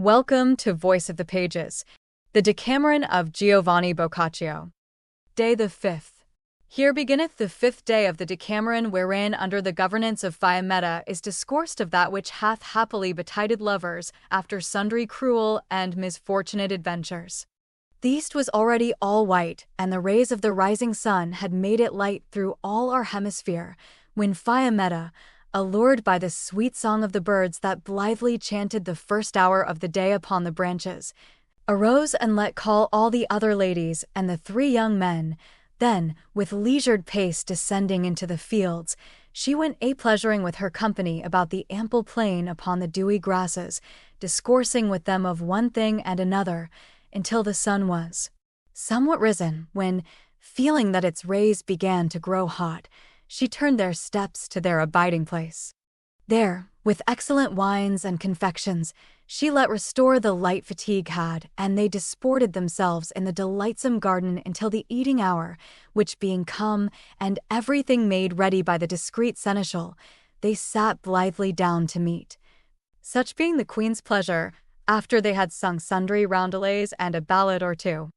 Welcome to Voice of the Pages, the Decameron of Giovanni Boccaccio. Day the 5th. Here beginneth the 5th day of the Decameron, wherein under the governance of Fiametta is discoursed of that which hath happily betided lovers after sundry cruel and misfortunate adventures. The east was already all white, and the rays of the rising sun had made it light through all our hemisphere, when Fiametta, allured by the sweet song of the birds that blithely chanted the first hour of the day upon the branches, arose and let call all the other ladies and the 3 young men. Then, with leisured pace descending into the fields, she went a-pleasuring with her company about the ample plain upon the dewy grasses, discoursing with them of one thing and another, until the sun was somewhat risen, when, feeling that its rays began to grow hot, she turned their steps to their abiding place. There, with excellent wines and confections, she let restore the light fatigue had, and they disported themselves in the delightsome garden until the eating hour, which being come, and everything made ready by the discreet seneschal, they sat blithely down to meat. Such being the queen's pleasure, after they had sung sundry roundelays and a ballad or two.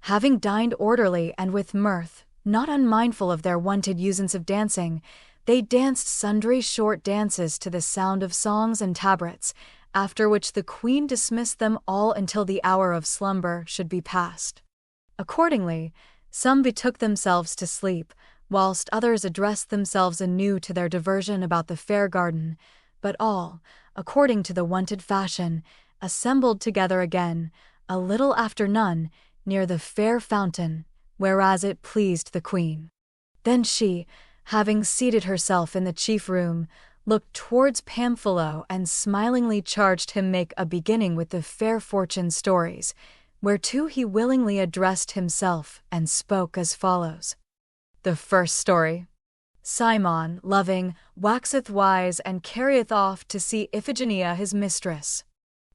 Having dined orderly and with mirth, not unmindful of their wonted usance of dancing, they danced sundry short dances to the sound of songs and tabrets, after which the queen dismissed them all until the hour of slumber should be past. Accordingly, some betook themselves to sleep, whilst others addressed themselves anew to their diversion about the fair garden, but all, according to the wonted fashion, assembled together again, a little after none, near the fair fountain, whereas it pleased the queen. Then she, having seated herself in the chief room, looked towards Pamphilo and smilingly charged him make a beginning with the fair fortune stories, whereto he willingly addressed himself and spoke as follows. The first story. Simon, loving, waxeth wise and carrieth off to see Iphigenia his mistress.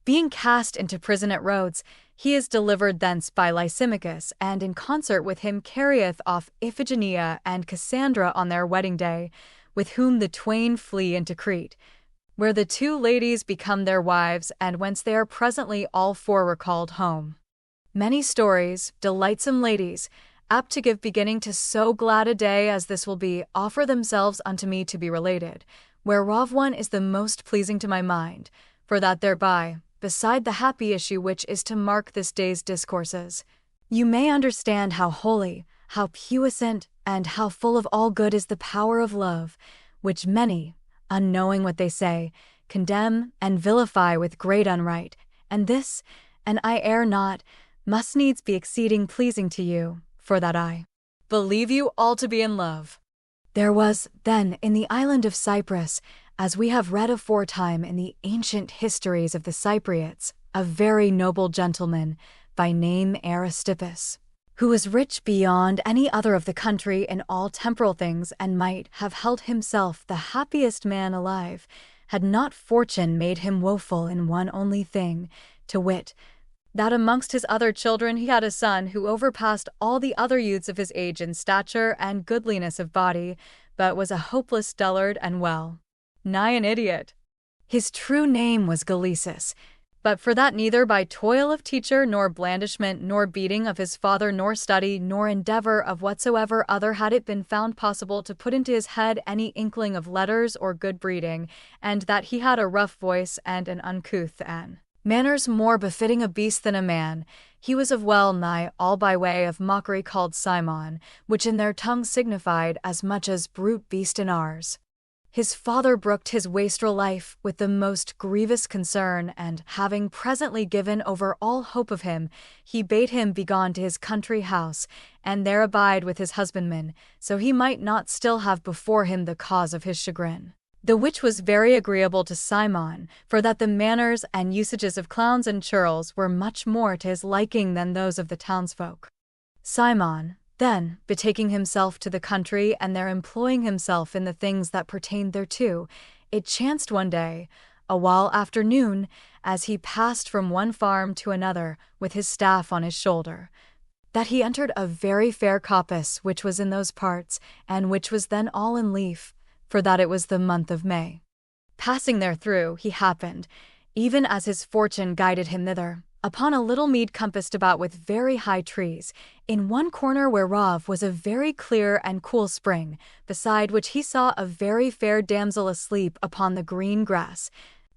Being cast into prison at Rhodes, he is delivered thence by Lysimachus, and in concert with him carrieth off Iphigenia and Cassandra on their wedding day, with whom the twain flee into Crete, where the 2 ladies become their wives, and whence they are presently all 4 recalled home. Many stories, delightsome ladies, apt to give beginning to so glad a day as this will be, offer themselves unto me to be related, whereof one is the most pleasing to my mind, for that thereby, beside the happy issue which is to mark this day's discourses, you may understand how holy, how puissant, and how full of all good is the power of love, which many, unknowing what they say, condemn and vilify with great unright, and this, and I err not, must needs be exceeding pleasing to you, for that I believe you all to be in love. There was, then, in the island of Cyprus, as we have read aforetime in the ancient histories of the Cypriots, a very noble gentleman, by name Aristippus, who was rich beyond any other of the country in all temporal things, and might have held himself the happiest man alive, had not fortune made him woeful in one only thing, to wit, that amongst his other children he had a son who overpassed all the other youths of his age in stature and goodliness of body, but was a hopeless dullard and nigh an idiot. His true name was Galesus, but for that neither by toil of teacher, nor blandishment, nor beating of his father, nor study, nor endeavor of whatsoever other had it been found possible to put into his head any inkling of letters or good breeding, and that he had a rough voice and an uncouth manners more befitting a beast than a man, he was of well nigh all by way of mockery called Simon, which in their tongue signified as much as brute beast in ours. His father brooked his wastrel life with the most grievous concern, and, having presently given over all hope of him, he bade him begone to his country house, and there abide with his husbandman, so he might not still have before him the cause of his chagrin. The which was very agreeable to Simon, for that the manners and usages of clowns and churls were much more to his liking than those of the townsfolk. Simon, then, betaking himself to the country and there employing himself in the things that pertained thereto, it chanced one day, a while after noon, as he passed from one farm to another with his staff on his shoulder, that he entered a very fair coppice which was in those parts, and which was then all in leaf, for that it was the month of May. Passing there through, he happened, even as his fortune guided him thither, upon a little mead compassed about with very high trees, in one corner whereof was a very clear and cool spring, beside which he saw a very fair damsel asleep upon the green grass,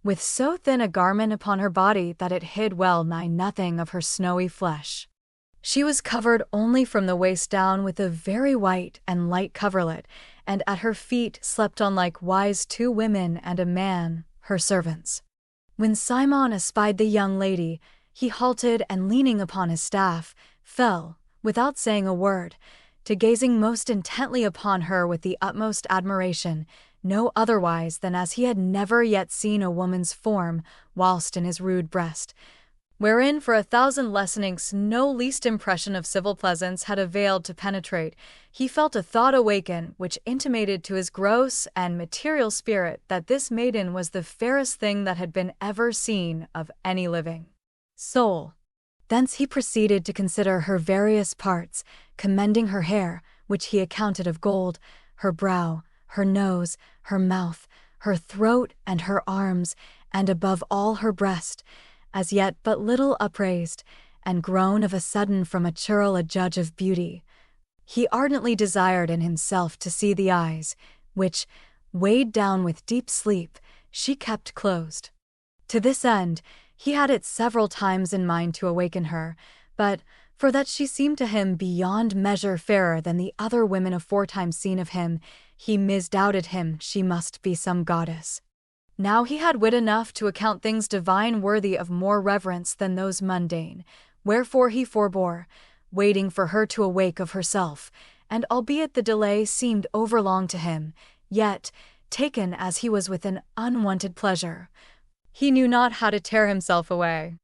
with so thin a garment upon her body that it hid well nigh nothing of her snowy flesh. She was covered only from the waist down with a very white and light coverlet, and at her feet slept on likewise 2 women and a man, her servants. When Simon espied the young lady, he halted, and leaning upon his staff, fell, without saying a word, to gazing most intently upon her with the utmost admiration, no otherwise than as he had never yet seen a woman's form whilst in his rude breast, wherein for 1,000 lessenings no least impression of civil pleasance had availed to penetrate. He felt a thought awaken which intimated to his gross and material spirit that this maiden was the fairest thing that had been ever seen of any living soul. Thence he proceeded to consider her various parts, commending her hair, which he accounted of gold, her brow, her nose, her mouth, her throat, and her arms, and above all her breast, as yet but little upraised, and grown of a sudden from a churl a judge of beauty. He ardently desired in himself to see the eyes, which, weighed down with deep sleep, she kept closed. To this end, he had it several times in mind to awaken her, but, for that she seemed to him beyond measure fairer than the other women aforetime seen of him, he misdoubted him she must be some goddess. Now he had wit enough to account things divine worthy of more reverence than those mundane, wherefore he forbore, waiting for her to awake of herself, and albeit the delay seemed overlong to him, yet, taken as he was with an unwonted pleasure, he knew not how to tear himself away.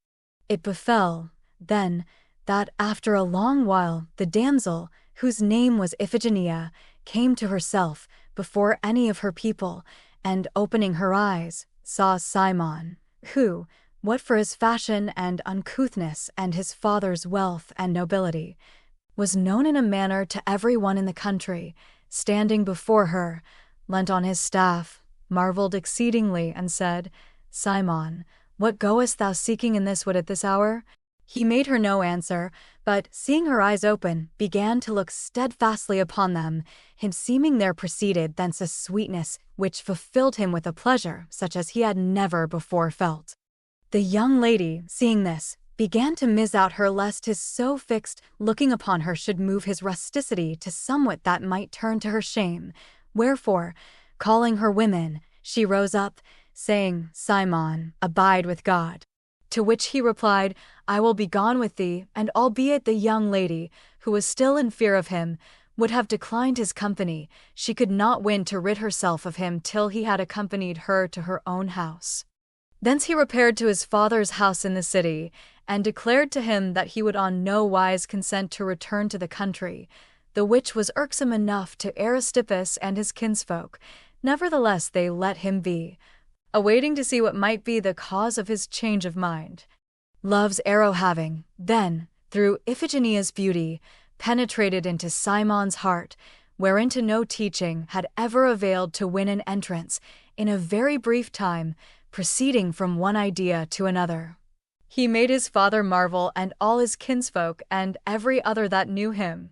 It befell, then, that after a long while the damsel, whose name was Iphigenia, came to herself before any of her people, and opening her eyes, saw Simon, who, what for his fashion and uncouthness and his father's wealth and nobility, was known in a manner to every one in the country, standing before her, leant on his staff, marvelled exceedingly, and said, Simon, what goest thou seeking in this wood at this hour? He made her no answer, but, seeing her eyes open, began to look steadfastly upon them, him seeming there proceeded thence a sweetness which fulfilled him with a pleasure such as he had never before felt. The young lady, seeing this, began to miss out her lest his so fixed looking upon her should move his rusticity to somewhat that might turn to her shame, wherefore, calling her women, she rose up, saying, Simon, abide with God. To which he replied, I will be gone with thee, and albeit the young lady, who was still in fear of him, would have declined his company, she could not win to rid herself of him till he had accompanied her to her own house. Thence he repaired to his father's house in the city, and declared to him that he would on no wise consent to return to the country, the which was irksome enough to Aristippus and his kinsfolk. Nevertheless they let him be, awaiting to see what might be the cause of his change of mind. Love's arrow having, then, through Iphigenia's beauty, penetrated into Simon's heart, whereinto no teaching had ever availed to win an entrance, in a very brief time, proceeding from one idea to another, he made his father marvel and all his kinsfolk and every other that knew him.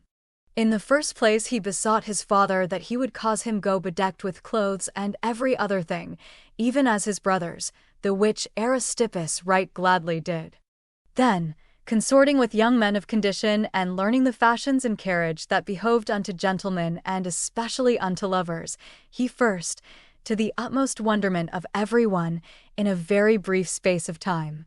In the first place he besought his father that he would cause him go bedecked with clothes and every other thing, even as his brothers, the which Aristippus right gladly did. Then, consorting with young men of condition and learning the fashions and carriage that behoved unto gentlemen and especially unto lovers, he first, to the utmost wonderment of every one, in a very brief space of time,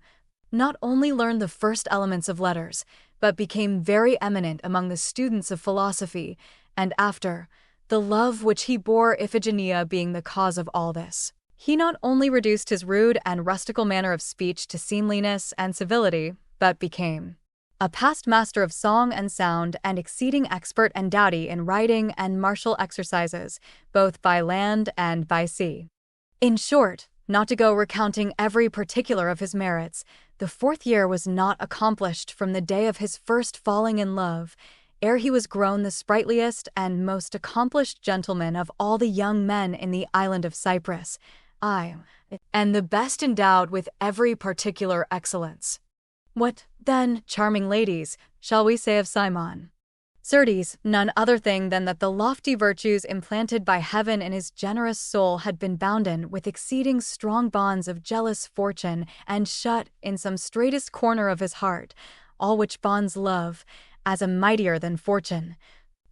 not only learned the first elements of letters, but became very eminent among the students of philosophy, and after, the love which he bore Iphigenia being the cause of all this, he not only reduced his rude and rustical manner of speech to seemliness and civility, but became a past master of song and sound and exceeding expert and doughty in riding and martial exercises, both by land and by sea. In short, not to go recounting every particular of his merits, the 4th year was not accomplished from the day of his first falling in love, ere he was grown the sprightliest and most accomplished gentleman of all the young men in the island of Cyprus, I, and the best endowed with every particular excellence. What, then, charming ladies, shall we say of Cimon? Certes, none other thing than that the lofty virtues implanted by heaven in his generous soul had been bounden with exceeding strong bonds of jealous fortune, and shut in some straitest corner of his heart, all which bonds love, as a mightier than fortune,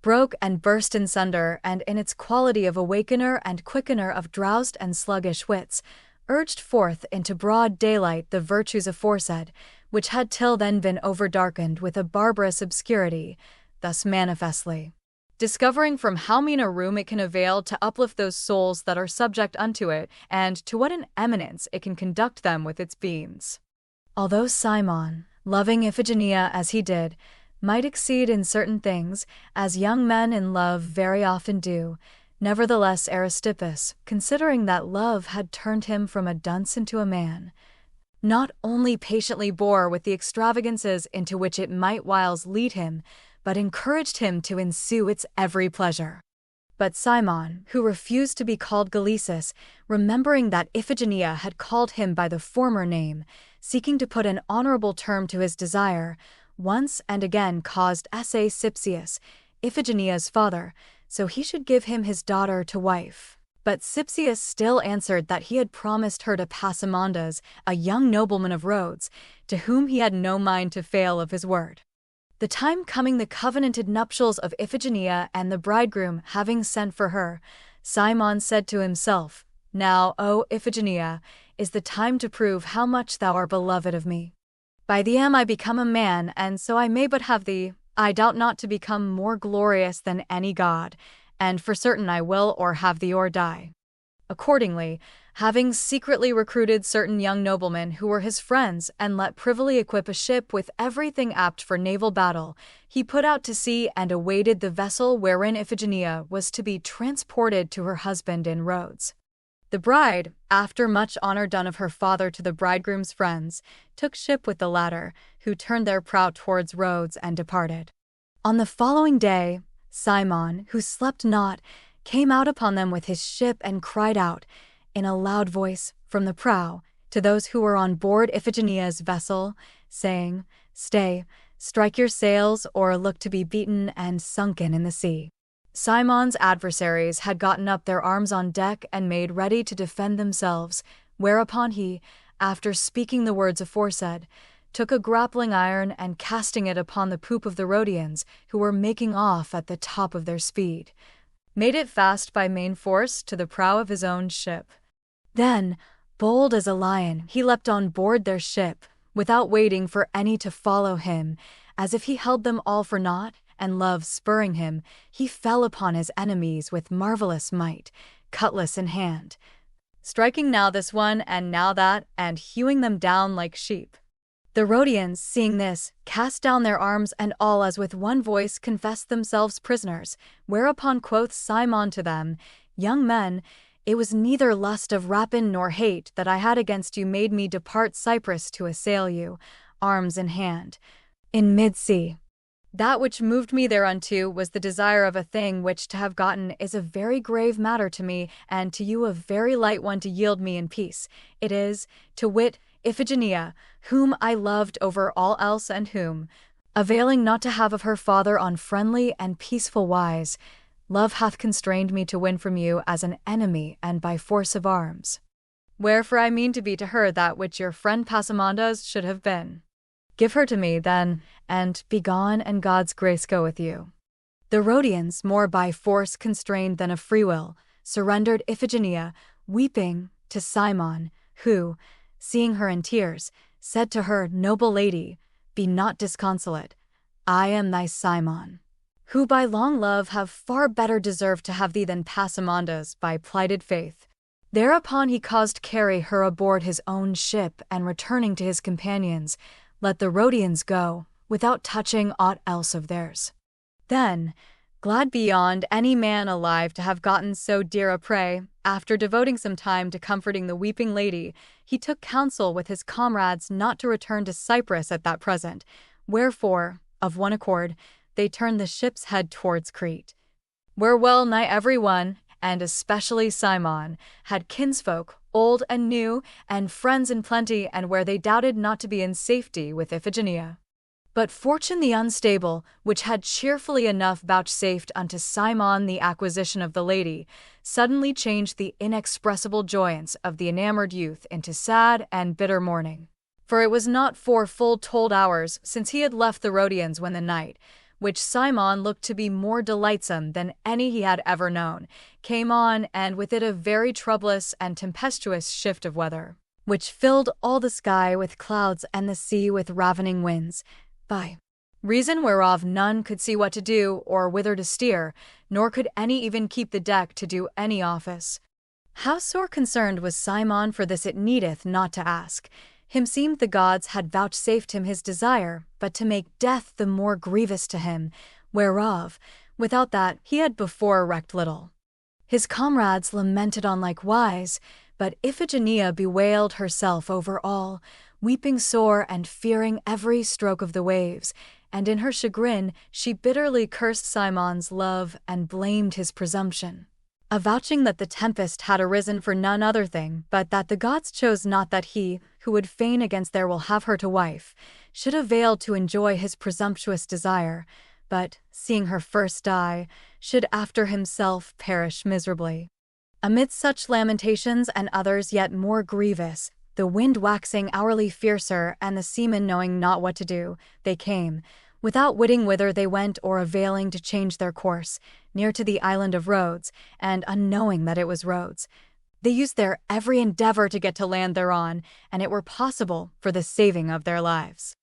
broke and burst in sunder, and in its quality of awakener and quickener of drowsed and sluggish wits, urged forth into broad daylight the virtues aforesaid, which had till then been overdarkened with a barbarous obscurity, thus manifestly discovering from how mean a room it can avail to uplift those souls that are subject unto it, and to what an eminence it can conduct them with its beams. Although Cimon, loving Iphigenia as he did, might exceed in certain things, as young men in love very often do, nevertheless Aristippus, considering that love had turned him from a dunce into a man, not only patiently bore with the extravagances into which it might whiles lead him, but encouraged him to ensue its every pleasure. But Cimon, who refused to be called Galesus, remembering that Iphigenia had called him by the former name, seeking to put an honorable term to his desire, once and again caused Cipsius, Iphigenia's father, so he should give him his daughter to wife. But Cipsius still answered that he had promised her to Passamondas, a young nobleman of Rhodes, to whom he had no mind to fail of his word. The time coming, the covenanted nuptials of Iphigenia and the bridegroom having sent for her, Cimon said to himself, Now, O Iphigenia, is the time to prove how much thou art beloved of me. By thee am I become a man, and so I may but have thee, I doubt not to become more glorious than any god, and for certain I will or have thee or die. Accordingly, having secretly recruited certain young noblemen who were his friends and let privily equip a ship with everything apt for naval battle, he put out to sea and awaited the vessel wherein Iphigenia was to be transported to her husband in Rhodes. The bride, after much honor done of her father to the bridegroom's friends, took ship with the latter, who turned their prow towards Rhodes and departed. On the following day, Cimon, who slept not, came out upon them with his ship and cried out, in a loud voice, from the prow, to those who were on board Iphigenia's vessel, saying, Stay, strike your sails, or look to be beaten and sunken in the sea. Cimon's adversaries had gotten up their arms on deck and made ready to defend themselves, whereupon he, after speaking the words aforesaid, took a grappling iron and casting it upon the poop of the Rhodians, who were making off at the top of their speed, made it fast by main force to the prow of his own ship. Then, bold as a lion, he leapt on board their ship, without waiting for any to follow him, as if he held them all for naught, and love spurring him, he fell upon his enemies with marvelous might, cutlass in hand, striking now this one and now that, and hewing them down like sheep. The Rhodians, seeing this, cast down their arms, and all as with one voice confessed themselves prisoners, whereupon quoth Cimon to them, Young men, it was neither lust of rapine nor hate that I had against you made me depart Cyprus to assail you, arms in hand, in mid-sea. That which moved me thereunto was the desire of a thing which to have gotten is a very grave matter to me, and to you a very light one to yield me in peace. It is, to wit, Iphigenia, whom I loved over all else, and whom, availing not to have of her father on friendly and peaceful wise, love hath constrained me to win from you as an enemy and by force of arms. Wherefore I mean to be to her that which your friend Passamondas should have been. Give her to me, then, and be gone, and God's grace go with you. The Rhodians, more by force constrained than of free will, surrendered Iphigenia, weeping, to Cimon, who, seeing her in tears, said to her, Noble lady, be not disconsolate. I am thy Cimon, who by long love have far better deserved to have thee than Passamondas by plighted faith. Thereupon he caused carry her aboard his own ship, and returning to his companions, let the Rhodians go, without touching aught else of theirs. Then, glad beyond any man alive to have gotten so dear a prey, after devoting some time to comforting the weeping lady, he took counsel with his comrades not to return to Cyprus at that present, wherefore, of one accord, they turned the ship's head towards Crete, where well nigh every one, and especially Cimon, had kinsfolk, old and new, and friends in plenty, and where they doubted not to be in safety with Iphigenia. But fortune the unstable, which had cheerfully enough vouchsafed unto Cimon the acquisition of the lady, suddenly changed the inexpressible joyance of the enamoured youth into sad and bitter mourning. For it was not 4 full told hours since he had left the Rhodians when the night, which Cimon looked to be more delightsome than any he had ever known, came on, and with it a very troublous and tempestuous shift of weather, which filled all the sky with clouds and the sea with ravening winds, by reason whereof none could see what to do or whither to steer, nor could any even keep the deck to do any office. How sore concerned was Cimon for this it needeth not to ask. Himseemed the gods had vouchsafed him his desire, but to make death the more grievous to him, whereof, without that, he had before recked little. His comrades lamented on like wise, but Iphigenia bewailed herself over all, weeping sore and fearing every stroke of the waves, and in her chagrin she bitterly cursed Cimon's love and blamed his presumption, avouching that the tempest had arisen for none other thing but that the gods chose not that he, who would fain against their will have her to wife, should avail to enjoy his presumptuous desire, but, seeing her first die, should after himself perish miserably. Amidst such lamentations and others yet more grievous, the wind waxing hourly fiercer and the seamen knowing not what to do, they came, without witting whither they went or availing to change their course, near to the island of Rhodes, and unknowing that it was Rhodes, they used their every endeavour to get to land thereon, and it were possible for the saving of their lives.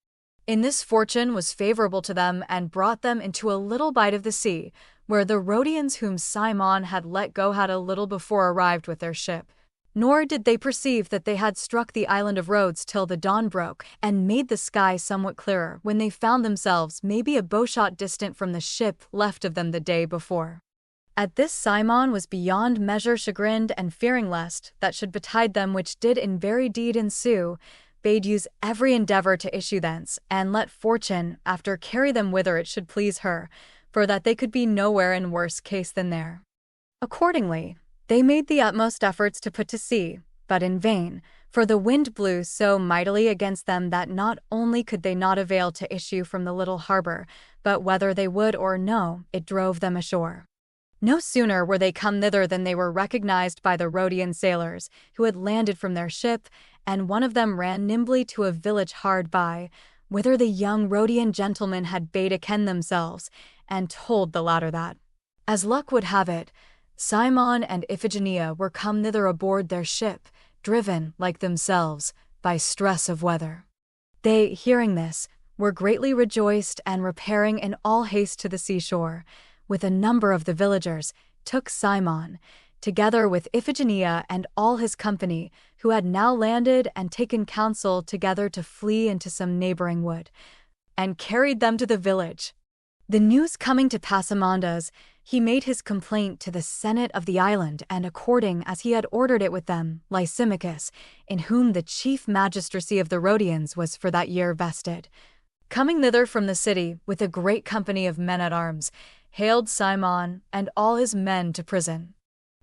In this fortune was favourable to them and brought them into a little bight of the sea, where the Rhodians whom Cimon had let go had a little before arrived with their ship. Nor did they perceive that they had struck the island of Rhodes till the dawn broke and made the sky somewhat clearer, when they found themselves maybe a bowshot distant from the ship left of them the day before. At this Cimon was beyond measure chagrined, and fearing lest that should betide them which did in very deed ensue, bade use every endeavour to issue thence, and let fortune after carry them whither it should please her, for that they could be nowhere in worse case than there. Accordingly, they made the utmost efforts to put to sea, but in vain, for the wind blew so mightily against them that not only could they not avail to issue from the little harbour, but whether they would or no, it drove them ashore. No sooner were they come thither than they were recognized by the Rhodian sailors, who had landed from their ship, and one of them ran nimbly to a village hard by, whither the young Rhodian gentlemen had bade ken themselves, and told the latter that, as luck would have it, Cimon and Iphigenia were come thither aboard their ship, driven, like themselves, by stress of weather. They, hearing this, were greatly rejoiced, and repairing in all haste to the seashore, with a number of the villagers, took Cimon, together with Iphigenia and all his company, who had now landed, and taken counsel together to flee into some neighbouring wood, and carried them to the village. The news coming to Passamondas, he made his complaint to the senate of the island, and according as he had ordered it with them, Lysimachus, in whom the chief magistracy of the Rhodians was for that year vested, coming thither from the city with a great company of men-at-arms, haled Cimon and all his men to prison.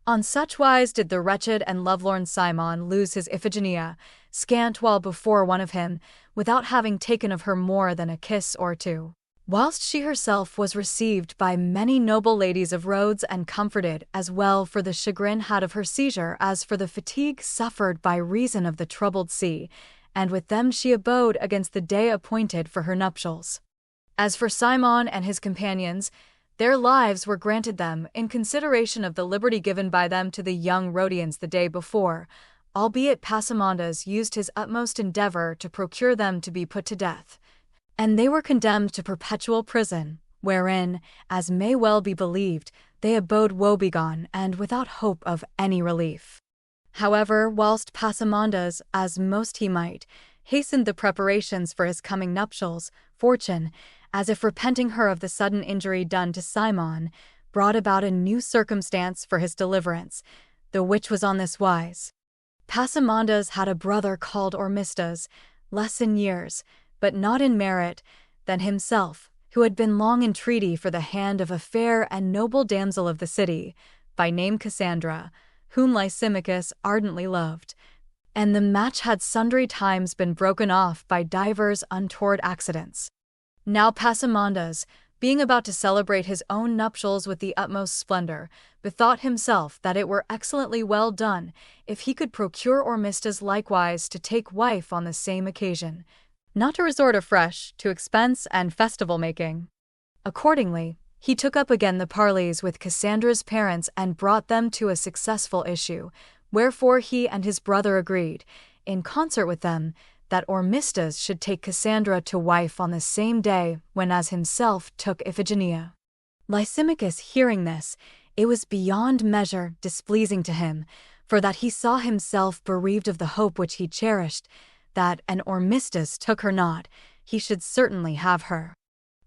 On such wise did the wretched and lovelorn Cimon lose his Iphigenia, scant while before one of him, without having taken of her more than a kiss or two, whilst she herself was received by many noble ladies of Rhodes, and comforted as well for the chagrin had of her seizure as for the fatigue suffered by reason of the troubled sea, and with them she abode against the day appointed for her nuptials. As for Cimon and his companions, their lives were granted them in consideration of the liberty given by them to the young Rhodians the day before, albeit Passamondas used his utmost endeavour to procure them to be put to death, and they were condemned to perpetual prison, wherein, as may well be believed, they abode woebegone and without hope of any relief. However, whilst Passamondas, as most he might, hastened the preparations for his coming nuptials, fortune, as if repenting her of the sudden injury done to Cimon, brought about a new circumstance for his deliverance, the which was on this wise. Passamondas had a brother called Ormisdas, less in years, but not in merit, than himself, who had been long in treaty for the hand of a fair and noble damsel of the city, by name Cassandra, whom Lysimachus ardently loved. And the match had sundry times been broken off by divers untoward accidents. Now Pasamondas, being about to celebrate his own nuptials with the utmost splendor, bethought himself that it were excellently well done if he could procure Ormistas likewise to take wife on the same occasion, not to resort afresh to expense and festival-making. Accordingly, he took up again the parleys with Cassandra's parents and brought them to a successful issue, wherefore he and his brother agreed, in concert with them, that Ormistas should take Cassandra to wife on the same day when as himself took Iphigenia. Lysimachus hearing this, it was beyond measure displeasing to him, for that he saw himself bereaved of the hope which he cherished, that an Ormistas took her not, he should certainly have her.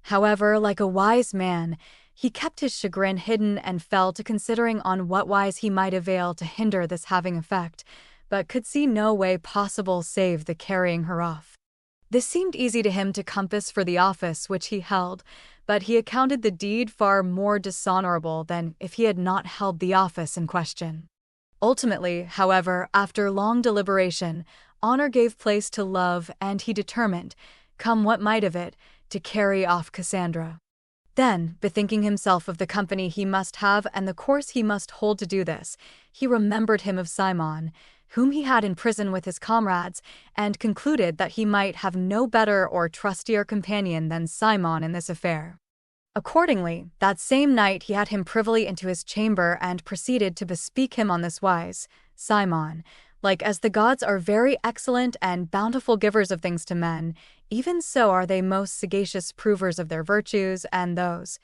However, like a wise man, he kept his chagrin hidden and fell to considering on what wise he might avail to hinder this having effect, but could see no way possible save the carrying her off. This seemed easy to him to compass for the office which he held, but he accounted the deed far more dishonorable than if he had not held the office in question. Ultimately, however, after long deliberation, honor gave place to love, and he determined, come what might of it, to carry off Cassandra. Then, bethinking himself of the company he must have and the course he must hold to do this, he remembered him of Cimon, whom he had in prison with his comrades, and concluded that he might have no better or trustier companion than Cimon in this affair. Accordingly, that same night he had him privily into his chamber and proceeded to bespeak him on this wise: Cimon, like as the gods are very excellent and bountiful givers of things to men, even so are they most sagacious provers of their virtues, and those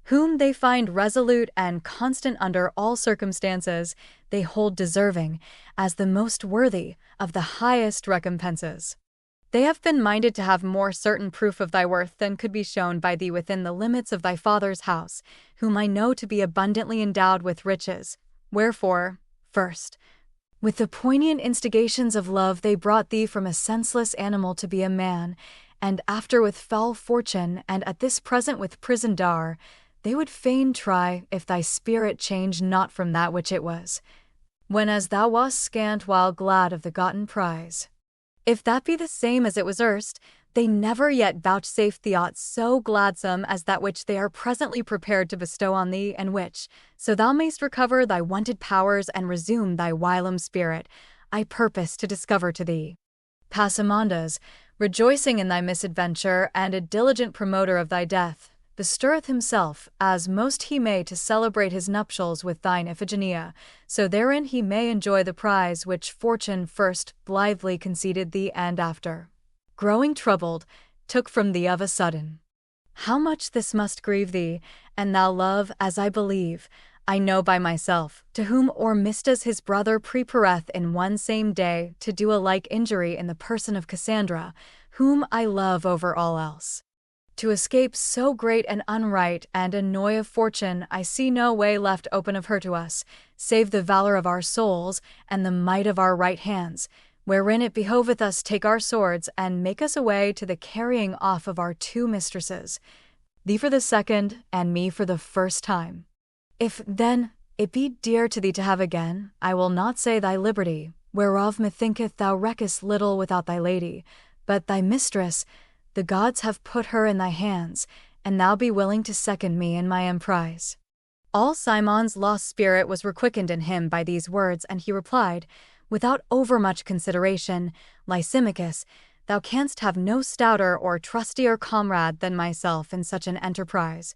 whom they find resolute and constant under all circumstances, they hold deserving, as the most worthy, of the highest recompenses. They have been minded to have more certain proof of thy worth than could be shown by thee within the limits of thy father's house, whom I know to be abundantly endowed with riches. Wherefore, first, with the poignant instigations of love they brought thee from a senseless animal to be a man, and after with foul fortune, and at this present with prison dar, they would fain try if thy spirit change not from that which it was, when as thou wast scant while glad of the gotten prize. If that be the same as it was erst, they never yet vouchsafed thee aught so gladsome as that which they are presently prepared to bestow on thee, and which, so thou mayst recover thy wonted powers and resume thy whilom spirit, I purpose to discover to thee. Pasamondas, rejoicing in thy misadventure and a diligent promoter of thy death, bestirreth himself, as most he may, to celebrate his nuptials with thine Iphigenia, so therein he may enjoy the prize which fortune first blithely conceded thee, and after, growing troubled, took from thee of a sudden. How much this must grieve thee, and thou love, as I believe, I know by myself, to whom Ormistas his brother prepareth in one same day to do a like injury in the person of Cassandra, whom I love over all else. To escape so great an unright and annoy of fortune, I see no way left open of her to us, save the valor of our souls and the might of our right hands, wherein it behoveth us take our swords and make us away to the carrying off of our two mistresses, thee for the second, and me for the first time. If, then, it be dear to thee to have again, I will not say thy liberty, whereof methinketh thou reckest little without thy lady, but thy mistress, the gods have put her in thy hands, and thou be willing to second me in my emprise. All Simon's lost spirit was requickened in him by these words, and he replied, without overmuch consideration, Lysimachus, thou canst have no stouter or trustier comrade than myself in such an enterprise,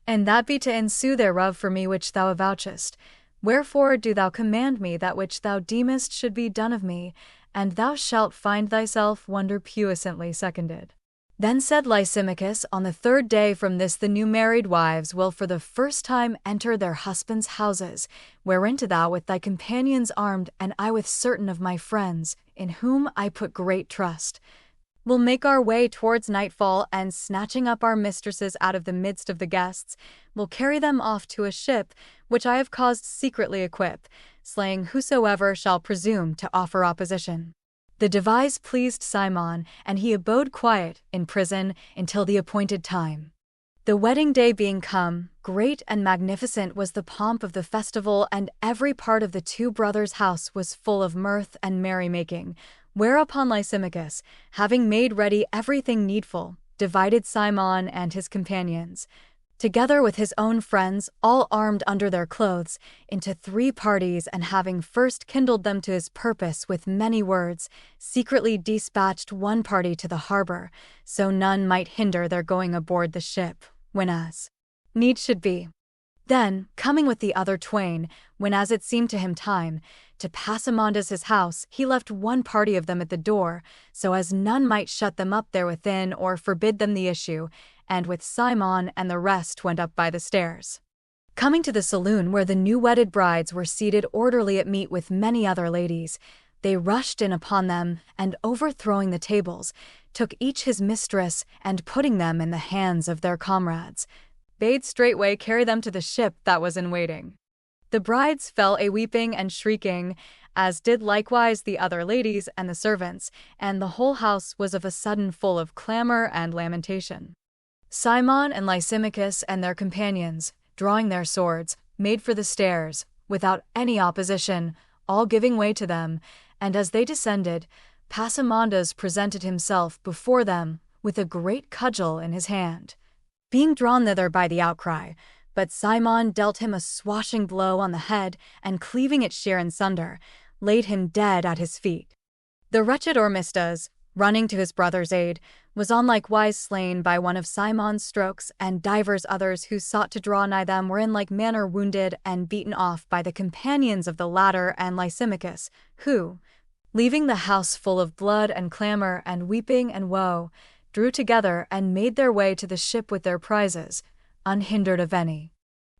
and that be to ensue thereof for me which thou avouchest. Wherefore do thou command me that which thou deemest should be done of me, and thou shalt find thyself wonder puissantly seconded. Then said Lysimachus, on the third day from this the new married wives will for the first time enter their husbands' houses, whereinto thou with thy companions armed, and I with certain of my friends, in whom I put great trust, will make our way towards nightfall, and snatching up our mistresses out of the midst of the guests, will carry them off to a ship, which I have caused secretly equip, slaying whosoever shall presume to offer opposition. The devise pleased Cimon, and he abode quiet in prison until the appointed time. The wedding day being come, great and magnificent was the pomp of the festival, and every part of the two brothers' house was full of mirth and merrymaking. Whereupon Lysimachus, having made ready everything needful, divided Simon and his companions, together with his own friends, all armed under their clothes, into 3 parties, and having first kindled them to his purpose with many words, secretly dispatched one party to the harbor, so none might hinder their going aboard the ship, when as need should be. Then, coming with the other twain, when as it seemed to him time, to Passamondas his house, he left one party of them at the door, so as none might shut them up there within or forbid them the issue, and with Simon and the rest went up by the stairs. Coming to the saloon where the new-wedded brides were seated orderly at meat with many other ladies, they rushed in upon them, and overthrowing the tables, took each his mistress, and putting them in the hands of their comrades, bade straightway carry them to the ship that was in waiting. The brides fell a-weeping and shrieking, as did likewise the other ladies and the servants, and the whole house was of a sudden full of clamour and lamentation. Simon and Lysimachus and their companions, drawing their swords, made for the stairs, without any opposition, all giving way to them, and as they descended, Passamondas presented himself before them with a great cudgel in his hand, being drawn thither by the outcry, but Simon dealt him a swashing blow on the head, and cleaving it sheer in sunder, laid him dead at his feet. The wretched Ormisdas, running to his brother's aid, was on likewise slain by one of Simon's strokes, and divers others who sought to draw nigh them were in like manner wounded and beaten off by the companions of the latter and Lysimachus, who, leaving the house full of blood and clamour and weeping and woe, drew together and made their way to the ship with their prizes, unhindered of any.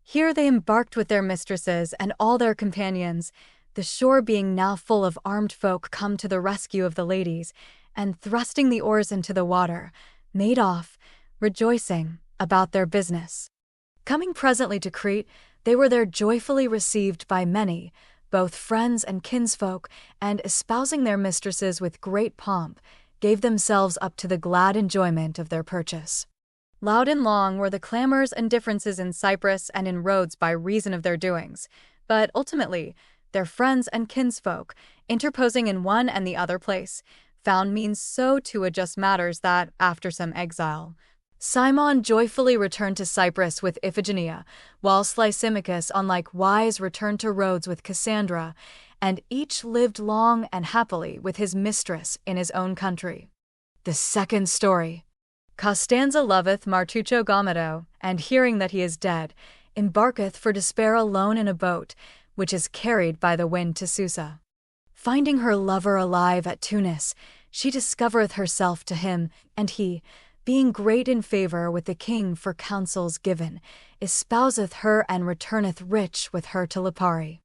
Here they embarked with their mistresses and all their companions, the shore being now full of armed folk come to the rescue of the ladies, and thrusting the oars into the water, made off, rejoicing, about their business. Coming presently to Crete, they were there joyfully received by many, both friends and kinsfolk, and espousing their mistresses with great pomp, gave themselves up to the glad enjoyment of their purchase. Loud and long were the clamours and differences in Cyprus and in Rhodes by reason of their doings, but ultimately their friends and kinsfolk, interposing in one and the other place, found means so to adjust matters that, after some exile, Simon joyfully returned to Cyprus with Iphigenia, whilst Lysimachus on like wise returned to Rhodes with Cassandra, and each lived long and happily with his mistress in his own country. The second story. Costanza loveth Martuccio Gometo, and hearing that he is dead, embarketh for despair alone in a boat, which is carried by the wind to Susa. Finding her lover alive at Tunis, she discovereth herself to him, and he, being great in favour with the king for counsels given, espouseth her and returneth rich with her to Lipari.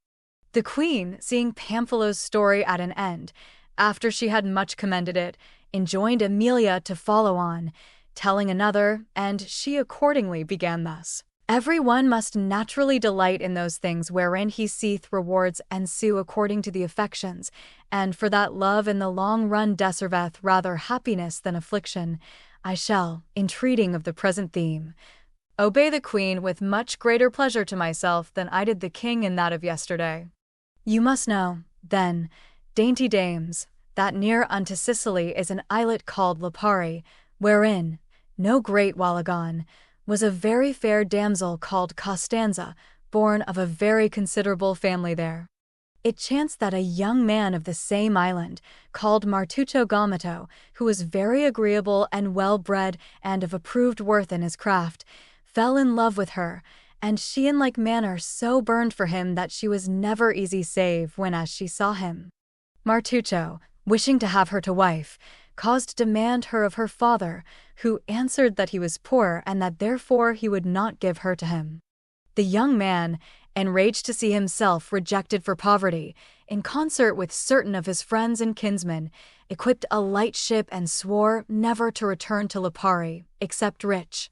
The queen, seeing Pamphilos's story at an end, after she had much commended it, enjoined Emilia to follow on, telling another, and she accordingly began thus. Every one must naturally delight in those things wherein he seeth rewards ensue according to the affections, and for that love in the long run deserveth rather happiness than affliction, I shall, in treating of the present theme, obey the queen with much greater pleasure to myself than I did the king in that of yesterday. You must know, then, dainty dames, that near unto Sicily is an islet called Lipari, wherein, no great while agone, was a very fair damsel called Costanza, born of a very considerable family there. It chanced that a young man of the same island, called Martuccio Gometo, who was very agreeable and well-bred and of approved worth in his craft, fell in love with her, and she in like manner so burned for him that she was never easy save when as she saw him. Martuccio, wishing to have her to wife, caused demand her of her father, who answered that he was poor and that therefore he would not give her to him. The young man, enraged to see himself rejected for poverty, in concert with certain of his friends and kinsmen, equipped a light ship and swore never to return to Lipari, except rich.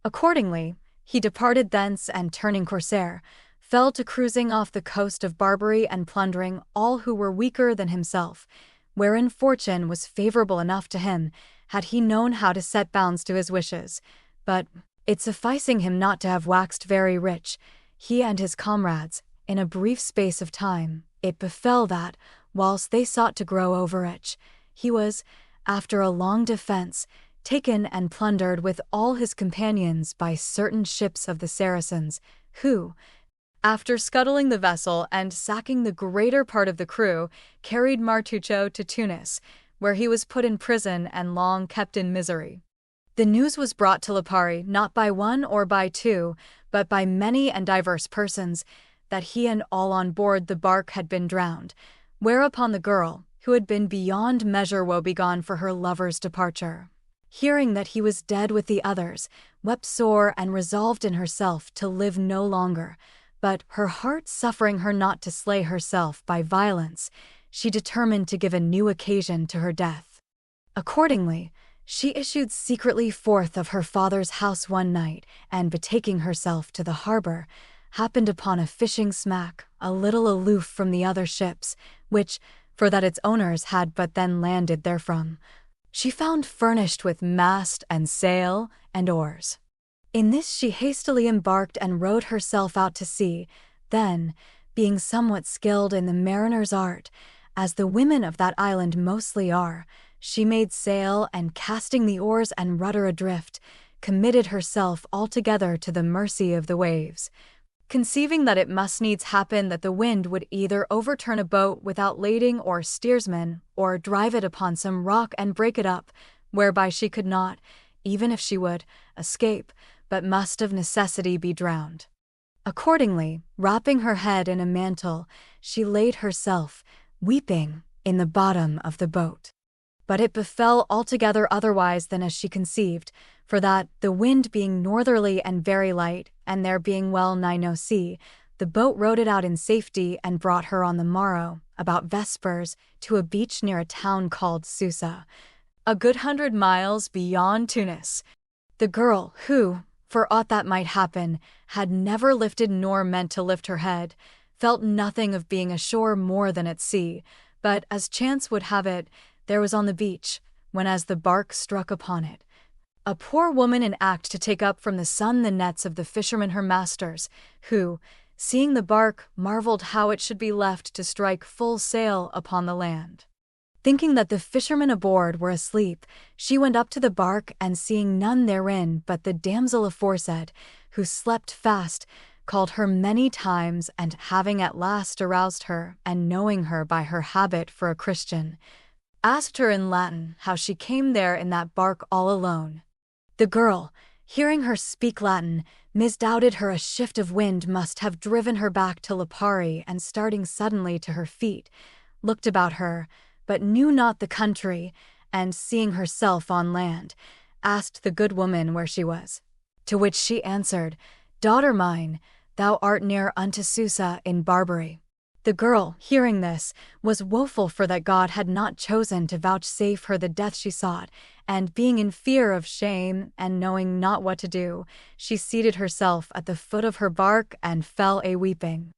Accordingly, he departed thence and turning corsair, fell to cruising off the coast of Barbary and plundering all who were weaker than himself, wherein fortune was favourable enough to him, had he known how to set bounds to his wishes, but, It sufficing him not to have waxed very rich, he and his comrades, in a brief space of time, it befell that, whilst they sought to grow over-rich, he was, after a long defence, taken and plundered with all his companions by certain ships of the Saracens, who, after scuttling the vessel and sacking the greater part of the crew, carried Martuccio to Tunis, where he was put in prison and long kept in misery. The news was brought to Lipari not by one or by two, but by many and diverse persons, that he and all on board the bark had been drowned, whereupon the girl, who had been beyond measure woebegone for her lover's departure, hearing that he was dead with the others, wept sore and resolved in herself to live no longer, but her heart suffering her not to slay herself by violence, she determined to give a new occasion to her death. Accordingly, she issued secretly forth of her father's house one night, and betaking herself to the harbour, happened upon a fishing smack a little aloof from the other ships, which, for that its owners had but then landed therefrom, she found furnished with mast and sail and oars. In this she hastily embarked and rowed herself out to sea. Then, being somewhat skilled in the mariner's art, as the women of that island mostly are, she made sail, and casting the oars and rudder adrift, committed herself altogether to the mercy of the waves, conceiving that it must needs happen that the wind would either overturn a boat without lading or steersman, or drive it upon some rock and break it up, whereby she could not, even if she would, escape, but must of necessity be drowned. Accordingly, wrapping her head in a mantle, she laid herself, weeping, in the bottom of the boat. But it befell altogether otherwise than as she conceived, for that, the wind being northerly and very light, and there being well nigh no sea, the boat rowed it out in safety and brought her on the morrow, about vespers, to a beach near a town called Susa, a good 100 miles beyond Tunis. The girl, who, for aught that might happen, had never lifted nor meant to lift her head, felt nothing of being ashore more than at sea, but, as chance would have it, there was on the beach, when as the bark struck upon it, a poor woman in act to take up from the sun the nets of the fishermen her masters, who, seeing the bark, marvelled how it should be left to strike full sail upon the land. Thinking that the fishermen aboard were asleep, she went up to the bark, and seeing none therein but the damsel aforesaid, who slept fast, called her many times, and having at last aroused her, and knowing her by her habit for a Christian, asked her in Latin how she came there in that bark all alone. The girl, hearing her speak Latin, misdoubted her a shift of wind must have driven her back to Lipari, and starting suddenly to her feet, looked about her, but knew not the country, and seeing herself on land, asked the good woman where she was. To which she answered, "Daughter mine, thou art near unto Susa in Barbary." The girl, hearing this, was woeful for that God had not chosen to vouchsafe her the death she sought, and being in fear of shame, and knowing not what to do, she seated herself at the foot of her bark and fell a-weeping.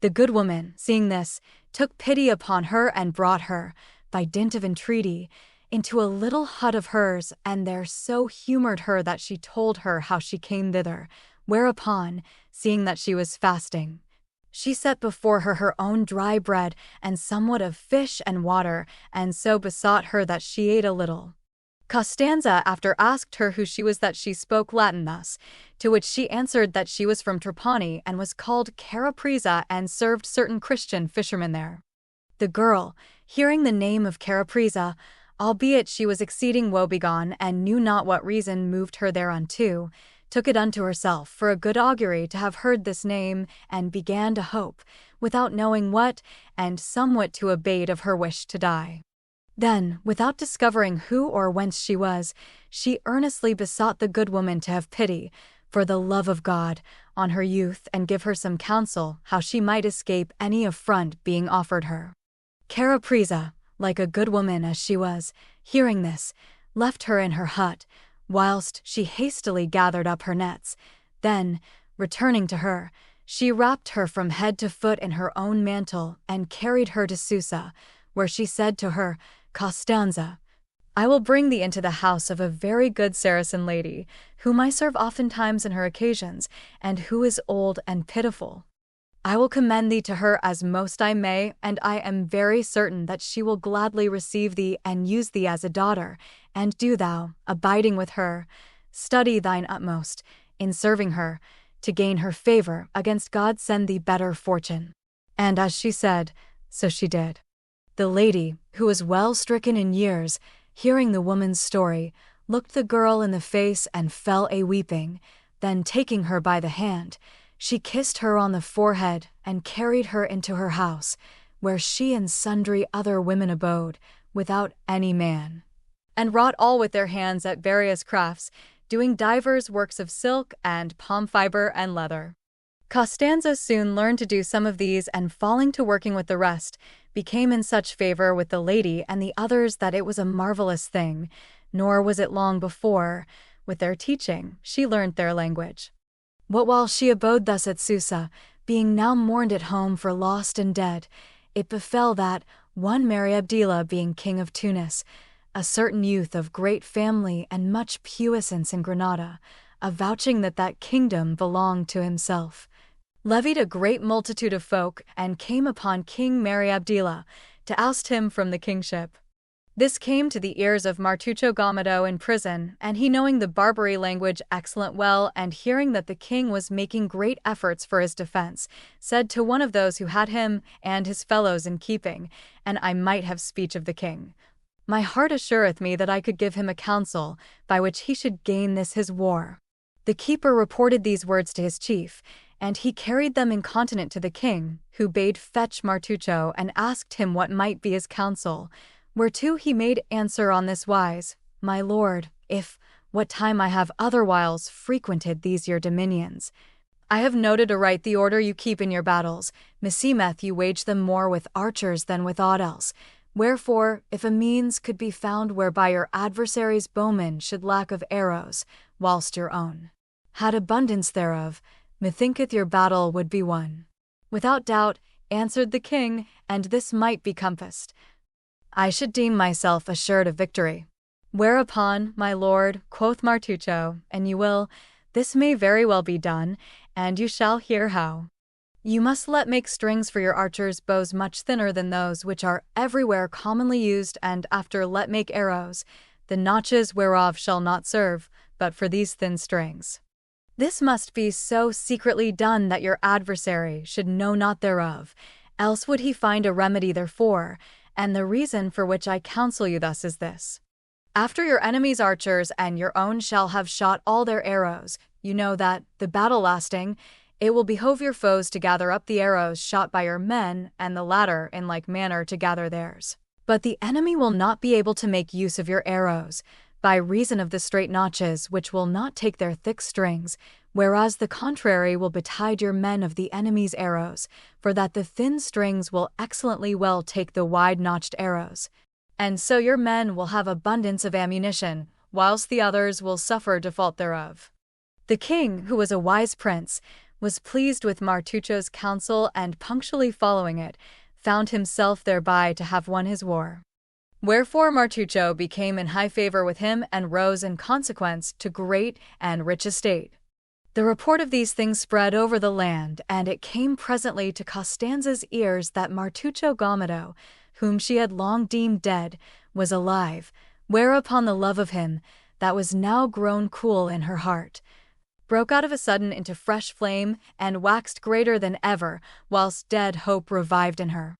The good woman, seeing this, took pity upon her and brought her, by dint of entreaty, into a little hut of hers, and there so humoured her that she told her how she came thither, whereupon, seeing that she was fasting, she set before her her own dry bread and somewhat of fish and water, and so besought her that she ate a little. Costanza after asked her who she was, that she spoke Latin thus, to which she answered that she was from Trapani and was called Carapresa and served certain Christian fishermen there. The girl, hearing the name of Carapresa, albeit she was exceeding woebegone and knew not what reason moved her thereunto, took it unto herself for a good augury to have heard this name, and began to hope, without knowing what, and somewhat to abate of her wish to die. Then, without discovering who or whence she was, she earnestly besought the good woman to have pity, for the love of God, on her youth, and give her some counsel how she might escape any affront being offered her. Carapresa, like a good woman as she was, hearing this, left her in her hut, whilst she hastily gathered up her nets. Then, returning to her, she wrapped her from head to foot in her own mantle, and carried her to Susa, where she said to her, "Costanza, I will bring thee into the house of a very good Saracen lady, whom I serve oftentimes in her occasions, and who is old and pitiful. I will commend thee to her as most I may, and I am very certain that she will gladly receive thee and use thee as a daughter, and do thou, abiding with her, study thine utmost, in serving her, to gain her favor, against God send thee better fortune. And as she said, so she did. The lady, who was well stricken in years, hearing the woman's story, looked the girl in the face and fell a-weeping, then taking her by the hand, she kissed her on the forehead and carried her into her house, where she and sundry other women abode, without any man, and wrought all with their hands at various crafts, doing divers works of silk and palm fibre and leather. Costanza soon learned to do some of these, and falling to working with the rest, became in such favor with the lady and the others that it was a marvelous thing, nor was it long before, with their teaching, she learnt their language. What while she abode thus at Susa, being now mourned at home for lost and dead, it befell that, one Mary Abdillah being king of Tunis, a certain youth of great family and much puissance in Granada, avouching that that kingdom belonged to himself, levied a great multitude of folk, and came upon King Mary Abdillah, to oust him from the kingship. This came to the ears of Martuccio Gomito in prison, and he, knowing the Barbary language excellent well, and hearing that the king was making great efforts for his defense, said to one of those who had him and his fellows in keeping, and I might have speech of the king, my heart assureth me that I could give him a counsel, by which he should gain this his war. The keeper reported these words to his chief, and he carried them incontinent to the king, who bade fetch Martuccio and asked him what might be his counsel, whereto he made answer on this wise, My lord, if, what time I have otherwhiles frequented these your dominions, I have noted aright the order you keep in your battles, meseemeth you wage them more with archers than with aught else, wherefore, if a means could be found whereby your adversary's bowmen should lack of arrows, whilst your own had abundance thereof, methinketh your battle would be won. Without doubt, answered the king, and this might be compassed. I should deem myself assured of victory. Whereupon, my lord, quoth Martuccio, and you will, this may very well be done, and you shall hear how. You must let make strings for your archers' bows much thinner than those which are everywhere commonly used, and after let make arrows, the notches whereof shall not serve, but for these thin strings. This must be so secretly done that your adversary should know not thereof, else would he find a remedy therefor, and the reason for which I counsel you thus is this. After your enemy's archers and your own shall have shot all their arrows, you know that, the battle lasting, it will behove your foes to gather up the arrows shot by your men, and the latter in like manner to gather theirs. But the enemy will not be able to make use of your arrows, by reason of the straight notches which will not take their thick strings, whereas the contrary will betide your men of the enemy's arrows, for that the thin strings will excellently well take the wide-notched arrows. And so your men will have abundance of ammunition, whilst the others will suffer default thereof. The king, who was a wise prince, was pleased with Martuccio's counsel, and punctually following it, found himself thereby to have won his war. Wherefore Martuccio became in high favor with him, and rose in consequence to great and rich estate. The report of these things spread over the land, and it came presently to Costanza's ears that Martuccio Gomito, whom she had long deemed dead, was alive, whereupon the love of him, that was now grown cool in her heart, broke out of a sudden into fresh flame, and waxed greater than ever, whilst dead hope revived in her.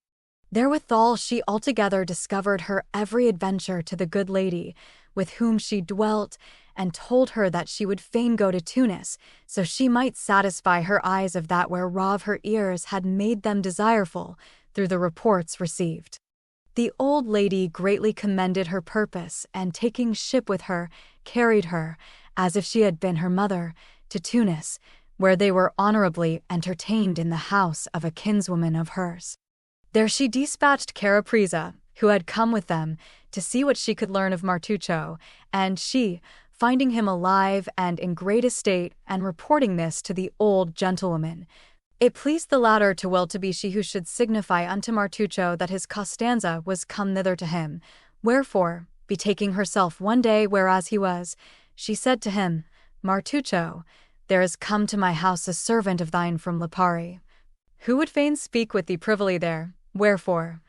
Therewithal she altogether discovered her every adventure to the good lady, with whom she dwelt, and told her that she would fain go to Tunis, so she might satisfy her eyes of that whereof her ears had made them desireful, through the reports received. The old lady greatly commended her purpose, and taking ship with her, carried her, as if she had been her mother, to Tunis, where they were honorably entertained in the house of a kinswoman of hers. There she dispatched Carapresa, who had come with them, to see what she could learn of Martuccio, and she, finding him alive and in great estate, and reporting this to the old gentlewoman, it pleased the latter to will to be she who should signify unto Martuccio that his Costanza was come thither to him, wherefore, Betaking herself one day whereas he was, she said to him, Martuccio, there is come to my house a servant of thine from Lipari, who would fain speak with thee privily there, wherefore,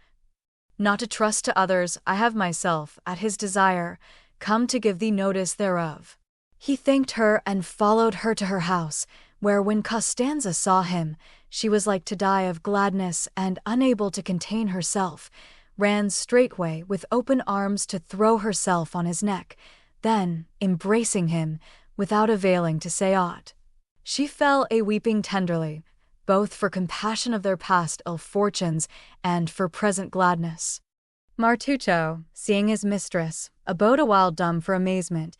not to trust to others, I have myself, at his desire, come to give thee notice thereof. He thanked her and followed her to her house, where when Costanza saw him, she was like to die of gladness and, unable to contain herself, ran straightway with open arms to throw herself on his neck, then, embracing him, without availing to say aught, she fell a-weeping tenderly, both for compassion of their past ill fortunes and for present gladness. Martuccio, seeing his mistress, abode a while dumb for amazement,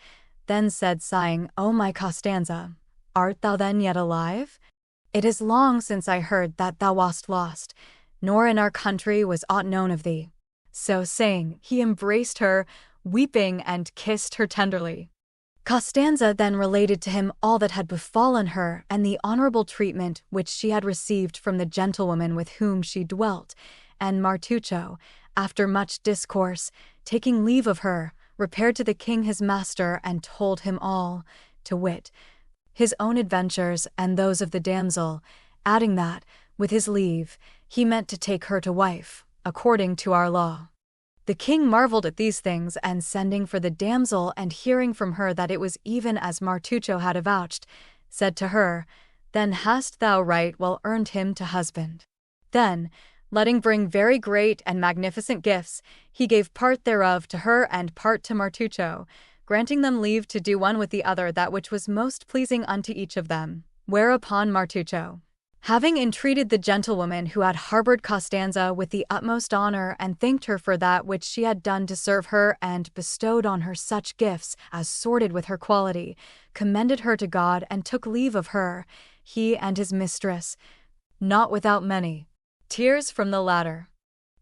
then said sighing, O my Costanza, art thou then yet alive? It is long since I heard that thou wast lost, nor in our country was aught known of thee. So saying, he embraced her, weeping, and kissed her tenderly. Costanza then related to him all that had befallen her and the honorable treatment which she had received from the gentlewoman with whom she dwelt, and Martuccio, after much discourse, taking leave of her, repaired to the king his master and told him all, to wit, his own adventures and those of the damsel, adding that, with his leave, he meant to take her to wife, according to our law. The king marveled at these things, and sending for the damsel and hearing from her that it was even as Martuccio had avouched, said to her, Then hast thou right well earned him to husband. Then, letting bring very great and magnificent gifts, he gave part thereof to her and part to Martuccio, granting them leave to do one with the other that which was most pleasing unto each of them. Whereupon Martuccio, having entreated the gentlewoman who had harbored Costanza with the utmost honor and thanked her for that which she had done to serve her and bestowed on her such gifts as sorted with her quality, commended her to God and took leave of her, he and his mistress, not without many tears from the latter.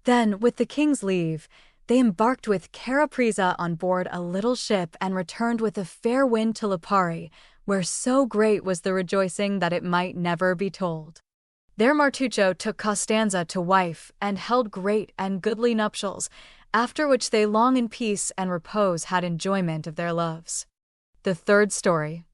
Then, with the king's leave, they embarked with Carapresa on board a little ship and returned with a fair wind to Lipari, where so great was the rejoicing that it might never be told. There Martuccio took Costanza to wife and held great and goodly nuptials, after which they long in peace and repose had enjoyment of their loves. The third story.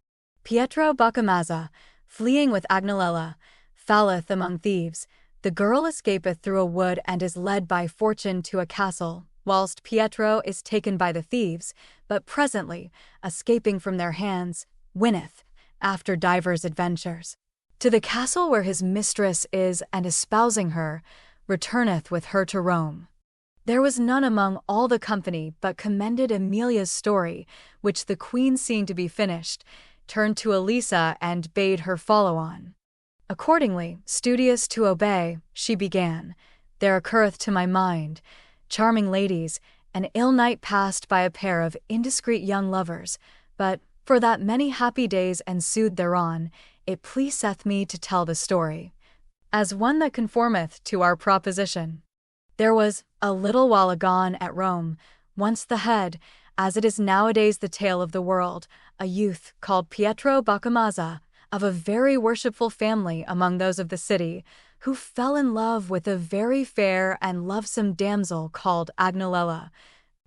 Pietro Boccamazza, fleeing with Agnolella, falleth among thieves. The girl escapeth through a wood and is led by fortune to a castle, whilst Pietro is taken by the thieves, but presently, escaping from their hands, winneth, after divers adventures, to the castle where his mistress is, and espousing her, returneth with her to Rome. There was none among all the company but commended Emilia's story, which the queen seeing to be finished, turned to Elisa and bade her follow on. Accordingly, studious to obey, she began, There occurreth to my mind, charming ladies, an ill night passed by a pair of indiscreet young lovers, but, for that many happy days ensued thereon, it pleaseth me to tell the story, as one that conformeth to our proposition. There was, a little while agone at Rome, once the head, as it is nowadays the tale of the world, a youth called Pietro Boccamazza, of a very worshipful family among those of the city, who fell in love with a very fair and lovesome damsel called Agnolella,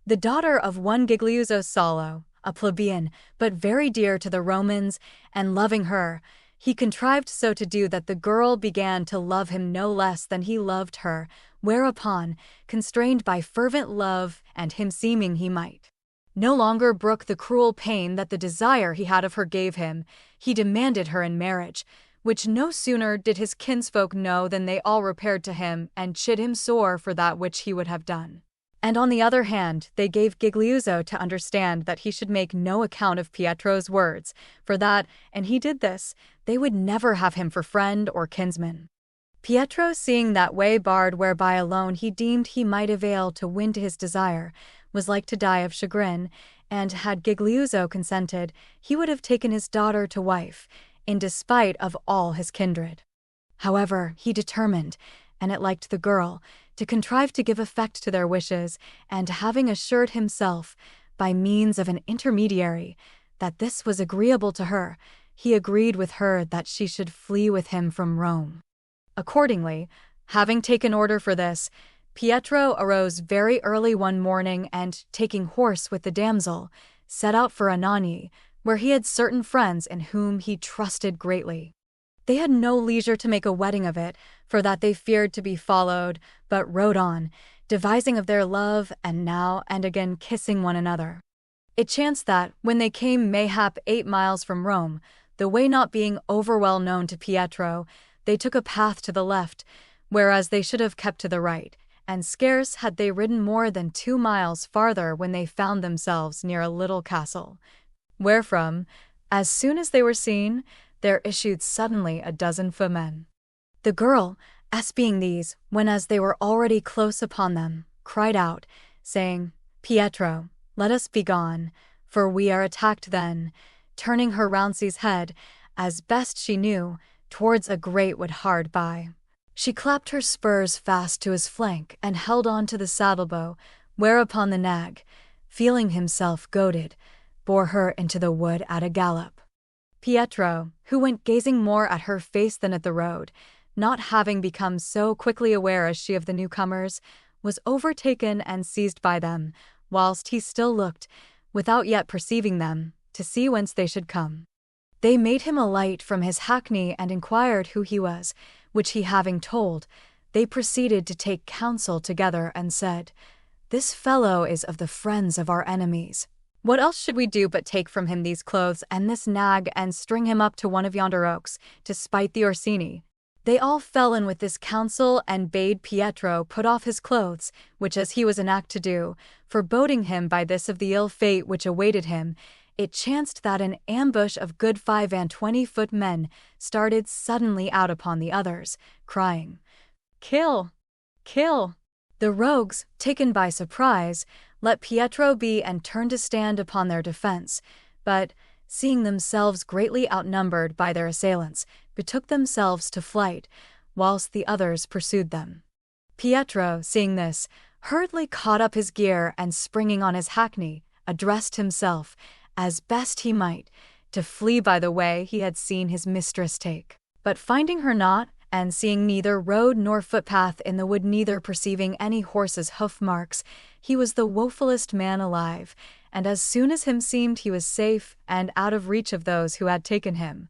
the daughter of one Gigliuzzo Salo, a plebeian, but very dear to the Romans, and loving her, he contrived so to do that the girl began to love him no less than he loved her, whereupon, constrained by fervent love and him seeming he might no longer brook the cruel pain that the desire he had of her gave him, he demanded her in marriage, which no sooner did his kinsfolk know than they all repaired to him and chid him sore for that which he would have done. And on the other hand, they gave Gigliuzzo to understand that he should make no account of Pietro's words, for that, and he did this, they would never have him for friend or kinsman. Pietro, seeing that way barred whereby alone he deemed he might avail to win to his desire, was like to die of chagrin, and had Gigliuzzo consented, he would have taken his daughter to wife, in despite of all his kindred. However, he determined, and it liked the girl, to contrive to give effect to their wishes, and having assured himself, by means of an intermediary, that this was agreeable to her, he agreed with her that she should flee with him from Rome. Accordingly, having taken order for this, Pietro arose very early one morning and, taking horse with the damsel, set out for Anagni, where he had certain friends in whom he trusted greatly. They had no leisure to make a wedding of it, for that they feared to be followed, but rode on, devising of their love, and now and again kissing one another. It chanced that, when they came mayhap 8 miles from Rome, the way not being over well known to Pietro, they took a path to the left, whereas they should have kept to the right, and scarce had they ridden more than 2 miles farther when they found themselves near a little castle, wherefrom, as soon as they were seen, there issued suddenly a dozen footmen. The girl, espying these, when as they were already close upon them, cried out, saying, Pietro, let us be gone, for we are attacked then, turning her Rouncy's head, as best she knew, towards a great wood hard by. She clapped her spurs fast to his flank and held on to the saddlebow, whereupon the nag, feeling himself goaded, bore her into the wood at a gallop. Pietro, who went gazing more at her face than at the road, not having become so quickly aware as she of the newcomers, was overtaken and seized by them, whilst he still looked, without yet perceiving them, to see whence they should come. They made him alight from his hackney and inquired who he was, which he having told, they proceeded to take counsel together and said, This fellow is of the friends of our enemies. What else should we do but take from him these clothes and this nag and string him up to one of yonder oaks, to spite the Orsini? They all fell in with this counsel and bade Pietro put off his clothes, which as he was in act to do, foreboding him by this of the ill fate which awaited him, it chanced that an ambush of good 25 foot men started suddenly out upon the others, crying, Kill! Kill! The rogues, taken by surprise, let Pietro be and turned to stand upon their defense, but, seeing themselves greatly outnumbered by their assailants, betook themselves to flight, whilst the others pursued them. Pietro, seeing this, hurriedly caught up his gear and springing on his hackney, addressed himself, as best he might, to flee by the way he had seen his mistress take. But finding her not, and seeing neither road nor footpath in the wood, neither perceiving any horse's hoof marks, he was the woefulest man alive, and as soon as him seemed he was safe and out of reach of those who had taken him,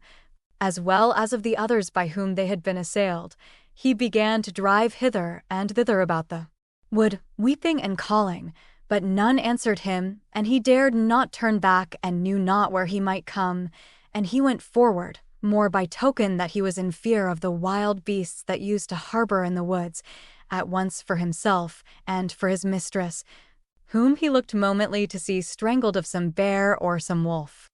as well as of the others by whom they had been assailed, he began to drive hither and thither about the wood, weeping and calling, but none answered him, and he dared not turn back and knew not where he might come, and he went forward, more by token that he was in fear of the wild beasts that used to harbor in the woods, at once for himself and for his mistress, whom he looked momently to see strangled of some bear or some wolf.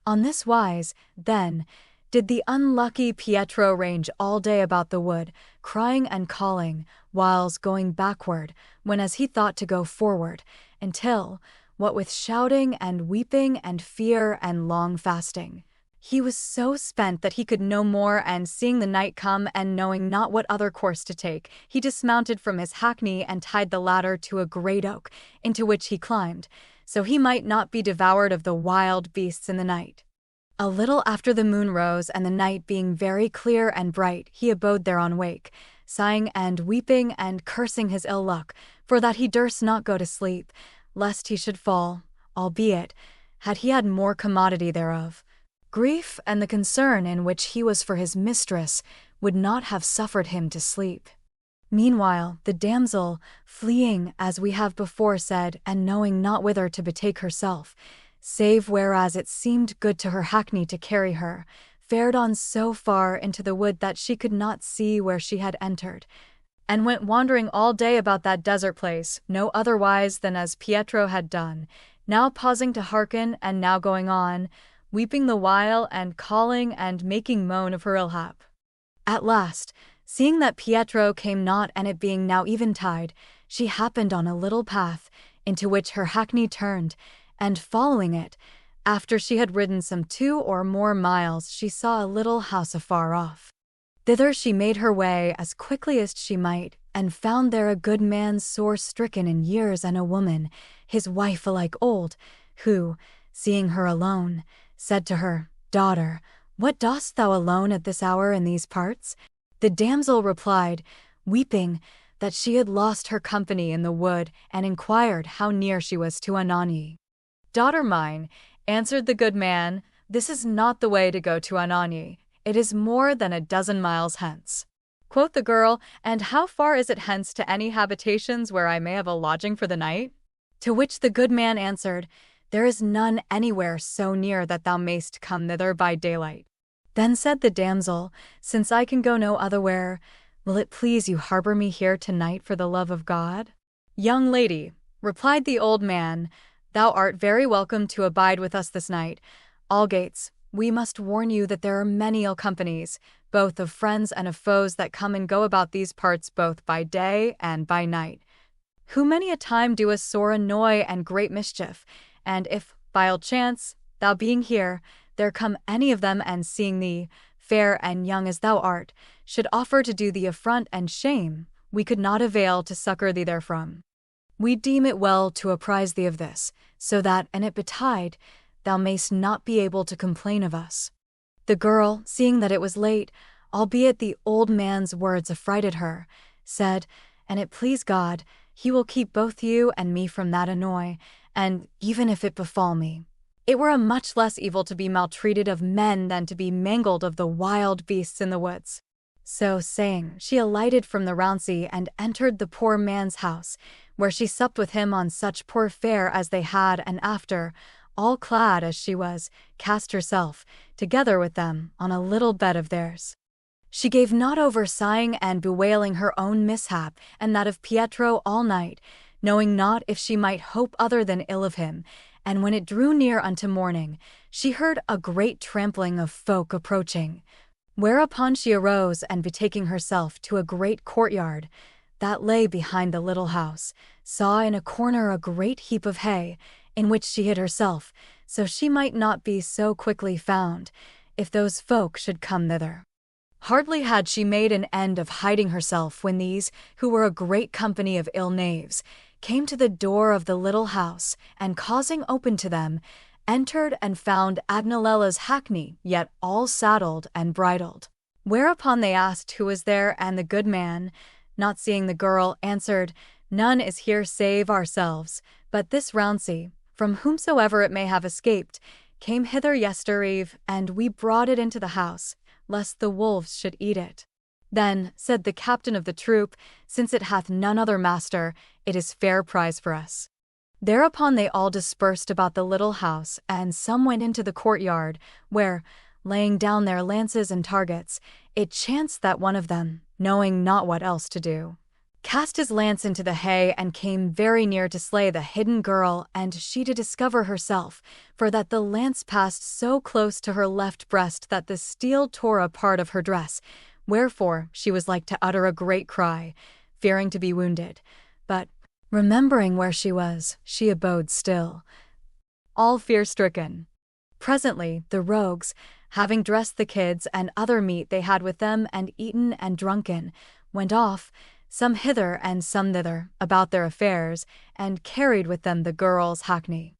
On this wise, then, did the unlucky Pietro range all day about the wood, crying and calling, whiles going backward, when as he thought to go forward, until, what with shouting and weeping and fear and long fasting, he was so spent that he could no more, and seeing the night come and knowing not what other course to take, he dismounted from his hackney and tied the ladder to a great oak, into which he climbed, so he might not be devoured of the wild beasts in the night. A little after the moon rose, and the night being very clear and bright, he abode there on wake, sighing and weeping and cursing his ill luck, for that he durst not go to sleep, lest he should fall, albeit, had he had more commodity thereof, grief and the concern in which he was for his mistress would not have suffered him to sleep. Meanwhile, the damsel, fleeing, as we have before said, and knowing not whither to betake herself, save whereas it seemed good to her hackney to carry her, fared on so far into the wood that she could not see where she had entered, and went wandering all day about that desert place, no otherwise than as Pietro had done, now pausing to hearken and now going on, weeping the while and calling and making moan of her ill hap. At last, seeing that Pietro came not, and it being now eventide, she happened on a little path, into which her hackney turned, and following it, after she had ridden some 2 or more miles, she saw a little house afar off. Thither she made her way as quickly as she might, and found there a good man sore stricken in years, and a woman, his wife alike old, who, seeing her alone, said to her, Daughter, what dost thou alone at this hour in these parts? The damsel replied, weeping, that she had lost her company in the wood, and inquired how near she was to Anagni. "Daughter mine," answered the good man, "this is not the way to go to Anagni. It is more than a dozen miles hence." Quoth the girl, "And how far is it hence to any habitations where I may have a lodging for the night?" To which the good man answered, "There is none anywhere so near that thou mayst come thither by daylight." Then said the damsel, "Since I can go no otherwhere, will it please you harbor me here tonight for the love of God?" "Young lady," replied the old man, "thou art very welcome to abide with us this night. Algates, we must warn you that there are many ill companies, both of friends and of foes, that come and go about these parts both by day and by night, who many a time do us sore annoy and great mischief, and if, by ill chance, thou being here, there come any of them, and seeing thee, fair and young as thou art, should offer to do thee affront and shame, we could not avail to succor thee therefrom. We deem it well to apprise thee of this, so that, an it betide, thou mayst not be able to complain of us." The girl, seeing that it was late, albeit the old man's words affrighted her, said, "An it please God, he will keep both you and me from that annoy, and even if it befall me, it were a much less evil to be maltreated of men than to be mangled of the wild beasts in the woods." So saying, she alighted from the rouncey and entered the poor man's house, where she supped with him on such poor fare as they had, and after, all clad as she was, cast herself, together with them, on a little bed of theirs. She gave not over sighing and bewailing her own mishap and that of Pietro all night, knowing not if she might hope other than ill of him, and when it drew near unto morning, she heard a great trampling of folk approaching, whereupon she arose, and betaking herself to a great courtyard that lay behind the little house, saw in a corner a great heap of hay, in which she hid herself, so she might not be so quickly found, if those folk should come thither. Hardly had she made an end of hiding herself when these, who were a great company of ill knaves, came to the door of the little house, and causing open to them, entered and found Agnella's hackney yet all saddled and bridled. Whereupon they asked who was there, and the good man, not seeing the girl, answered, "None is here save ourselves, but this rouncey, from whomsoever it may have escaped, came hither yestereve, and we brought it into the house, lest the wolves should eat it." Then said the captain of the troop, "Since it hath none other master, it is fair prize for us." Thereupon they all dispersed about the little house, and some went into the courtyard, where, laying down their lances and targets, it chanced that one of them, knowing not what else to do, cast his lance into the hay, and came very near to slay the hidden girl, and she to discover herself, for that the lance passed so close to her left breast that the steel tore a part of her dress, wherefore she was like to utter a great cry, fearing to be wounded, but, remembering where she was, she abode still, all fear-stricken. Presently the rogues, having dressed the kids and other meat they had with them, and eaten and drunken, went off, some hither and some thither, about their affairs, and carried with them the girl's hackney.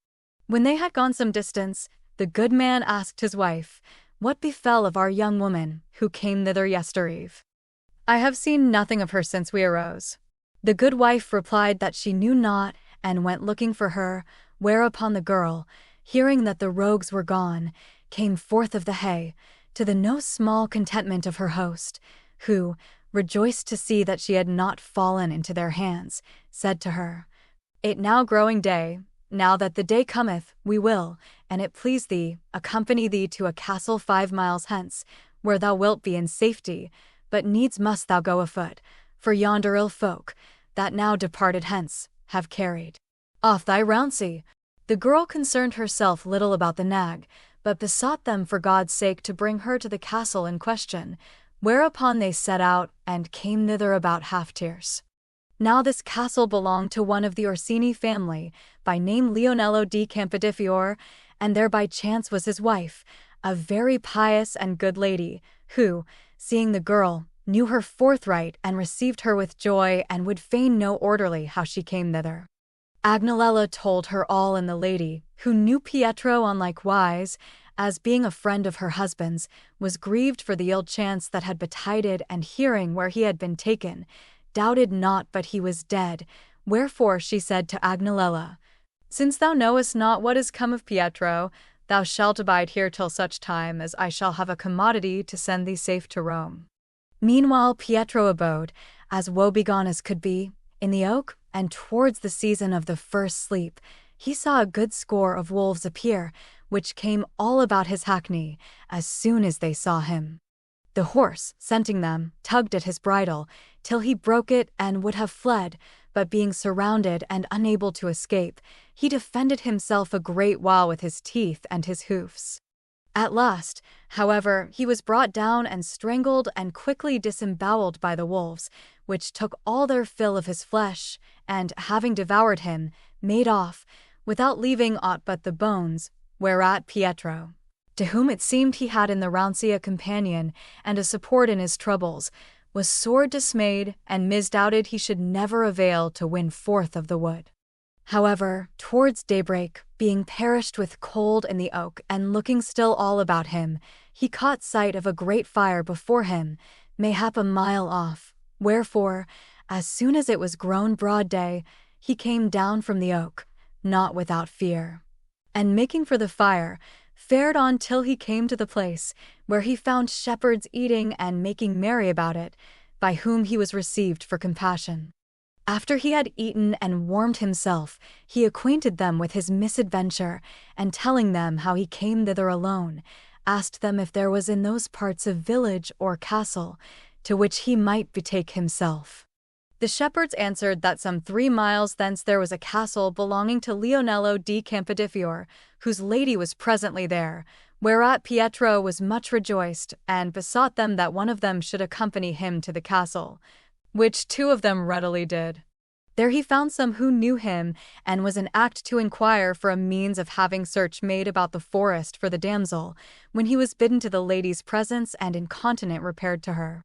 When they had gone some distance, the good man asked his wife, "What befell of our young woman, who came thither yestereve? I have seen nothing of her since we arose." The good wife replied that she knew not, and went looking for her, whereupon the girl, hearing that the rogues were gone, came forth of the hay, to the no small contentment of her host, who, rejoiced to see that she had not fallen into their hands, said to her, "It now growing day, now that the day cometh, we will, an it please thee, accompany thee to a castle 5 miles hence, where thou wilt be in safety, but needs must thou go afoot, for yonder ill folk, that now departed hence, have carried off thy rouncey." The girl concerned herself little about the nag, but besought them for God's sake to bring her to the castle in question, whereupon they set out, and came thither about half-tierce. Now this castle belonged to one of the Orsini family, by name Leonello di Campodifior, and there by chance was his wife, a very pious and good lady, who, seeing the girl, knew her forthright, and received her with joy, and would fain know orderly how she came thither. Agnella told her all, and the lady, who knew Pietro on like wise, as being a friend of her husband's, was grieved for the ill chance that had betided, and hearing where he had been taken, doubted not but he was dead, wherefore she said to Agnolella, "Since thou knowest not what is come of Pietro, thou shalt abide here till such time as I shall have a commodity to send thee safe to Rome." Meanwhile Pietro abode, as woebegone as could be, in the oak, and towards the season of the first sleep, he saw a good score of wolves appear, which came all about his hackney, as soon as they saw him. The horse, scenting them, tugged at his bridle, till he broke it and would have fled, but being surrounded and unable to escape, he defended himself a great while with his teeth and his hoofs. At last, however, he was brought down and strangled and quickly disemboweled by the wolves, which took all their fill of his flesh, and, having devoured him, made off, without leaving aught but the bones, whereat Pietro, to whom it seemed he had in the Rouncy a companion and a support in his troubles, was sore dismayed and misdoubted he should never avail to win forth of the wood. However, towards daybreak, being perished with cold in the oak and looking still all about him, he caught sight of a great fire before him, mayhap a mile off, wherefore, as soon as it was grown broad day, he came down from the oak, not without fear, and making for the fire, fared on till he came to the place, where he found shepherds eating and making merry about it, by whom he was received for compassion. After he had eaten and warmed himself, he acquainted them with his misadventure, and telling them how he came thither alone, asked them if there was in those parts a village or castle, to which he might betake himself. The shepherds answered that some 3 miles thence there was a castle belonging to Leonello di Campodifior, whose lady was presently there, whereat Pietro was much rejoiced, and besought them that one of them should accompany him to the castle, which 2 of them readily did. There he found some who knew him, and was in act to inquire for a means of having search made about the forest for the damsel, when he was bidden to the lady's presence and incontinent repaired to her.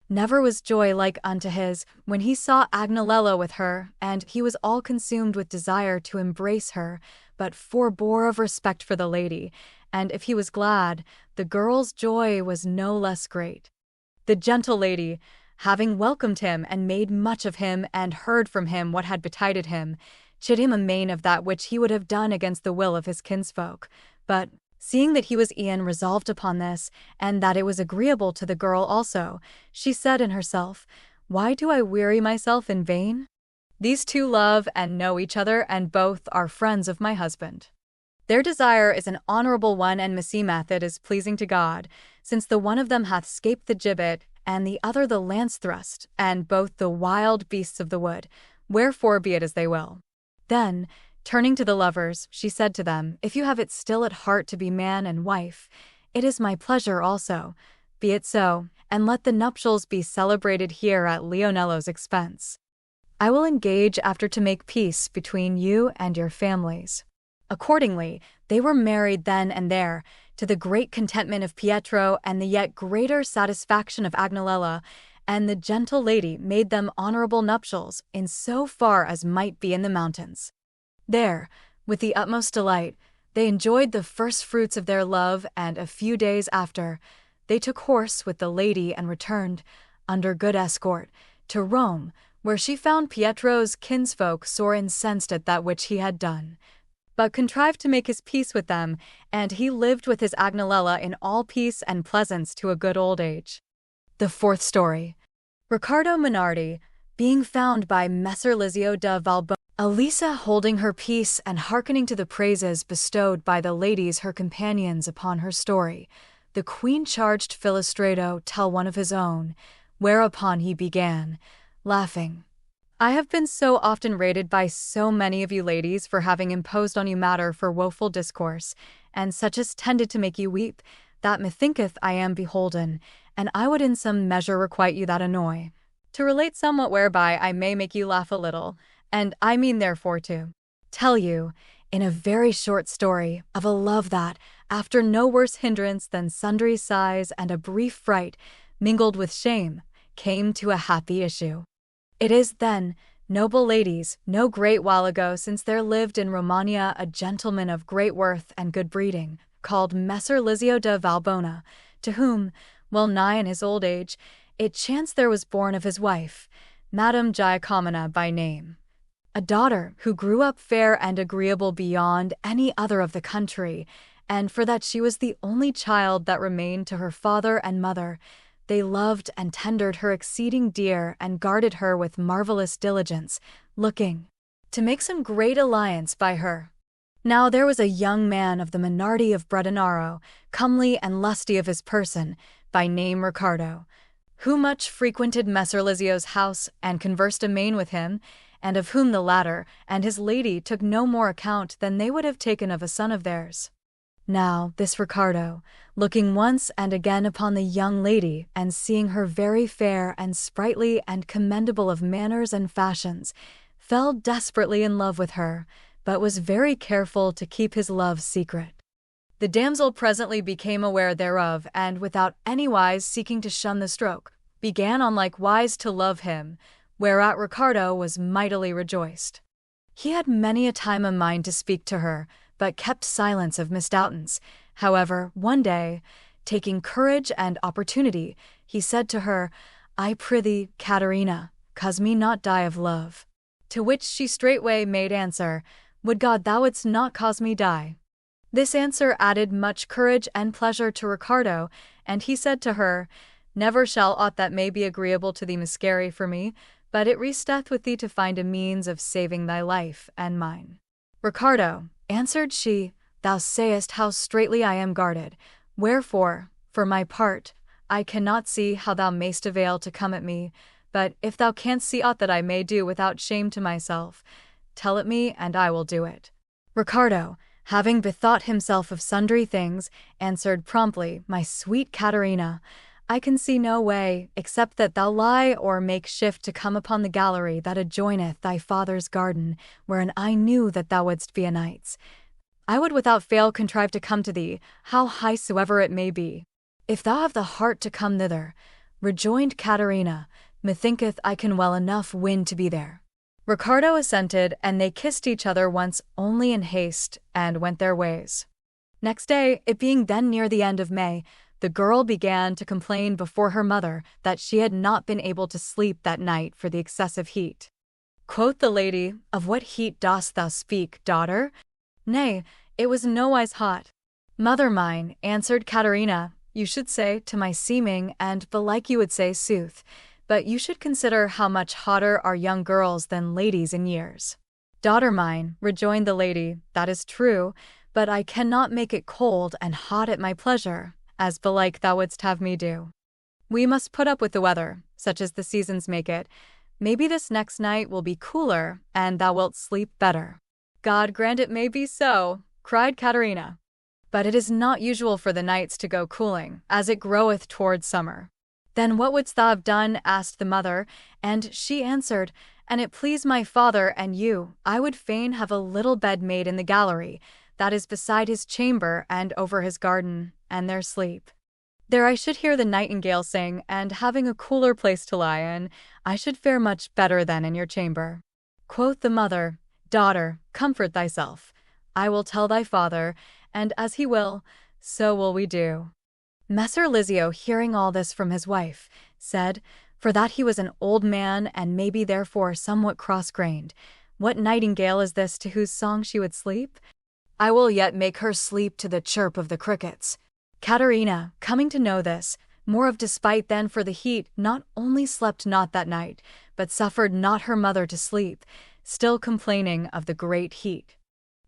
Never was joy like unto his, when he saw Agnolella with her, and he was all consumed with desire to embrace her, but forbore of respect for the lady, and if he was glad, the girl's joy was no less great. The gentle lady, having welcomed him and made much of him and heard from him what had betided him, chid him amain of that which he would have done against the will of his kinsfolk, but, seeing that he was e'en resolved upon this, and that it was agreeable to the girl also, she said in herself, "Why do I weary myself in vain? These 2 love and know each other, and both are friends of my husband. Their desire is an honorable one, and meseemeth it is pleasing to God, since the one of them hath scaped the gibbet, and the other the lance thrust, and both the wild beasts of the wood, wherefore be it as they will." Then, turning to the lovers, she said to them, "If you have it still at heart to be man and wife, it is my pleasure also. Be it so, and let the nuptials be celebrated here at Leonello's expense. I will engage after to make peace between you and your families." Accordingly, they were married then and there, to the great contentment of Pietro and the yet greater satisfaction of Agnolella, and the gentle lady made them honorable nuptials in so far as might be in the mountains. There, with the utmost delight, they enjoyed the first fruits of their love, and a few days after, they took horse with the lady and returned, under good escort, to Rome, where she found Pietro's kinsfolk sore incensed at that which he had done, but contrived to make his peace with them, and he lived with his Agnolella in all peace and pleasance to a good old age. The 4th story. Riccardo Minardi, being found by Messer Lizio da Valbona, Elisa holding her peace and hearkening to the praises bestowed by the ladies her companions upon her story, the queen charged Philostrato tell one of his own, whereupon he began, laughing, "I have been so often rated by so many of you ladies for having imposed on you matter for woeful discourse, and such as tended to make you weep, that methinketh I am beholden, and I would in some measure requite you that annoy, to relate somewhat whereby I may make you laugh a little, and I mean therefore to tell you, in a very short story, of a love that, after no worse hindrance than sundry sighs and a brief fright, mingled with shame, came to a happy issue. It is, then, noble ladies, no great while ago since there lived in Romagna a gentleman of great worth and good breeding, called Messer Lizio da Valbona, to whom, well nigh in his old age, it chanced there was born of his wife, Madame Giacomina by name, a daughter who grew up fair and agreeable beyond any other of the country, and for that she was the only child that remained to her father and mother, they loved and tendered her exceeding dear and guarded her with marvelous diligence, looking to make some great alliance by her. Now there was a young man of the minority of Bredinaro, comely and lusty of his person, by name Ricardo, who much frequented Messer Lizio's house and conversed amain with him, and of whom the latter and his lady took no more account than they would have taken of a son of theirs. Now this Ricardo, looking once and again upon the young lady, and seeing her very fair and sprightly and commendable of manners and fashions, fell desperately in love with her, but was very careful to keep his love secret. The damsel presently became aware thereof, and without anywise seeking to shun the stroke, began on like wise to love him, whereat Ricardo was mightily rejoiced. He had many a time a mind to speak to her, but kept silence of misdoubtance. However, one day, taking courage and opportunity, he said to her, I prithee, Caterina, cause me not die of love. To which she straightway made answer, Would God thou wouldst not cause me die. This answer added much courage and pleasure to Ricardo, and he said to her, Never shall aught that may be agreeable to thee miscarry for me, but it resteth with thee to find a means of saving thy life and mine. Ricardo, answered she, Thou sayest how straitly I am guarded, wherefore, for my part, I cannot see how thou mayst avail to come at me, but if thou canst see aught that I may do without shame to myself, tell it me and I will do it. Ricardo, having bethought himself of sundry things, answered promptly, My sweet Caterina, I can see no way, except that thou lie or make shift to come upon the gallery that adjoineth thy father's garden, wherein I knew that thou wouldst be a night's. I would without fail contrive to come to thee, how high soever it may be. If thou have the heart to come thither, rejoined Caterina, methinketh I can well enough win to be there. Ricardo assented, and they kissed each other once only in haste, and went their ways. Next day, it being then near the end of May, the girl began to complain before her mother that she had not been able to sleep that night for the excessive heat. Quoth the lady, Of what heat dost thou speak, daughter? Nay, it was nowise hot. Mother mine, answered Caterina, you should say to my seeming, and belike you would say sooth, but you should consider how much hotter are young girls than ladies in years. Daughter mine, rejoined the lady, that is true, but I cannot make it cold and hot at my pleasure, as belike thou wouldst have me do. We must put up with the weather, such as the seasons make it. Maybe this next night will be cooler, and thou wilt sleep better. God grant it may be so, cried Caterina. But it is not usual for the nights to go cooling, as it groweth toward summer. Then what wouldst thou have done? asked the mother, and she answered, An it please my father and you, I would fain have a little bed made in the gallery, that is beside his chamber and over his garden, and there sleep. There I should hear the nightingale sing, and having a cooler place to lie in, I should fare much better than in your chamber. Quoth the mother, Daughter, comfort thyself. I will tell thy father, and as he will, so will we do. Messer Lizio, hearing all this from his wife, said, for that he was an old man and maybe therefore somewhat cross-grained, What nightingale is this to whose song she would sleep? I will yet make her sleep to the chirp of the crickets. Caterina, coming to know this, more of despite than for the heat, not only slept not that night, but suffered not her mother to sleep, still complaining of the great heat.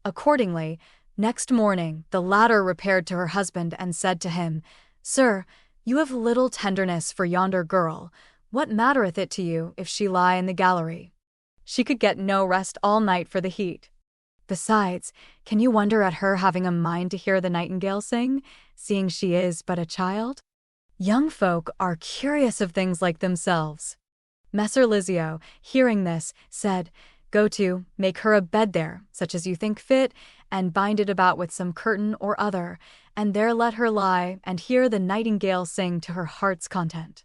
Accordingly, next morning the latter repaired to her husband and said to him, Sir, you have little tenderness for yonder girl. What mattereth it to you if she lie in the gallery? She could get no rest all night for the heat. Besides, can you wonder at her having a mind to hear the nightingale sing, seeing she is but a child? Young folk are curious of things like themselves. Messer Lizio, hearing this, said, Go to, make her a bed there, such as you think fit, and bind it about with some curtain or other, and there let her lie and hear the nightingale sing to her heart's content.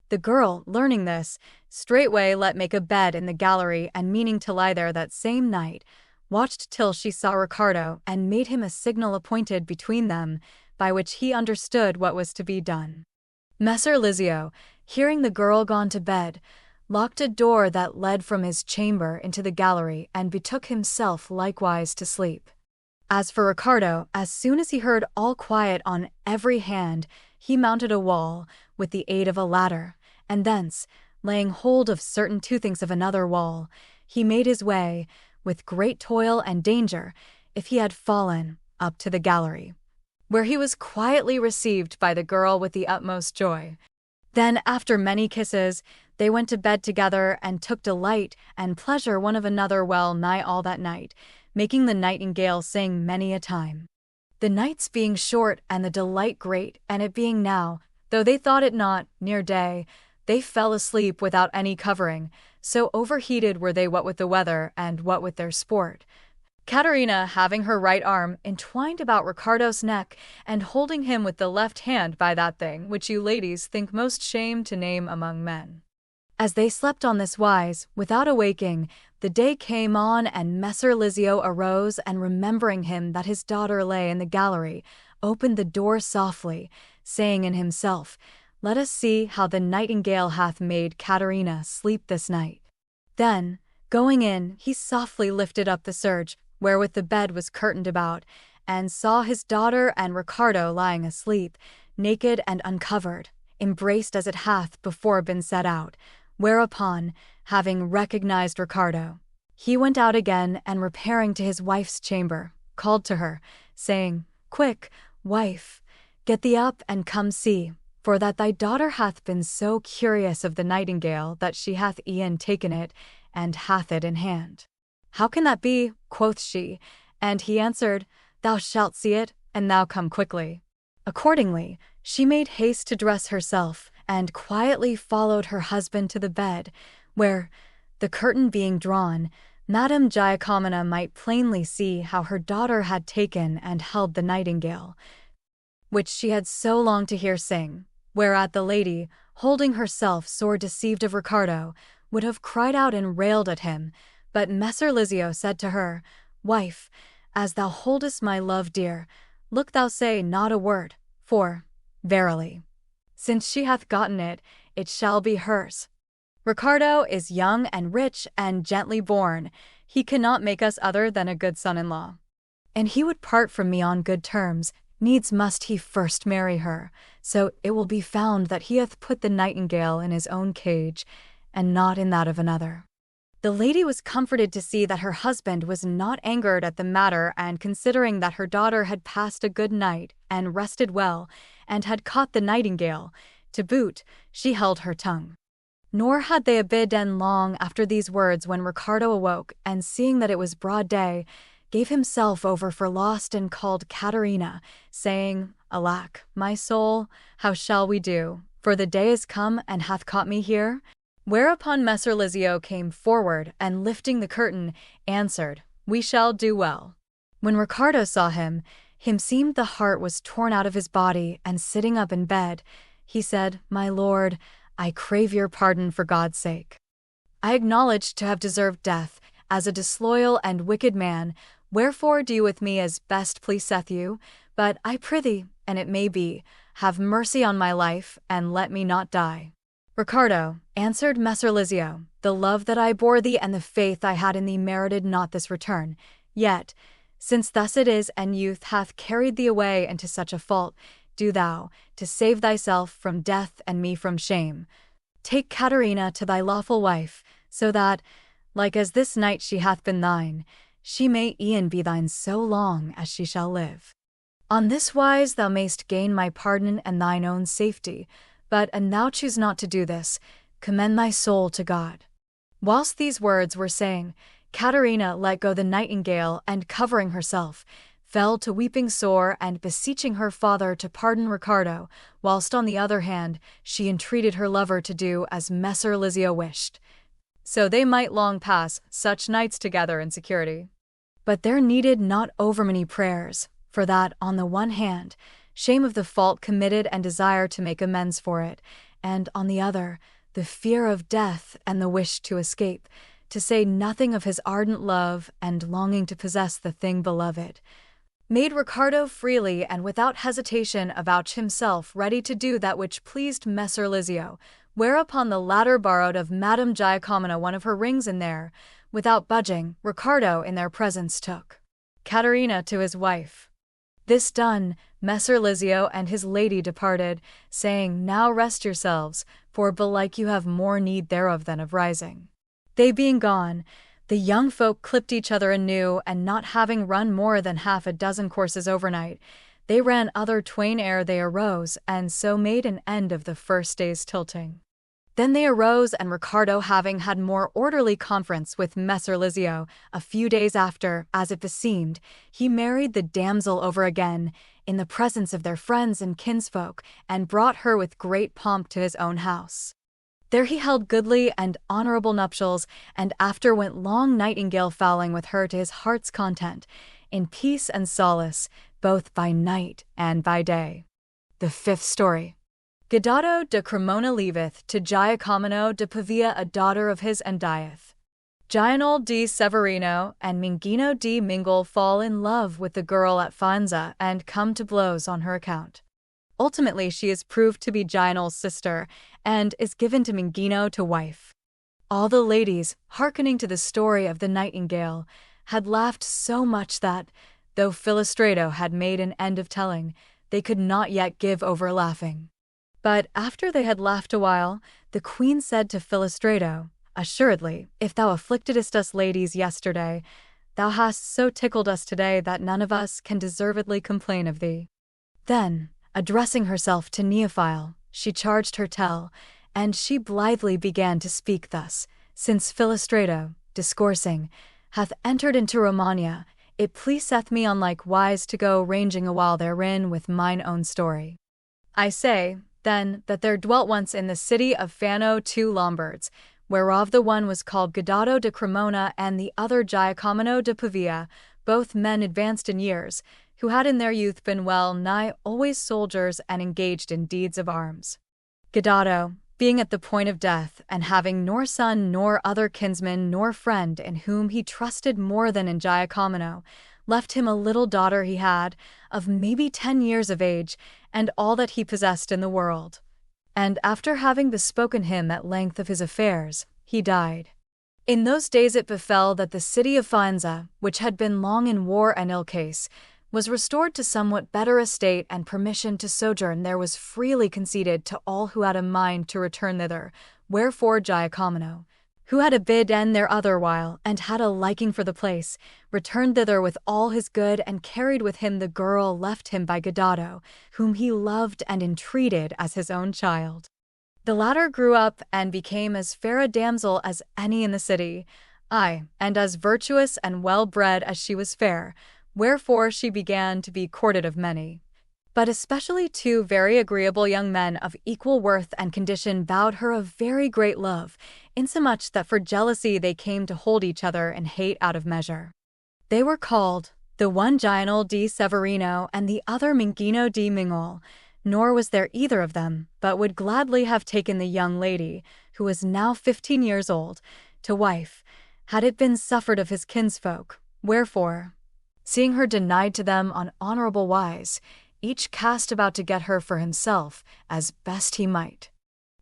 The girl, learning this, straightway let make a bed in the gallery, and meaning to lie there that same night, watched till she saw Ricardo, and made him a signal appointed between them, by which he understood what was to be done. Messer Lizio, hearing the girl gone to bed, locked a door that led from his chamber into the gallery, and betook himself likewise to sleep. As for Ricardo, as soon as he heard all quiet on every hand, he mounted a wall, with the aid of a ladder, and thence, laying hold of certain toothings of another wall, he made his way, with great toil and danger, if he had fallen, up to the gallery, where he was quietly received by the girl with the utmost joy. Then, after many kisses, they went to bed together, and took delight and pleasure one of another well nigh all that night, making the nightingale sing many a time. The nights being short and the delight great, and it being now, though they thought it not, near day, they fell asleep without any covering, so overheated were they what with the weather and what with their sport. Caterina, having her right arm entwined about Ricardo's neck, and holding him with the left hand by that thing which you ladies think most shame to name among men. As they slept on this wise, without awaking, the day came on, and Messer Lizio arose, and remembering him that his daughter lay in the gallery, opened the door softly, saying in himself, "Let us see how the nightingale hath made Caterina sleep this night." Then, going in, he softly lifted up the serge, wherewith the bed was curtained about, and saw his daughter and Ricardo lying asleep, naked and uncovered, embraced as it hath before been set out. Whereupon, having recognized Ricardo, he went out again, and repairing to his wife's chamber, called to her, saying, "Quick, wife, get thee up and come see, for that thy daughter hath been so curious of the nightingale that she hath e'en taken it, and hath it in hand." "How can that be?" quoth she, and he answered, "Thou shalt see it, and thou come quickly." Accordingly, she made haste to dress herself, and quietly followed her husband to the bed, where, the curtain being drawn, Madame Giacomina might plainly see how her daughter had taken and held the nightingale, which she had so longed to hear sing, whereat the lady, holding herself sore deceived of Ricardo, would have cried out and railed at him, but Messer Lizio said to her, "Wife, as thou holdest my love dear, look thou say not a word, for, verily, since she hath gotten it, it shall be hers. Ricardo is young and rich and gently born, he cannot make us other than a good son-in-law. And he would part from me on good terms, needs must he first marry her, so it will be found that he hath put the nightingale in his own cage, and not in that of another." The lady was comforted to see that her husband was not angered at the matter, and considering that her daughter had passed a good night, and rested well, and had caught the nightingale, to boot, she held her tongue. Nor had they abidden long after these words when Ricardo awoke, and seeing that it was broad day, gave himself over for lost, and called Caterina, saying, "Alack, my soul, how shall we do? For the day is come, and hath caught me here." Whereupon Messer Lizio came forward, and lifting the curtain, answered, "We shall do well." When Ricardo saw him seemed the heart was torn out of his body, and sitting up in bed, he said, "My lord, I crave your pardon for God's sake. I acknowledge to have deserved death, as a disloyal and wicked man, wherefore do with me as best pleaseth you, but I prithee, and it may be, have mercy on my life, and let me not die." "Ricardo," answered Messer Lizio, "the love that I bore thee and the faith I had in thee merited not this return. Yet, since thus it is, and youth hath carried thee away into such a fault, do thou, to save thyself from death and me from shame, take Caterina to thy lawful wife, so that, like as this night she hath been thine, she may e'en be thine so long as she shall live. On this wise thou mayst gain my pardon and thine own safety, but an thou choose not to do this, commend thy soul to God." Whilst these words were saying, Caterina let go the nightingale, and covering herself, fell to weeping sore and beseeching her father to pardon Ricardo, whilst on the other hand she entreated her lover to do as Messer Lizio wished, so they might long pass such nights together in security. But there needed not overmany prayers, for that, on the one hand, shame of the fault committed and desire to make amends for it, and on the other, the fear of death and the wish to escape, to say nothing of his ardent love and longing to possess the thing beloved, made Ricardo freely and without hesitation avouch himself ready to do that which pleased Messer Lizio, whereupon the latter borrowed of Madame Giacomo one of her rings, and there, without budging, Riccardo in their presence took Caterina to his wife. This done, Messer Lizio and his lady departed, saying, Now rest yourselves, for belike you have more need thereof than of rising. They being gone, the young folk clipped each other anew, and not having run more than half a dozen courses overnight, they ran other twain ere they arose, and so made an end of the first day's tilting. Then they arose, and Riccardo, having had more orderly conference with Messer Lizio, a few days after, as it beseemed, he married the damsel over again, in the presence of their friends and kinsfolk, and brought her with great pomp to his own house. There he held goodly and honourable nuptials, and after went long nightingale fowling with her to his heart's content, in peace and solace, both by night and by day. The fifth story. Guidato de Cremona leaveth to Giacomo de Pavia a daughter of his, and dieth. Gianol di Severino and Mingino di Mingle fall in love with the girl at Faenza and come to blows on her account. Ultimately she is proved to be Gianol's sister, and is given to Mingino to wife. All the ladies, hearkening to the story of the nightingale, had laughed so much that, though Philostrato had made an end of telling, they could not yet give over laughing. But after they had laughed a while, the queen said to Philostrato, Assuredly, if thou afflictedst us ladies yesterday, thou hast so tickled us today that none of us can deservedly complain of thee. Then, addressing herself to Neophile, she charged her tell, and she blithely began to speak thus, Since Philostrato, discoursing, hath entered into Romagna, it pleaseth me on like wise to go ranging a while therein with mine own story. I say, then, that there dwelt once in the city of Fano 2 Lombards, whereof the one was called Guidato de Cremona and the other Giacomo de Pavia, both men advanced in years, who had in their youth been well nigh always soldiers and engaged in deeds of arms. Guidato, being at the point of death, and having nor son nor other kinsman nor friend in whom he trusted more than in Giacomo, left him a little daughter he had, of maybe 10 years of age, and all that he possessed in the world. And after having bespoken him at length of his affairs, he died. In those days it befell that the city of Faenza, which had been long in war and ill case, was restored to somewhat better estate, and permission to sojourn there was freely conceded to all who had a mind to return thither, wherefore Giacomo, who had a bid end there other while, and had a liking for the place, returned thither with all his good, and carried with him the girl left him by Guidato, whom he loved and entreated as his own child. The latter grew up and became as fair a damsel as any in the city, ay, and as virtuous and well-bred as she was fair, wherefore she began to be courted of many. But especially 2 very agreeable young men of equal worth and condition vowed her a very great love, insomuch that for jealousy they came to hold each other in hate out of measure. They were called, the one Gianol di Severino and the other Mingino di Mingle, nor was there either of them but would gladly have taken the young lady, who was now 15 years old, to wife, had it been suffered of his kinsfolk, wherefore, seeing her denied to them on honourable wise, each cast about to get her for himself, as best he might.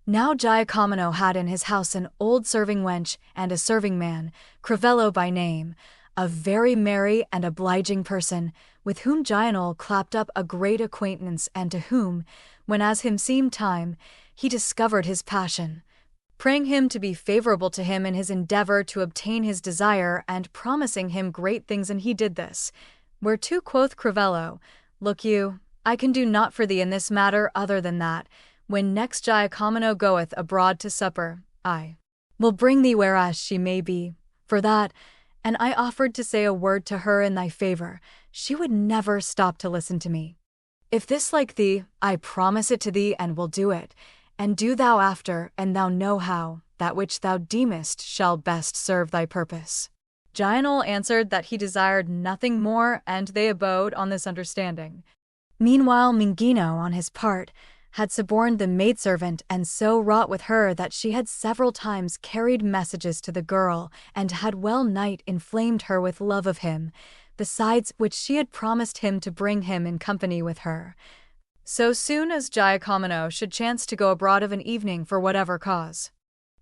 Now Giacomo had in his house an old serving wench and a serving man, Crivello by name, a very merry and obliging person, with whom Gianol clapped up a great acquaintance, and to whom, when as him seemed time, he discovered his passion, praying him to be favourable to him in his endeavour to obtain his desire, and promising him great things, and he did this. Whereto quoth Crivello, Look you, I can do naught for thee in this matter other than that, when next Giacomo goeth abroad to supper, I will bring thee whereas she may be, for that, and I offered to say a word to her in thy favour, she would never stop to listen to me. If this like thee, I promise it to thee and will do it, and do thou after, and thou know how, that which thou deemest shall best serve thy purpose. Gianol answered that he desired nothing more, and they abode on this understanding. Meanwhile Mingino, on his part, had suborned the maidservant, and so wrought with her that she had several times carried messages to the girl, and had well nigh inflamed her with love of him, besides which she had promised him to bring him in company with her. so soon as Giacomo should chance to go abroad of an evening for whatever cause.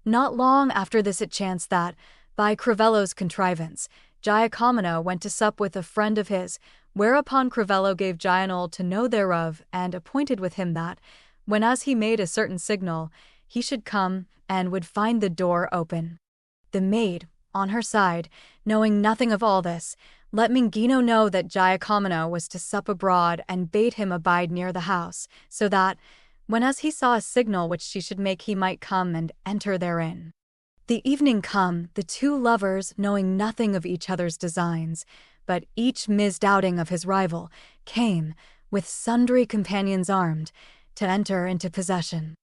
Not long after this it chanced that, by Crivello's contrivance, Giacomo went to sup with a friend of his, whereupon Crivello gave Gianol to know thereof, and appointed with him that, whenas he made a certain signal, he should come, and would find the door open. The maid, on her side, knowing nothing of all this, let Minghino know that Giacomo was to sup abroad, and bade him abide near the house, so that, whenas he saw a signal which she should make, he might come and enter therein. The evening come, the two lovers, knowing nothing of each other's designs, but each misdoubting of his rival, came, with sundry companions armed, to enter into possession.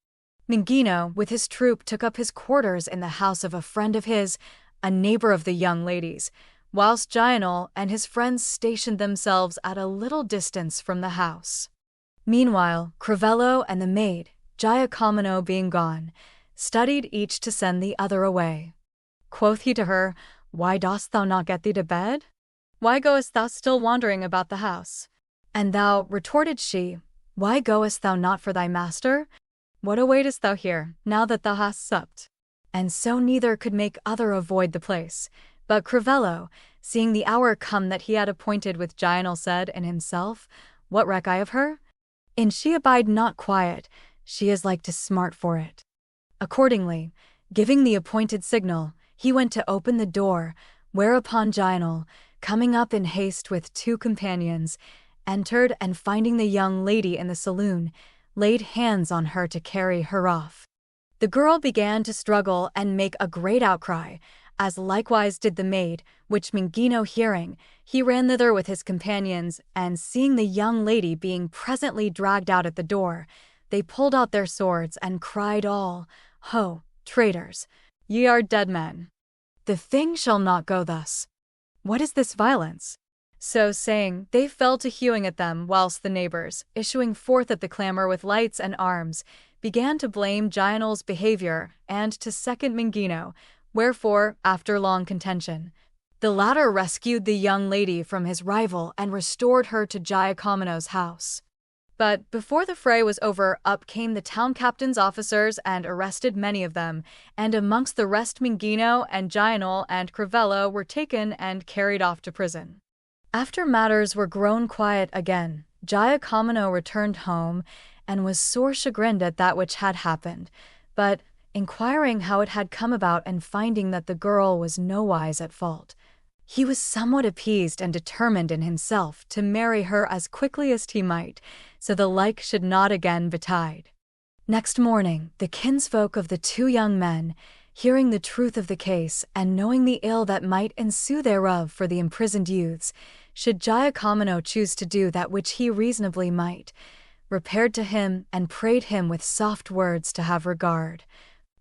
Minghino, with his troop, took up his quarters in the house of a friend of his, a neighbor of the young ladies, whilst Gianol and his friends stationed themselves at a little distance from the house. Meanwhile, Crivello and the maid, Giacomo being gone, studied each to send the other away. Quoth he to her, "Why dost thou not get thee to bed? Why goest thou still wandering about the house?" And thou, retorted she, "Why goest thou not for thy master? What awaitest thou here, now that thou hast supped?" And so neither could make other avoid the place. But Crivello, seeing the hour come that he had appointed with Gianol, said in himself, "What reck I of her? An she abide not quiet, she is like to smart for it." Accordingly, giving the appointed signal, he went to open the door, whereupon Gianol, coming up in haste with two companions, entered, and finding the young lady in the saloon, laid hands on her to carry her off. The girl began to struggle and make a great outcry, as likewise did the maid, which Minghino hearing, he ran thither with his companions, and seeing the young lady being presently dragged out at the door, they pulled out their swords and cried all, "Ho, traitors! Ye are dead men. The thing shall not go thus. What is this violence?" So saying, they fell to hewing at them, whilst the neighbors, issuing forth at the clamour with lights and arms, began to blame Gianol's behaviour and to second Minghino, wherefore, after long contention, the latter rescued the young lady from his rival and restored her to Giacomo's house. But before the fray was over, up came the town captain's officers and arrested many of them, and amongst the rest Minghino and Gianol and Crivello were taken and carried off to prison. After matters were grown quiet again, Giacomo returned home, and was sore chagrined at that which had happened, but, inquiring how it had come about and finding that the girl was nowise at fault, he was somewhat appeased and determined in himself to marry her as quickly as he might, so the like should not again betide. Next morning, the kinsfolk of the two young men, hearing the truth of the case, and knowing the ill that might ensue thereof for the imprisoned youths, should Giacomo choose to do that which he reasonably might, repaired to him and prayed him with soft words to have regard,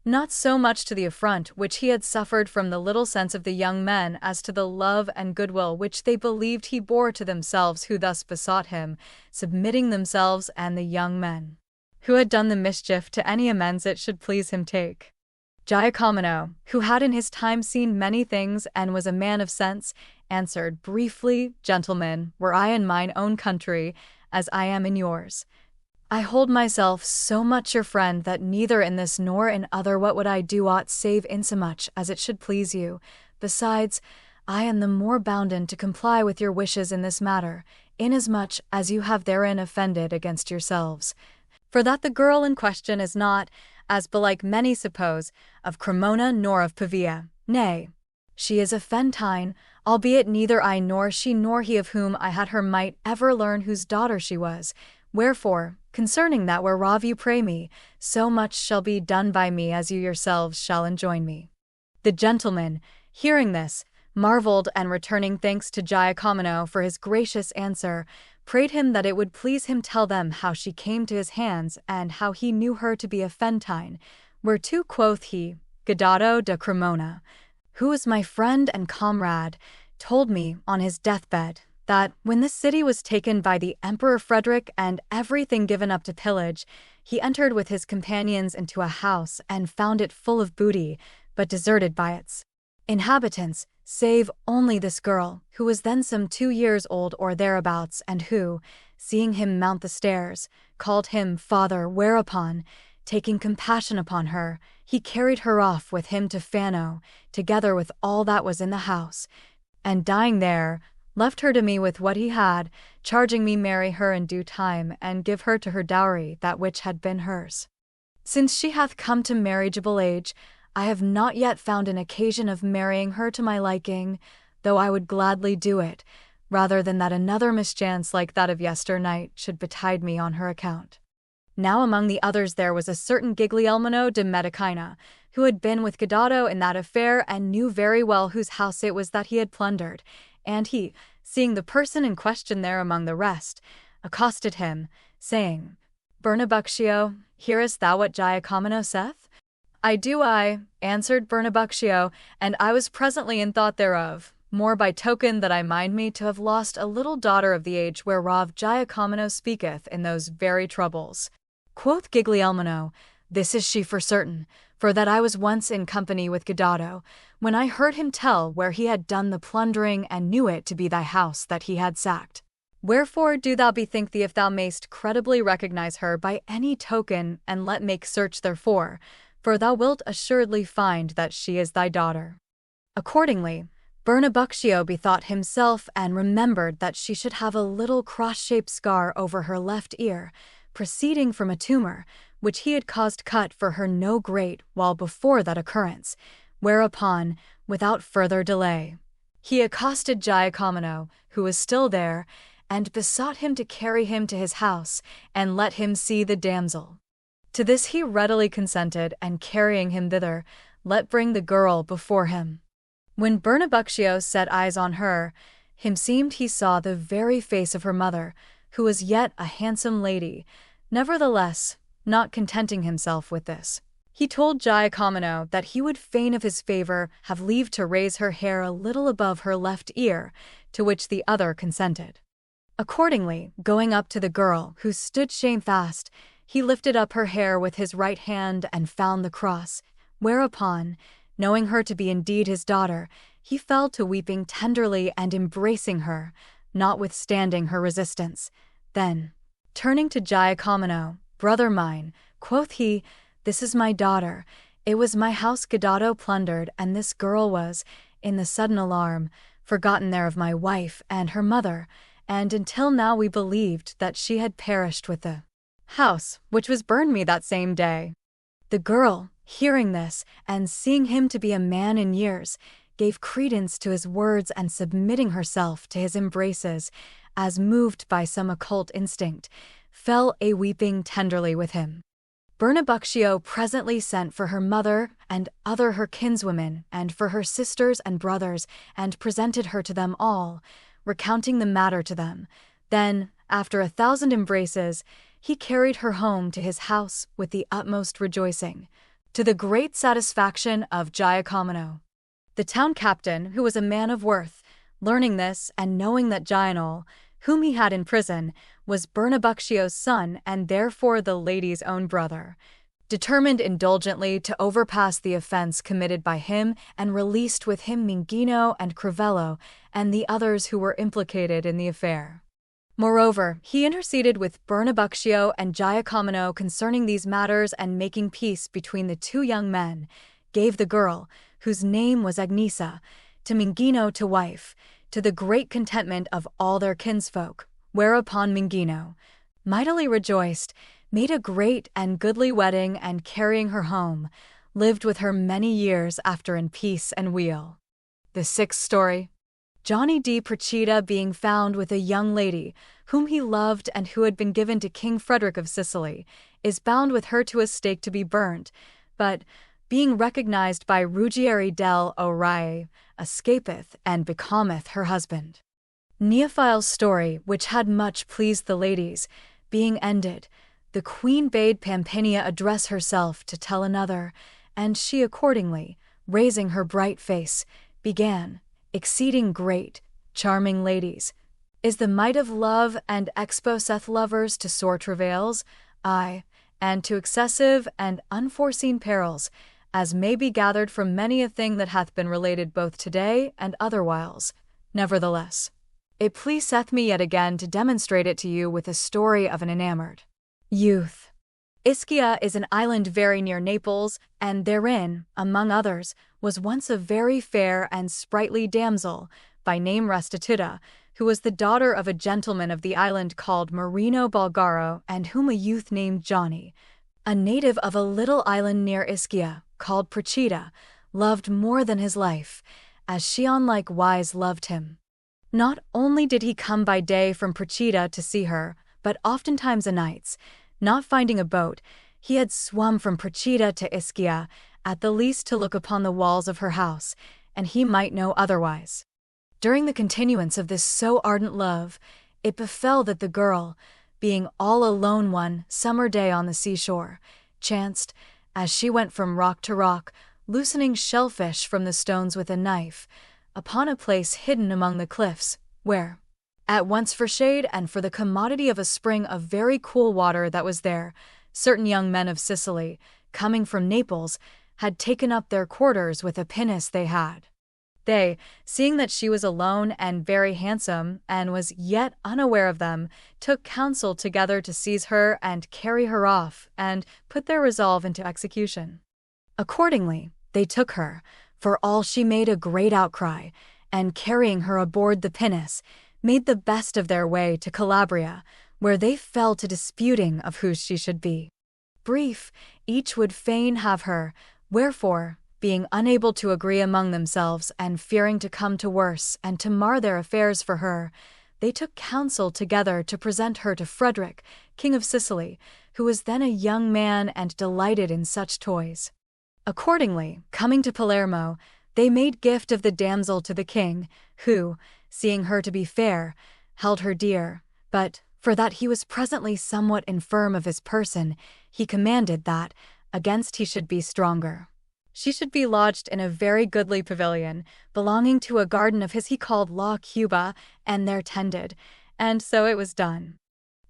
not so much to the affront which he had suffered from the little sense of the young men as to the love and goodwill which they believed he bore to themselves who thus besought him, submitting themselves and the young men, who had done the mischief, to any amends it should please him take. Giacomo, who had in his time seen many things and was a man of sense, answered briefly, "Gentlemen, were I in mine own country, as I am in yours, I hold myself so much your friend that neither in this nor in other what would I do aught save insomuch as it should please you. Besides, I am the more bounden to comply with your wishes in this matter, inasmuch as you have therein offended against yourselves. For that the girl in question is not, as belike many suppose, of Cremona nor of Pavia, nay, she is a Fentine, albeit neither I nor she nor he of whom I had her might ever learn whose daughter she was. Wherefore, concerning that whereof you pray me, so much shall be done by me as you yourselves shall enjoin me." The gentleman, hearing this, marvelled, and returning thanks to Giacomo for his gracious answer, prayed him that it would please him tell them how she came to his hands, and how he knew her to be a Fentine, whereto quoth he, "Godotto da Cremona, who was my friend and comrade, told me, on his deathbed, that, when this city was taken by the Emperor Frederick and everything given up to pillage, he entered with his companions into a house and found it full of booty, but deserted by its inhabitants, save only this girl, who was then some 2 years old or thereabouts, and who, seeing him mount the stairs, called him father, whereupon, taking compassion upon her, he carried her off with him to Fano, together with all that was in the house, and dying there, left her to me with what he had, charging me marry her in due time, and give her to her dowry that which had been hers. Since she hath come to marriageable age, I have not yet found an occasion of marrying her to my liking, though I would gladly do it, rather than that another mischance like that of yesternight should betide me on her account. Now among the others there was a certain Giglielmo de Medicina, who had been with Godotto in that affair and knew very well whose house it was that he had plundered, and he, seeing the person in question there among the rest, accosted him, saying, Bernabuccio, hearest thou what Giacomo saith? I do, answered Bernabuccio, and I was presently in thought thereof, more by token that I mind me to have lost a little daughter of the age whereof Giacomo speaketh in those very troubles. Quoth Giglielmo, this is she for certain, for that I was once in company with Godotto, when I heard him tell where he had done the plundering, and knew it to be thy house that he had sacked. Wherefore do thou bethink thee if thou mayst credibly recognize her by any token, and let make search therefore, for thou wilt assuredly find that she is thy daughter. Accordingly, Bernabuccio bethought himself and remembered that she should have a little cross-shaped scar over her left ear, proceeding from a tumor, which he had caused cut for her no great while before that occurrence, whereupon, without further delay, he accosted Giacomo, who was still there, and besought him to carry him to his house, and let him see the damsel. To this he readily consented, and carrying him thither, let bring the girl before him. When Bernabuccio set eyes on her, himseemed he saw the very face of her mother, who was yet a handsome lady. Nevertheless, not contenting himself with this, he told Giacomo that he would fain of his favor have leave to raise her hair a little above her left ear, to which the other consented. Accordingly, going up to the girl, who stood shamefast, he lifted up her hair with his right hand and found the cross, whereupon, knowing her to be indeed his daughter, he fell to weeping tenderly and embracing her, notwithstanding her resistance. Then, turning to Giacomo, brother mine, quoth he, this is my daughter. It was my house Godotto plundered, and this girl was, in the sudden alarm, forgotten there of my wife and her mother, and until now we believed that she had perished with the house, which was burned me that same day. The girl, hearing this, and seeing him to be a man in years, gave credence to his words, and submitting herself to his embraces, as moved by some occult instinct, fell a weeping tenderly with him. Bernabuccio presently sent for her mother and other her kinswomen, and for her sisters and brothers, and presented her to them all, recounting the matter to them. Then, after 1,000 embraces, he carried her home to his house with the utmost rejoicing, to the great satisfaction of Giacomo. The town captain, who was a man of worth, learning this and knowing that Gianol, whom he had in prison, was Bernabuccio's son and therefore the lady's own brother, determined indulgently to overpass the offense committed by him, and released with him Minghino and Crivello and the others who were implicated in the affair. Moreover, he interceded with Bernabuccio and Giacomo concerning these matters, and making peace between the two young men, gave the girl, whose name was Agnesa, to Minghino to wife, to the great contentment of all their kinsfolk, whereupon Minghino, mightily rejoiced, made a great and goodly wedding, and carrying her home, lived with her many years after in peace and weal. The 6th story. Johnny di Procida being found with a young lady, whom he loved and who had been given to King Frederick of Sicily, is bound with her to a stake to be burnt, but, being recognized by Ruggieri del Oraie, escapeth and becometh her husband. Neophile's story, which had much pleased the ladies, being ended, the queen bade Pampania address herself to tell another, and she accordingly, raising her bright face, began, exceeding great, charming ladies, is the might of love, and exposeth lovers to sore travails, aye, and to excessive and unforeseen perils, as may be gathered from many a thing that hath been related both today and otherwhiles. Nevertheless, it pleaseth me yet again to demonstrate it to you with a story of an enamored youth. Ischia is an island very near Naples, and therein, among others, was once a very fair and sprightly damsel, by name Restituta, who was the daughter of a gentleman of the island called Marino Bulgaro, and whom a youth named Giovanni, a native of a little island near Ischia, called Procida, loved more than his life, as she on like wise loved him. Not only did he come by day from Procida to see her, but oftentimes o' nights, not finding a boat, he had swum from Procida to Ischia, at the least to look upon the walls of her house, and he might know otherwise. During the continuance of this so ardent love, it befell that the girl, being all alone one summer day on the seashore, chanced, as she went from rock to rock, loosening shellfish from the stones with a knife, upon a place hidden among the cliffs, where, at once for shade and for the commodity of a spring of very cool water that was there, certain young men of Sicily, coming from Naples, had taken up their quarters with a pinnace they had. They, seeing that she was alone and very handsome, and was yet unaware of them, took counsel together to seize her and carry her off, and put their resolve into execution. Accordingly, they took her, for all she made a great outcry, and carrying her aboard the pinnace, made the best of their way to Calabria, where they fell to disputing of whose she should be. Brief, each would fain have her, wherefore, being unable to agree among themselves, and fearing to come to worse and to mar their affairs for her, they took counsel together to present her to Frederick, King of Sicily, who was then a young man and delighted in such toys. Accordingly, coming to Palermo, they made gift of the damsel to the king, who, seeing her to be fair, held her dear, but, for that he was presently somewhat infirm of his person, he commanded that, against he should be stronger, she should be lodged in a very goodly pavilion, belonging to a garden of his he called La Cuba, and there tended, and so it was done.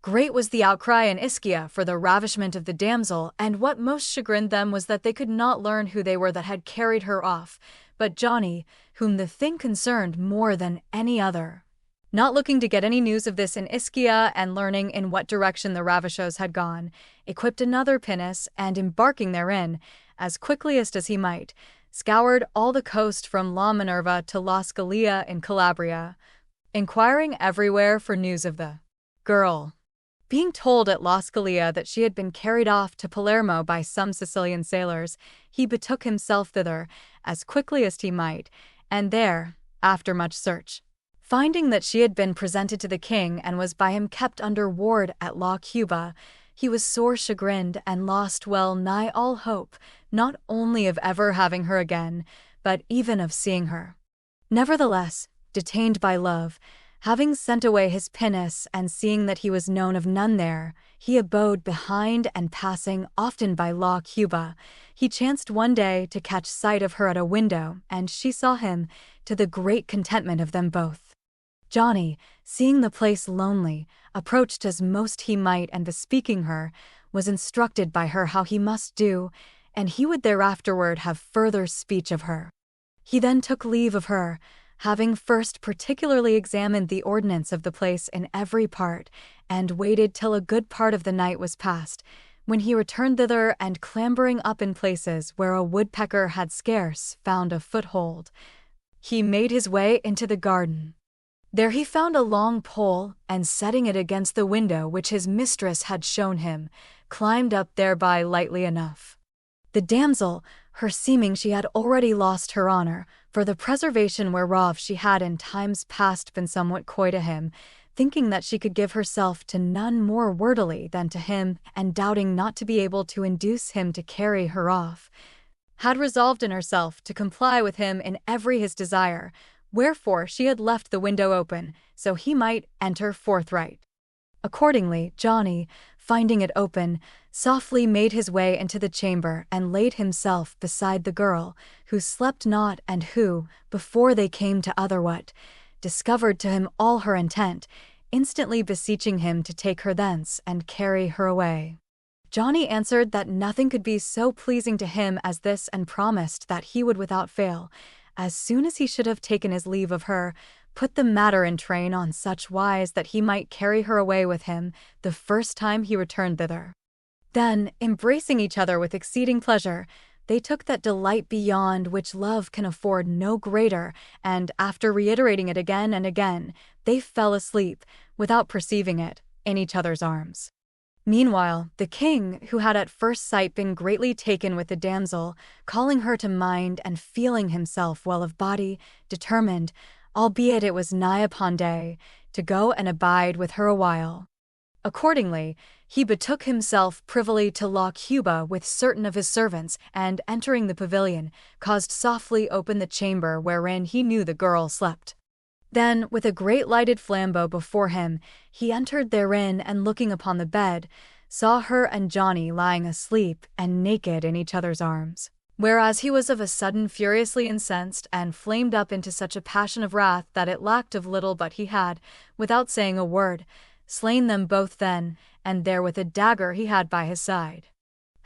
Great was the outcry in Ischia for the ravishment of the damsel, and what most chagrined them was that they could not learn who they were that had carried her off, but Giovanni, whom the thing concerned more than any other. Not looking to get any news of this in Ischia, and learning in what direction the ravishers had gone, equipped another pinnace, and embarking therein, as quickly as he might, scoured all the coast from La Minerva to La Scalia in Calabria, inquiring everywhere for news of the girl. Being told at La Scalia that she had been carried off to Palermo by some Sicilian sailors, he betook himself thither as quickly as he might, and there, after much search, finding that she had been presented to the king and was by him kept under ward at La Cuba, he was sore chagrined and lost well nigh all hope, not only of ever having her again, but even of seeing her. Nevertheless, detained by love, having sent away his pinnace and seeing that he was known of none there, he abode behind, and passing often by La Cuba, he chanced one day to catch sight of her at a window, and she saw him, to the great contentment of them both. Giovanni, seeing the place lonely, approached as most he might, and bespeaking her, was instructed by her how he must do, and he would thereafterward have further speech of her. He then took leave of her, having first particularly examined the ordinance of the place in every part, and waited till a good part of the night was past, when he returned thither, and clambering up in places where a woodpecker had scarce found a foothold, he made his way into the garden. There he found a long pole, and setting it against the window which his mistress had shown him, climbed up thereby lightly enough. The damsel, her seeming she had already lost her honor, for the preservation whereof she had in times past been somewhat coy to him, thinking that she could give herself to none more wordily than to him, and doubting not to be able to induce him to carry her off, had resolved in herself to comply with him in every his desire, wherefore she had left the window open, so he might enter forthright. Accordingly, Giovanni, finding it open, softly made his way into the chamber, and laid himself beside the girl, who slept not, and who, before they came to otherwhat, discovered to him all her intent, instantly beseeching him to take her thence and carry her away. Johnny answered that nothing could be so pleasing to him as this, and promised that he would without fail, as soon as he should have taken his leave of her, put the matter in train on such wise that he might carry her away with him the first time he returned thither. Then, embracing each other with exceeding pleasure, they took that delight beyond which love can afford no greater, and after reiterating it again and again, they fell asleep, without perceiving it, in each other's arms. Meanwhile, the king, who had at first sight been greatly taken with the damsel, calling her to mind and feeling himself well of body, determined, albeit it was nigh upon day, to go and abide with her a while. Accordingly, he betook himself privily to Loch Huba with certain of his servants, and entering the pavilion, caused softly open the chamber wherein he knew the girl slept. Then, with a great lighted flambeau before him, he entered therein, and looking upon the bed, saw her and Johnny lying asleep and naked in each other's arms. Whereas he was of a sudden furiously incensed, and flamed up into such a passion of wrath that it lacked of little but he had, without saying a word, slain them both then and there with a dagger he had by his side.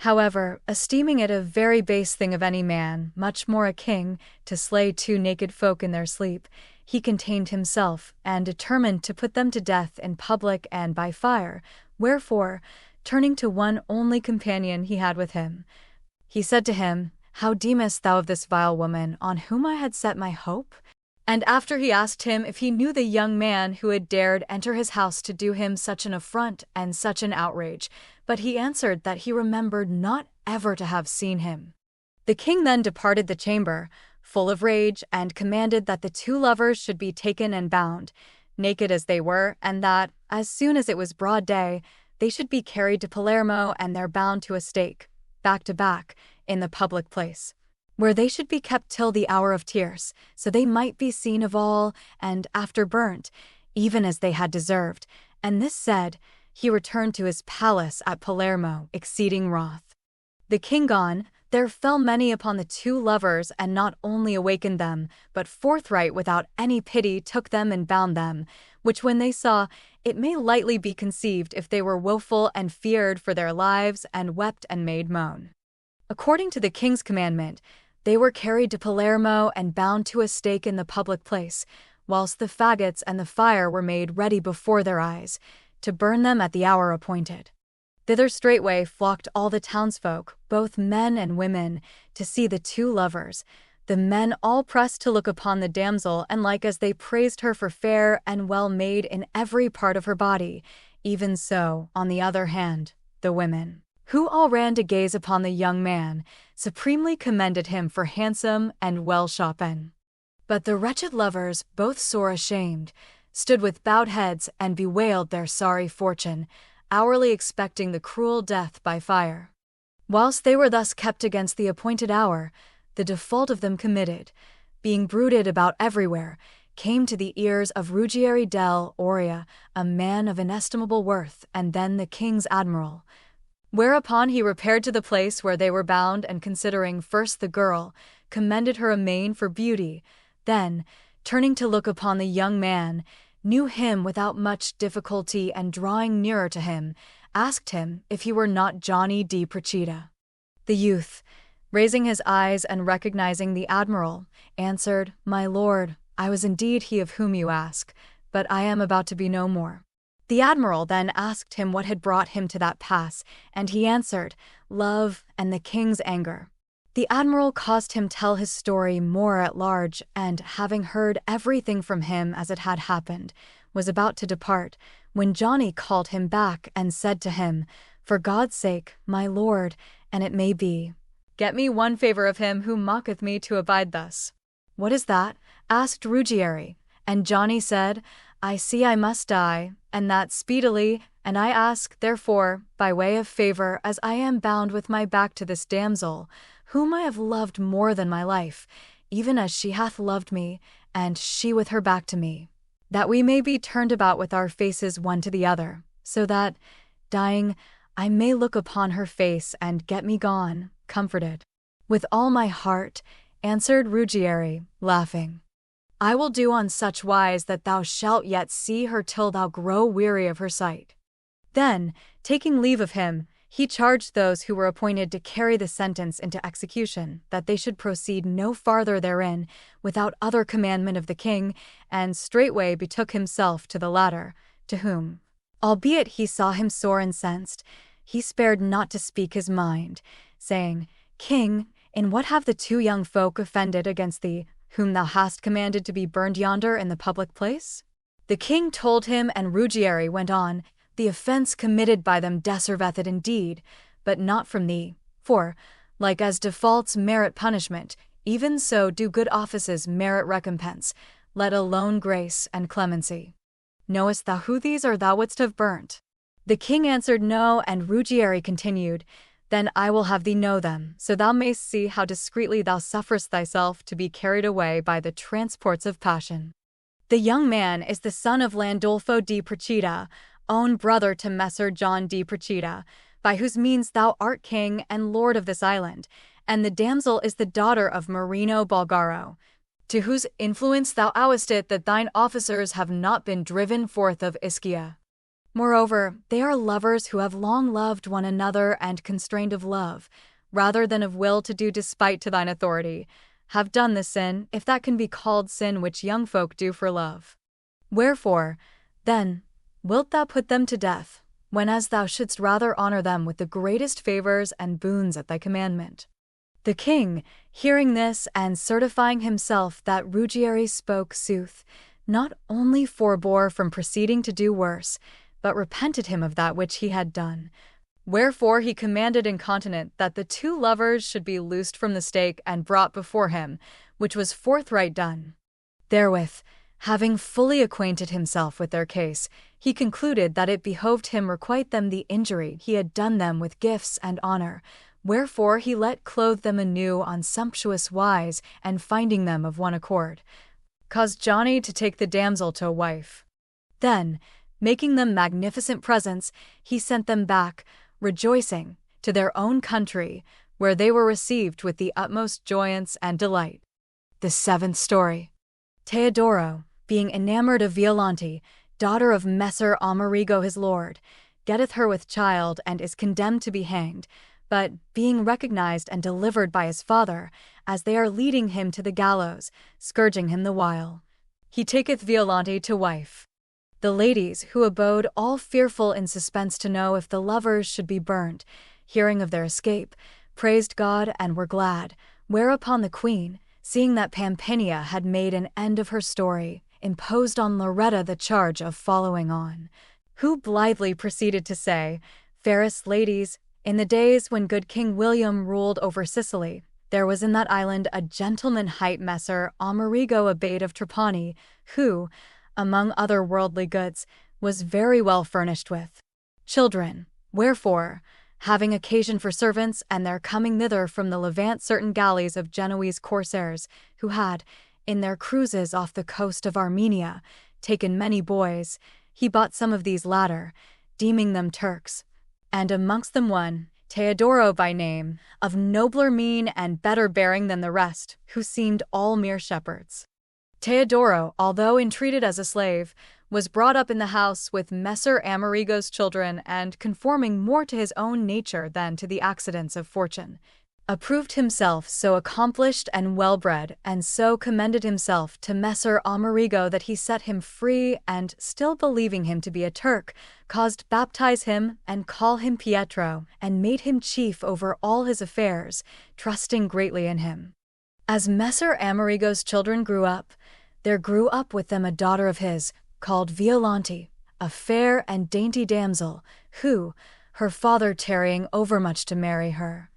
However, esteeming it a very base thing of any man, much more a king, to slay two naked folk in their sleep, he contained himself, and determined to put them to death in public and by fire, wherefore, turning to one only companion he had with him, he said to him, "How deemest thou of this vile woman, on whom I had set my hope?" And after he asked him if he knew the young man who had dared enter his house to do him such an affront and such an outrage, but he answered that he remembered not ever to have seen him. The king then departed the chamber, full of rage, and commanded that the two lovers should be taken and bound, naked as they were, and that, as soon as it was broad day, they should be carried to Palermo and there bound to a stake, back to back, in the public place, where they should be kept till the hour of tierce, so they might be seen of all, and after burnt, even as they had deserved. And this said, he returned to his palace at Palermo, exceeding wroth. The king gone, there fell many upon the two lovers, and not only awakened them, but forthright without any pity took them and bound them, which when they saw, it may lightly be conceived if they were woeful and feared for their lives, and wept and made moan. According to the king's commandment, they were carried to Palermo and bound to a stake in the public place, whilst the faggots and the fire were made ready before their eyes, to burn them at the hour appointed. Thither straightway flocked all the townsfolk, both men and women, to see the two lovers, the men all pressed to look upon the damsel, and like as they praised her for fair and well made in every part of her body, even so, on the other hand, the women, who all ran to gaze upon the young man, supremely commended him for handsome and well shopen. But the wretched lovers, both sore ashamed, stood with bowed heads and bewailed their sorry fortune, hourly expecting the cruel death by fire. Whilst they were thus kept against the appointed hour, the default of them committed, being brooded about everywhere, came to the ears of Ruggieri del Oria, a man of inestimable worth, and then the king's admiral. Whereupon he repaired to the place where they were bound, and considering first the girl, commended her amain for beauty, then, turning to look upon the young man, knew him without much difficulty, and drawing nearer to him, asked him if he were not Johnny di Procida. The youth, raising his eyes and recognizing the admiral, answered, "My lord, I was indeed he of whom you ask, but I am about to be no more." The admiral then asked him what had brought him to that pass, and he answered, "Love and the king's anger." The admiral caused him tell his story more at large, and, having heard everything from him as it had happened, was about to depart, when Johnny called him back and said to him, "For God's sake, my lord, and it may be, get me one favor of him who mocketh me to abide thus." "What is that?" asked Ruggieri, and Johnny said, "I see I must die, and that speedily, and I ask, therefore, by way of favor, as I am bound with my back to this damsel, whom I have loved more than my life, even as she hath loved me, and she with her back to me, that we may be turned about with our faces one to the other, so that, dying, I may look upon her face and get me gone, comforted." "With all my heart," answered Ruggieri, laughing. "I will do on such wise that thou shalt yet see her till thou grow weary of her sight." Then, taking leave of him, He charged those who were appointed to carry the sentence into execution that they should proceed no farther therein without other commandment of the king, and straightway betook himself to the latter, to whom, albeit he saw him sore incensed, he spared not to speak his mind, saying, King, in what have the two young folk offended against thee, whom thou hast commanded to be burned yonder in the public place? The king told him, and Ruggieri went on, the offence committed by them deserveth it indeed, but not from thee, for, like as defaults merit punishment, even so do good offices merit recompense, let alone grace and clemency. Knowest thou who these are thou wouldst have burnt? The king answered no, and Ruggieri continued, Then I will have thee know them, so thou mayst see how discreetly thou sufferest thyself to be carried away by the transports of passion. The young man is the son of Landolfo di Procida, own brother to Messer John di Procida, by whose means thou art king and lord of this island, and the damsel is the daughter of Marino Bulgaro, to whose influence thou owest it that thine officers have not been driven forth of Ischia. Moreover, they are lovers who have long loved one another and constrained of love, rather than of will to do despite to thine authority, have done the sin, if that can be called sin which young folk do for love. Wherefore, then, wilt thou put them to death, whenas thou shouldst rather honor them with the greatest favors and boons at thy commandment? The king, hearing this and certifying himself that Ruggieri spoke sooth, not only forbore from proceeding to do worse, but repented him of that which he had done. Wherefore he commanded incontinent that the two lovers should be loosed from the stake and brought before him, which was forthright done. Therewith, having fully acquainted himself with their case, he concluded that it behoved him requite them the injury he had done them with gifts and honor, wherefore he let clothe them anew on sumptuous wise, and finding them of one accord, caused Johnny to take the damsel to wife. Then, making them magnificent presents, he sent them back, rejoicing, to their own country, where they were received with the utmost joyance and delight. The seventh story. Teodoro, being enamored of Violante, daughter of Messer Amerigo his lord, getteth her with child and is condemned to be hanged, but, being recognized and delivered by his father, as they are leading him to the gallows, scourging him the while, he taketh Violante to wife. The ladies, who abode all fearful in suspense to know if the lovers should be burnt, hearing of their escape, praised God and were glad, whereupon the queen, seeing that Pampinia had made an end of her story, imposed on Loretta the charge of following on, who blithely proceeded to say, Fairest ladies, in the days when good King William ruled over Sicily, there was in that island a gentleman hight Messer Amerigo Abate of Trapani, who, among other worldly goods, was very well furnished with children. Wherefore, having occasion for servants, and there coming thither from the Levant certain galleys of Genoese corsairs, who had, in their cruises off the coast of Armenia, taken many boys, he bought some of these latter, deeming them Turks, and amongst them one, Teodoro by name, of nobler mien and better bearing than the rest, who seemed all mere shepherds. Teodoro, although entreated as a slave, was brought up in the house with Messer Amerigo's children, and conforming more to his own nature than to the accidents of fortune, approved himself so accomplished and well-bred, and so commended himself to Messer Amerigo that he set him free, and, still believing him to be a Turk, caused baptize him and call him Pietro, and made him chief over all his affairs, trusting greatly in him. As Messer Amerigo's children grew up, there grew up with them a daughter of his, called Violante, a fair and dainty damsel, who, her father tarrying overmuch to marry her,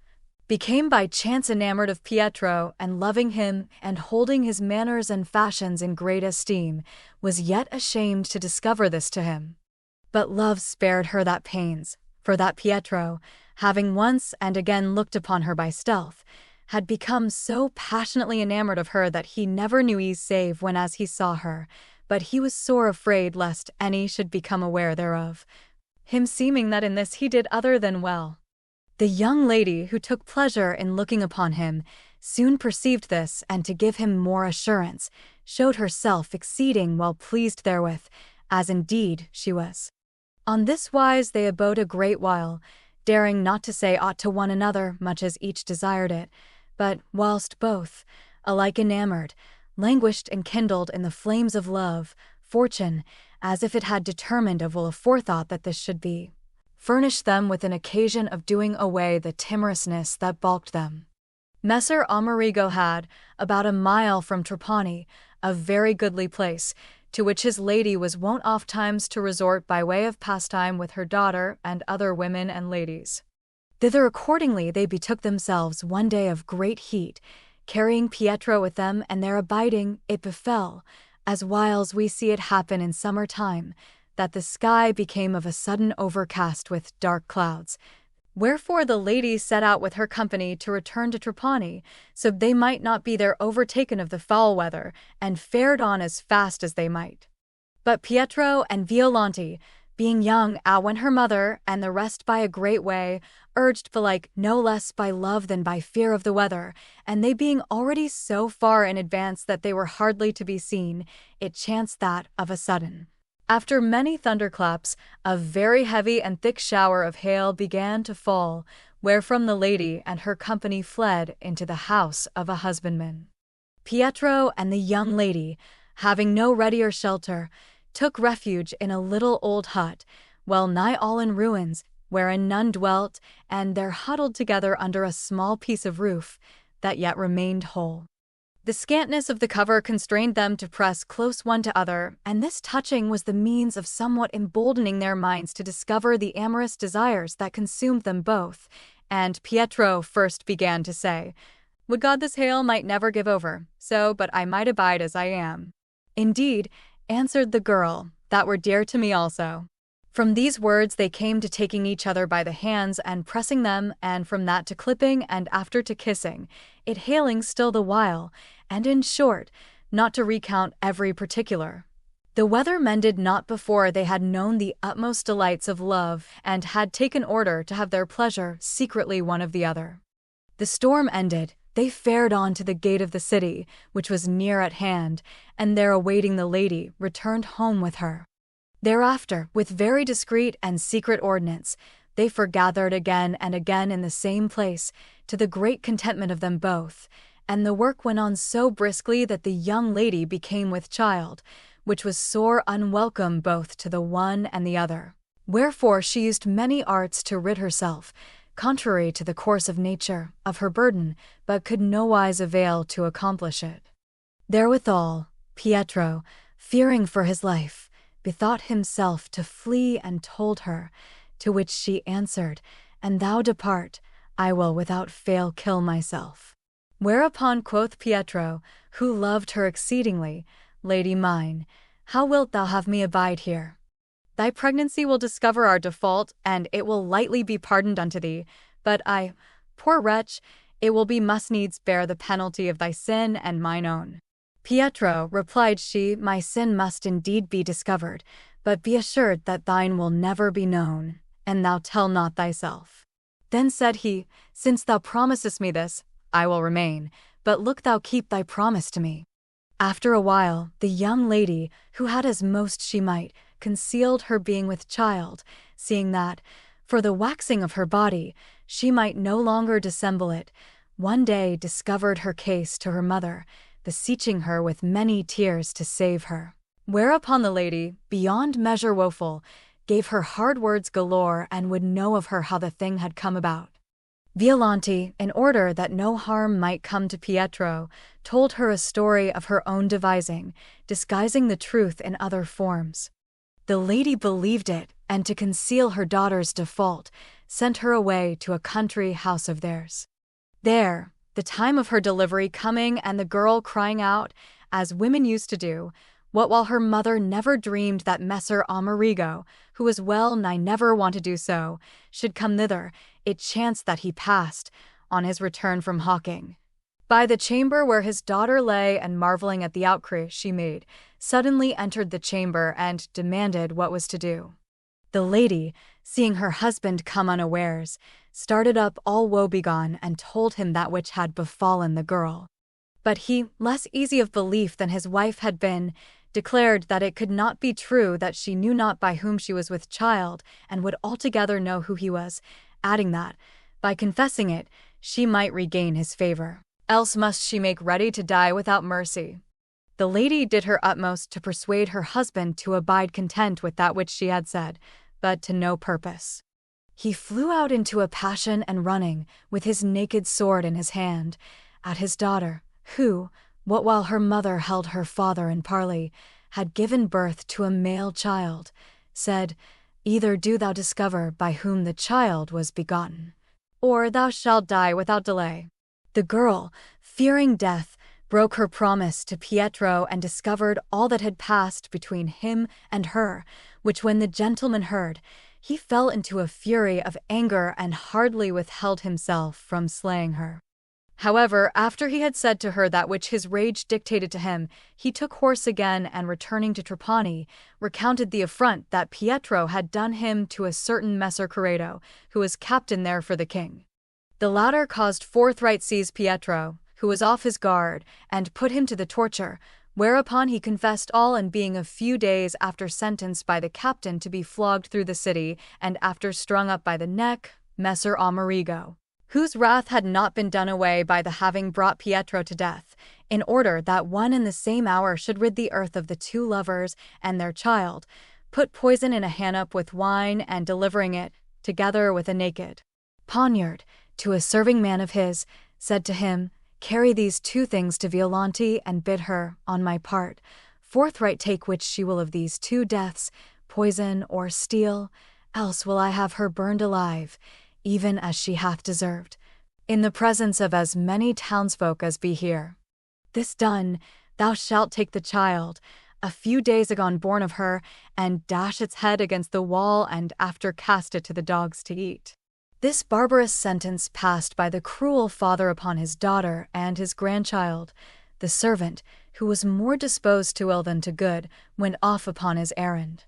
became by chance enamored of Pietro, and loving him, and holding his manners and fashions in great esteem, was yet ashamed to discover this to him. But love spared her that pains, for that Pietro, having once and again looked upon her by stealth, had become so passionately enamored of her that he never knew ease save when as he saw her, but he was sore afraid lest any should become aware thereof, him seeming that in this he did other than well. The young lady, who took pleasure in looking upon him, soon perceived this, and to give him more assurance, showed herself exceeding well pleased therewith, as indeed she was. On this wise they abode a great while, daring not to say aught to one another, much as each desired it, but whilst both, alike enamored, languished and kindled in the flames of love, fortune, as if it had determined of will aforethought that this should be, furnished them with an occasion of doing away the timorousness that balked them. Messer Amerigo had, about a mile from Trapani, a very goodly place, to which his lady was wont ofttimes to resort by way of pastime with her daughter and other women and ladies. Thither accordingly they betook themselves one day of great heat, carrying Pietro with them, and there abiding, it befell, as whiles we see it happen in summer time, that the sky became of a sudden overcast with dark clouds. Wherefore the lady set out with her company to return to Trapani, so they might not be there overtaken of the foul weather, and fared on as fast as they might. But Pietro and Violante, being young, when her mother, and the rest by a great way, urged belike no less by love than by fear of the weather, and they being already so far in advance that they were hardly to be seen, it chanced that, of a sudden, after many thunderclaps, a very heavy and thick shower of hail began to fall, wherefrom the lady and her company fled into the house of a husbandman. Pietro and the young lady, having no readier shelter, took refuge in a little old hut, well nigh all in ruins, wherein none dwelt, and there huddled together under a small piece of roof that yet remained whole. The scantness of the cover constrained them to press close one to other, and this touching was the means of somewhat emboldening their minds to discover the amorous desires that consumed them both, and Pietro first began to say, "Would God this hail might never give over, so but I might abide as I am." "Indeed," answered the girl, "that were dear to me also." From these words they came to taking each other by the hands and pressing them, and from that to clipping, and after to kissing, it hailing still the while, and in short, not to recount every particular. The weather mended not before they had known the utmost delights of love, and had taken order to have their pleasure secretly one of the other. The storm ended, they fared on to the gate of the city, which was near at hand, and there awaiting the lady, returned home with her. Thereafter, with very discreet and secret ordinance, they forgathered again and again in the same place, to the great contentment of them both, and the work went on so briskly that the young lady became with child, which was sore unwelcome both to the one and the other. Wherefore she used many arts to rid herself, contrary to the course of nature, of her burden, but could nowise avail to accomplish it. Therewithal, Pietro, fearing for his life, bethought himself to flee, and told her, to which she answered, "An thou depart, I will without fail kill myself." Whereupon quoth Pietro, who loved her exceedingly, "Lady mine, how wilt thou have me abide here? Thy pregnancy will discover our default, and it will lightly be pardoned unto thee, but I, poor wretch, it will be must needs bear the penalty of thy sin and mine own." "Pietro," replied she, "my sin must indeed be discovered, but be assured that thine will never be known, and thou tell not thyself." Then said he, "Since thou promisest me this, I will remain, but look thou keep thy promise to me." After a while, the young lady, who had as most she might, concealed her being with child, seeing that, for the waxing of her body, she might no longer dissemble it, one day discovered her case to her mother, beseeching her with many tears to save her. Whereupon the lady, beyond measure woeful, gave her hard words galore, and would know of her how the thing had come about. Violante, in order that no harm might come to Pietro, told her a story of her own devising, disguising the truth in other forms. The lady believed it, and to conceal her daughter's default, sent her away to a country house of theirs. There, the time of her delivery coming, and the girl crying out, as women used to do, what while her mother never dreamed that Messer Amerigo, who was well nigh never wont to do so, should come thither, it chanced that he passed, on his return from hawking, by the chamber where his daughter lay, and marvelling at the outcry she made, suddenly entered the chamber and demanded what was to do. The lady, seeing her husband come unawares, started up all woebegone, and told him that which had befallen the girl. But he, less easy of belief than his wife had been, declared that it could not be true, that she knew not by whom she was with child, and would altogether know who he was, adding that, by confessing it, she might regain his favor. Else must she make ready to die without mercy. The lady did her utmost to persuade her husband to abide content with that which she had said, but to no purpose. He flew out into a passion and running, with his naked sword in his hand, at his daughter, who, what while her mother held her father in parley, had given birth to a male child, said, Either do thou discover by whom the child was begotten, or thou shalt die without delay. The girl, fearing death, broke her promise to Pietro and discovered all that had passed between him and her, which when the gentleman heard, he fell into a fury of anger and hardly withheld himself from slaying her. However, after he had said to her that which his rage dictated to him, he took horse again and returning to Trapani, recounted the affront that Pietro had done him to a certain Messer Corrado, who was captain there for the king. The latter caused forthright seize Pietro, who was off his guard, and put him to the torture, whereupon he confessed all, and being a few days after sentenced by the captain to be flogged through the city, and after strung up by the neck, Messer Amerigo, whose wrath had not been done away by the having brought Pietro to death, in order that one and the same hour should rid the earth of the two lovers and their child, put poison in a hannup with wine, and delivering it, together with a naked poniard, to a serving man of his, said to him, Carry these two things to Violante, and bid her, on my part, forthright take which she will of these two deaths, poison or steel, else will I have her burned alive, even as she hath deserved, in the presence of as many townsfolk as be here. This done, thou shalt take the child, a few days agone born of her, and dash its head against the wall, and after cast it to the dogs to eat. This barbarous sentence passed by the cruel father upon his daughter and his grandchild. The servant, who was more disposed to ill than to good, went off upon his errand.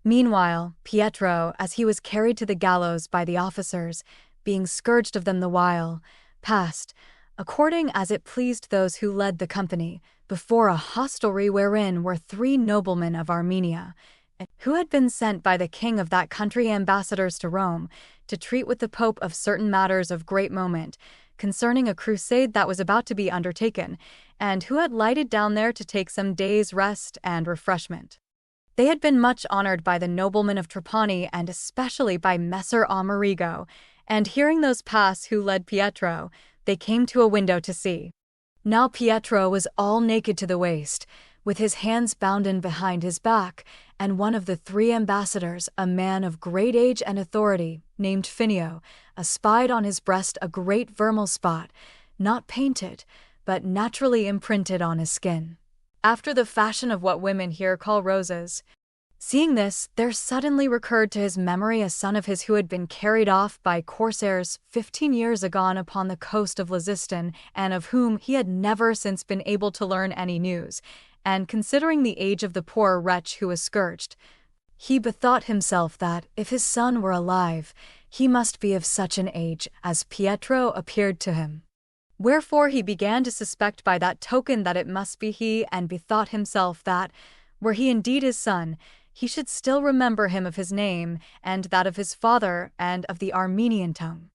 Meanwhile, Pietro, as he was carried to the gallows by the officers, being scourged of them the while, passed, according as it pleased those who led the company, before a hostelry wherein were 3 noblemen of Armenia, who had been sent by the king of that country ambassadors to Rome, to treat with the Pope of certain matters of great moment, concerning a crusade that was about to be undertaken, and who had lighted down there to take some days' rest and refreshment. They had been much honored by the noblemen of Trapani, and especially by Messer Amerigo, and hearing those pass who led Pietro, they came to a window to see. Now Pietro was all naked to the waist, with his hands bounden behind his back, and one of the 3 ambassadors, a man of great age and authority, named Finio, espied on his breast a great vermel spot, not painted, but naturally imprinted on his skin, after the fashion of what women here call roses. Seeing this, there suddenly recurred to his memory a son of his who had been carried off by corsairs 15 years agone upon the coast of Lazistan, and of whom he had never since been able to learn any news, and considering the age of the poor wretch who was scourged, he bethought himself that, if his son were alive, he must be of such an age as Pietro appeared to him. Wherefore he began to suspect by that token that it must be he, and bethought himself that, were he indeed his son, he should still remember him of his name, and that of his father, and of the Armenian tongue.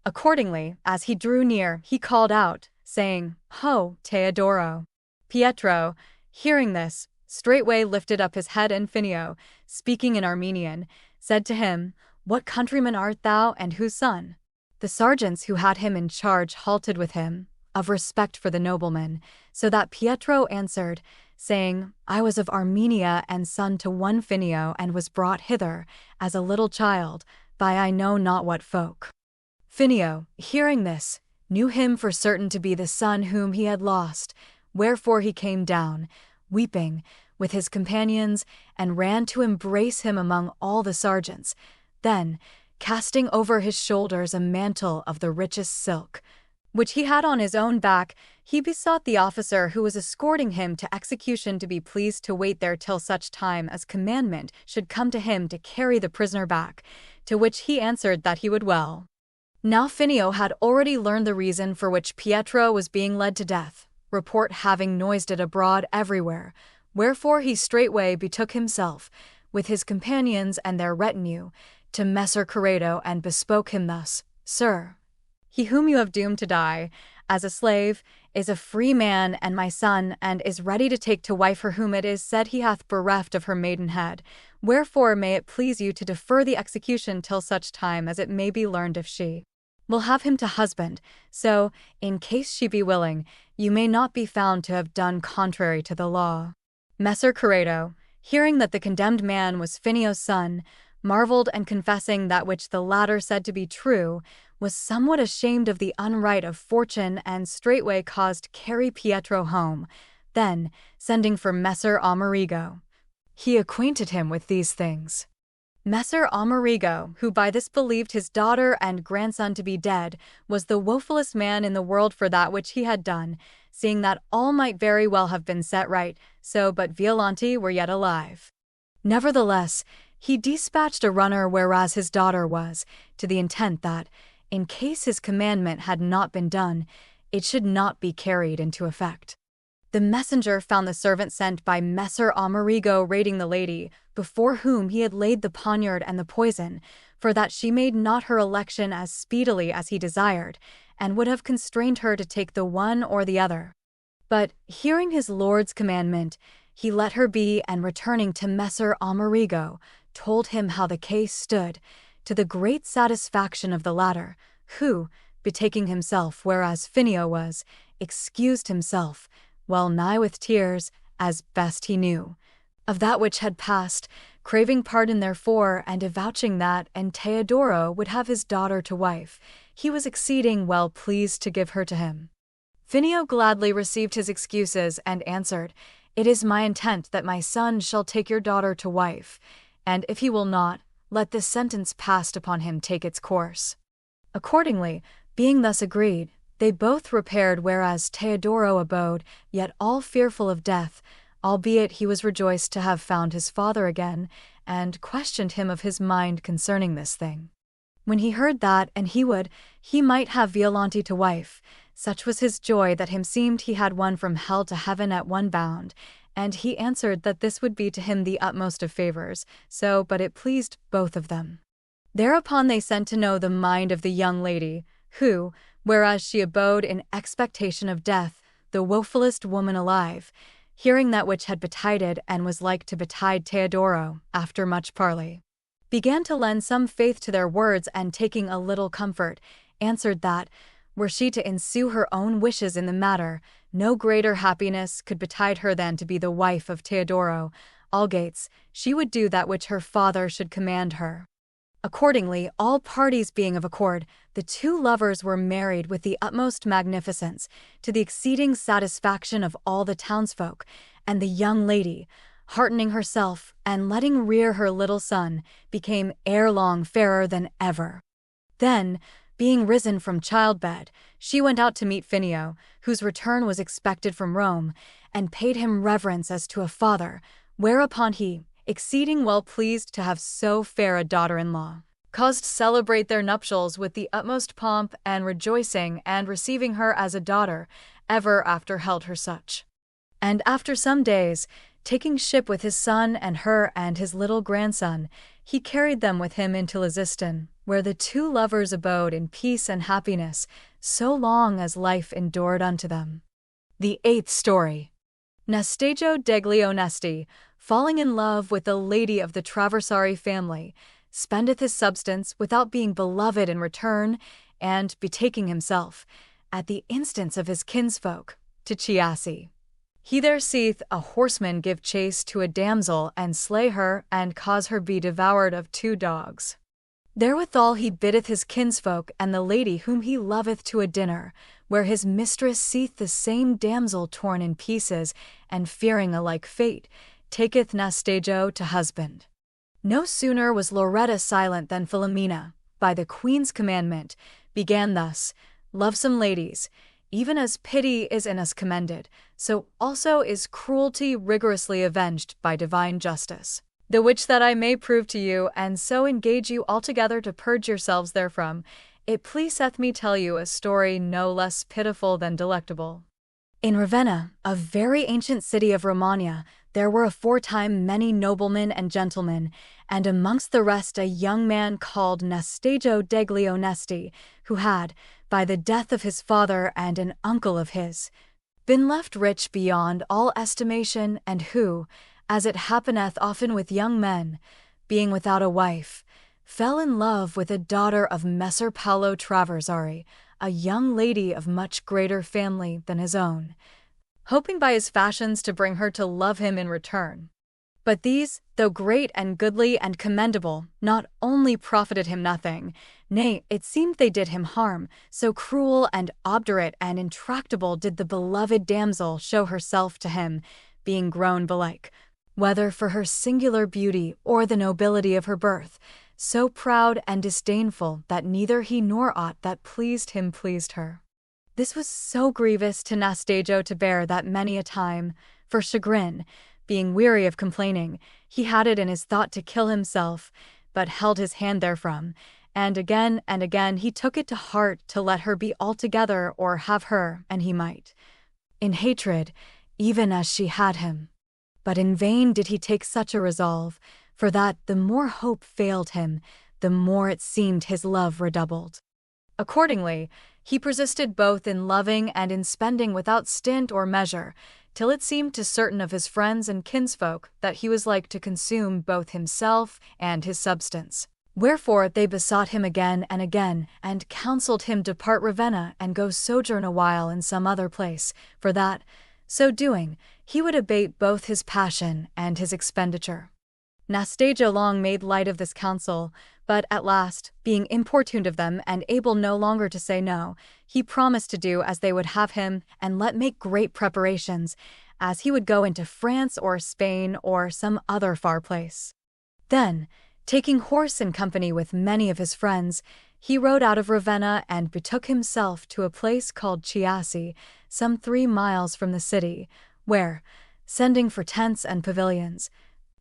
Accordingly, as he drew near, he called out, saying, Ho, Teodoro! Pietro, hearing this, straightway lifted up his head, and Finio, speaking in Armenian, said to him, What countryman art thou, and whose son? The sergeants who had him in charge halted with him, of respect for the nobleman, so that Pietro answered, saying, I was of Armenia, and son to one Finio, and was brought hither, as a little child, by I know not what folk. Finio, hearing this, knew him for certain to be the son whom he had lost, wherefore he came down, weeping, with his companions, and ran to embrace him among all the sergeants. Then, casting over his shoulders a mantle of the richest silk, which he had on his own back, he besought the officer who was escorting him to execution to be pleased to wait there till such time as commandment should come to him to carry the prisoner back, to which he answered that he would well. Now Finio had already learned the reason for which Pietro was being led to death, report having noised it abroad everywhere, wherefore he straightway betook himself, with his companions and their retinue, to Messer Corrado and bespoke him thus: "Sir, he whom you have doomed to die as a slave is a free man and my son, and is ready to take to wife her whom it is said he hath bereft of her maidenhead. Wherefore may it please you to defer the execution till such time as it may be learned if she will have him to husband, so, in case she be willing, you may not be found to have done contrary to the law." Messer Corrado, hearing that the condemned man was Finio's son, marveled, and confessing that which the latter said to be true, was somewhat ashamed of the unright of fortune, and straightway caused carry Pietro home. Then, sending for Messer Amerigo, he acquainted him with these things. Messer Amerigo, who by this believed his daughter and grandson to be dead, was the wofullest man in the world for that which he had done, seeing that all might very well have been set right, so but Violante were yet alive. Nevertheless, he dispatched a runner whereas his daughter was, to the intent that, in case his commandment had not been done, it should not be carried into effect. The messenger found the servant sent by Messer Amerigo raiding the lady, before whom he had laid the poniard and the poison, for that she made not her election as speedily as he desired, and would have constrained her to take the one or the other. But, hearing his lord's commandment, he let her be, and returning to Messer Amerigo, told him how the case stood, to the great satisfaction of the latter, who, betaking himself whereas Finio was, excused himself, well nigh with tears, as best he knew, of that which had passed, craving pardon therefore, and avouching that, and Teodoro would have his daughter to wife, he was exceeding well pleased to give her to him. Finio gladly received his excuses, and answered, "It is my intent that my son shall take your daughter to wife, and if he will not, let this sentence passed upon him take its course." Accordingly, being thus agreed, they both repaired whereas Teodoro abode, yet all fearful of death, albeit he was rejoiced to have found his father again, and questioned him of his mind concerning this thing. When he heard that, and he might have Violante to wife, such was his joy that him seemed he had won from hell to heaven at one bound, and he answered that this would be to him the utmost of favors, so but it pleased both of them. Thereupon they sent to know the mind of the young lady, who, whereas she abode in expectation of death, the wofullest woman alive, hearing that which had betided and was like to betide Teodoro, after much parley, began to lend some faith to their words, and taking a little comfort, answered that, were she to ensue her own wishes in the matter, no greater happiness could betide her than to be the wife of Teodoro, algates she would do that which her father should command her. Accordingly, all parties being of accord, the two lovers were married with the utmost magnificence, to the exceeding satisfaction of all the townsfolk, and the young lady, heartening herself and letting rear her little son, became ere long fairer than ever. Then, being risen from childbed, she went out to meet Finio, whose return was expected from Rome, and paid him reverence as to a father, whereupon he, exceeding well pleased to have so fair a daughter-in-law, caused celebrate their nuptials with the utmost pomp and rejoicing, and receiving her as a daughter, ever after held her such. And after some days, taking ship with his son and her and his little grandson, he carried them with him into Lisiston, where the two lovers abode in peace and happiness, so long as life endured unto them. The 8th story. Nasteggio degli Onesti, falling in love with a lady of the Traversari family, spendeth his substance without being beloved in return, and, betaking himself, at the instance of his kinsfolk, to Chiasse, he there seeth a horseman give chase to a damsel, and slay her, and cause her be devoured of 2 dogs. Therewithal he biddeth his kinsfolk and the lady whom he loveth to a dinner, where his mistress seeth the same damsel torn in pieces, and fearing a like fate, taketh Nasteggio to husband. No sooner was Loretta silent than Philomena, by the queen's commandment, began thus: "Lovesome ladies, even as pity is in us commended, so also is cruelty rigorously avenged by divine justice. The which that I may prove to you, and so engage you altogether to purge yourselves therefrom, it pleaseth me tell you a story no less pitiful than delectable. In Ravenna, a very ancient city of Romagna, there were aforetime many noblemen and gentlemen, and amongst the rest a young man called Nastigio degli Onesti, who had, by the death of his father and an uncle of his, been left rich beyond all estimation, and who, as it happeneth often with young men, being without a wife, fell in love with a daughter of Messer Paolo Traversari, a young lady of much greater family than his own, hoping by his fashions to bring her to love him in return. But these, though great and goodly and commendable, not only profited him nothing, nay, it seemed they did him harm, so cruel and obdurate and intractable did the beloved damsel show herself to him, being grown belike, whether for her singular beauty or the nobility of her birth, so proud and disdainful that neither he nor aught that pleased him pleased her. This was so grievous to Nastigio to bear that many a time, for chagrin, being weary of complaining, he had it in his thought to kill himself, but held his hand therefrom, and again he took it to heart to let her be altogether or have her, and he might, in hatred, even as she had him. But in vain did he take such a resolve, for that the more hope failed him, the more it seemed his love redoubled. Accordingly, he persisted both in loving and in spending without stint or measure, till it seemed to certain of his friends and kinsfolk that he was like to consume both himself and his substance. Wherefore they besought him again, and counselled him depart Ravenna and go sojourn a while in some other place, for that, so doing, he would abate both his passion and his expenditure. Nastigio long made light of this counsel, but at last, being importuned of them and able no longer to say no, he promised to do as they would have him and let make great preparations, as he would go into France or Spain or some other far place. Then, taking horse in company with many of his friends, he rode out of Ravenna and betook himself to a place called Chiasse, some 3 miles from the city, where, sending for tents and pavilions,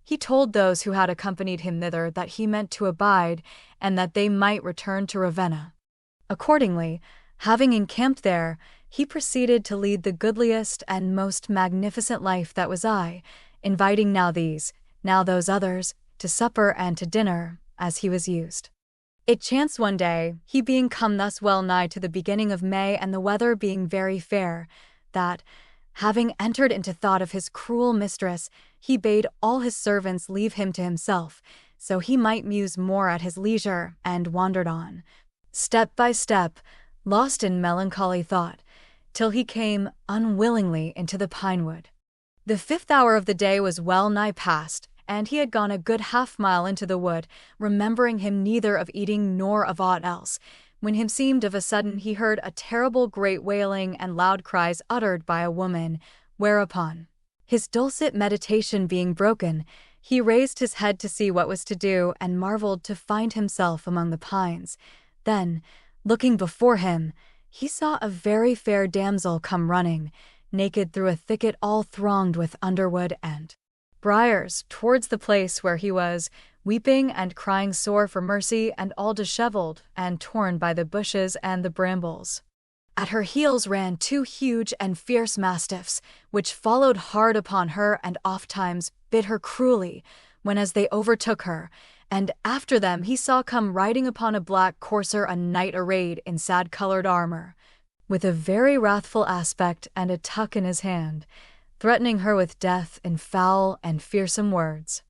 he told those who had accompanied him thither that he meant to abide, and that they might return to Ravenna. Accordingly, having encamped there, he proceeded to lead the goodliest and most magnificent life that was inviting now these, now those others, to supper and to dinner, as he was used. It chanced one day, he being come thus well nigh to the beginning of May and the weather being very fair, that, having entered into thought of his cruel mistress, he bade all his servants leave him to himself, so he might muse more at his leisure, and wandered on, step by step, lost in melancholy thought, till he came unwillingly into the pine-wood. The 5th hour of the day was well nigh past, and he had gone a good half-mile into the wood, remembering him neither of eating nor of aught else, when himseemed of a sudden he heard a terrible great wailing and loud cries uttered by a woman, whereupon, his dulcet meditation being broken, he raised his head to see what was to do, and marveled to find himself among the pines. Then, looking before him, he saw a very fair damsel come running, naked through a thicket all thronged with underwood and briars, towards the place where he was, weeping and crying sore for mercy, and all dishevelled and torn by the bushes and the brambles. At her heels ran 2 huge and fierce mastiffs, which followed hard upon her and ofttimes bit her cruelly, when as they overtook her, and after them he saw come riding upon a black courser a knight arrayed in sad-coloured armour, with a very wrathful aspect and a tuck in his hand, threatening her with death in foul and fearsome words.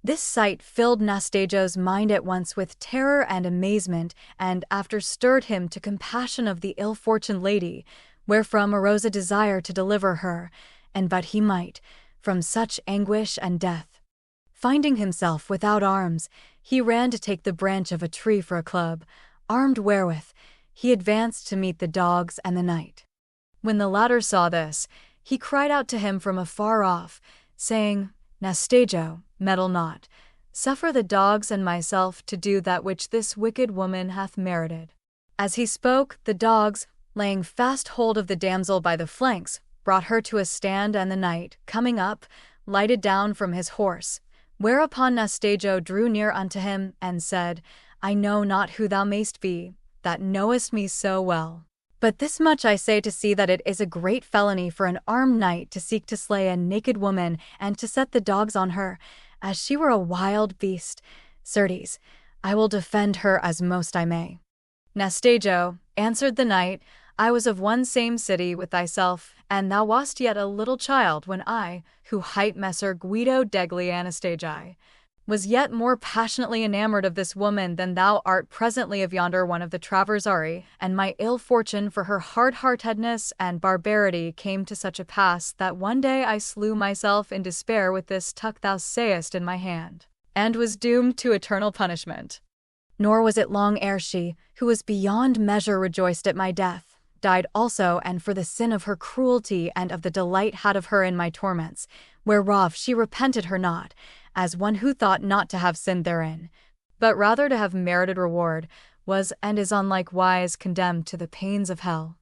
This sight filled Nastigio's mind at once with terror and amazement, and after stirred him to compassion of the ill-fortuned lady, wherefrom arose a desire to deliver her, and but he might, from such anguish and death. Finding himself without arms, he ran to take the branch of a tree for a club, armed wherewith he advanced to meet the dogs and the knight. When the latter saw this, he cried out to him from afar off, saying, Nastigio, meddle not, suffer the dogs and myself to do that which this wicked woman hath merited. As he spoke, the dogs, laying fast hold of the damsel by the flanks, brought her to a stand, and the knight, coming up, lighted down from his horse, whereupon Nastigio drew near unto him, and said, I know not who thou mayst be, that knowest me so well. But this much I say to see that it is a great felony for an armed knight to seek to slay a naked woman and to set the dogs on her, as she were a wild beast. Certes, I will defend her as most I may." "Nastajo," answered the knight, "I was of one same city with thyself, and thou wast yet a little child when I, who hight Messer Guido degli Anastagi, was yet more passionately enamoured of this woman than thou art presently of yonder one of the Traversari, and my ill fortune for her hard-heartedness and barbarity came to such a pass that one day I slew myself in despair with this tuck thou sayest in my hand, and was doomed to eternal punishment. Nor was it long ere she, who was beyond measure rejoiced at my death, died also, and for the sin of her cruelty and of the delight had of her in my torments, whereof she repented her not, as one who thought not to have sinned therein, but rather to have merited reward, was and is on like wise condemned to the pains of hell.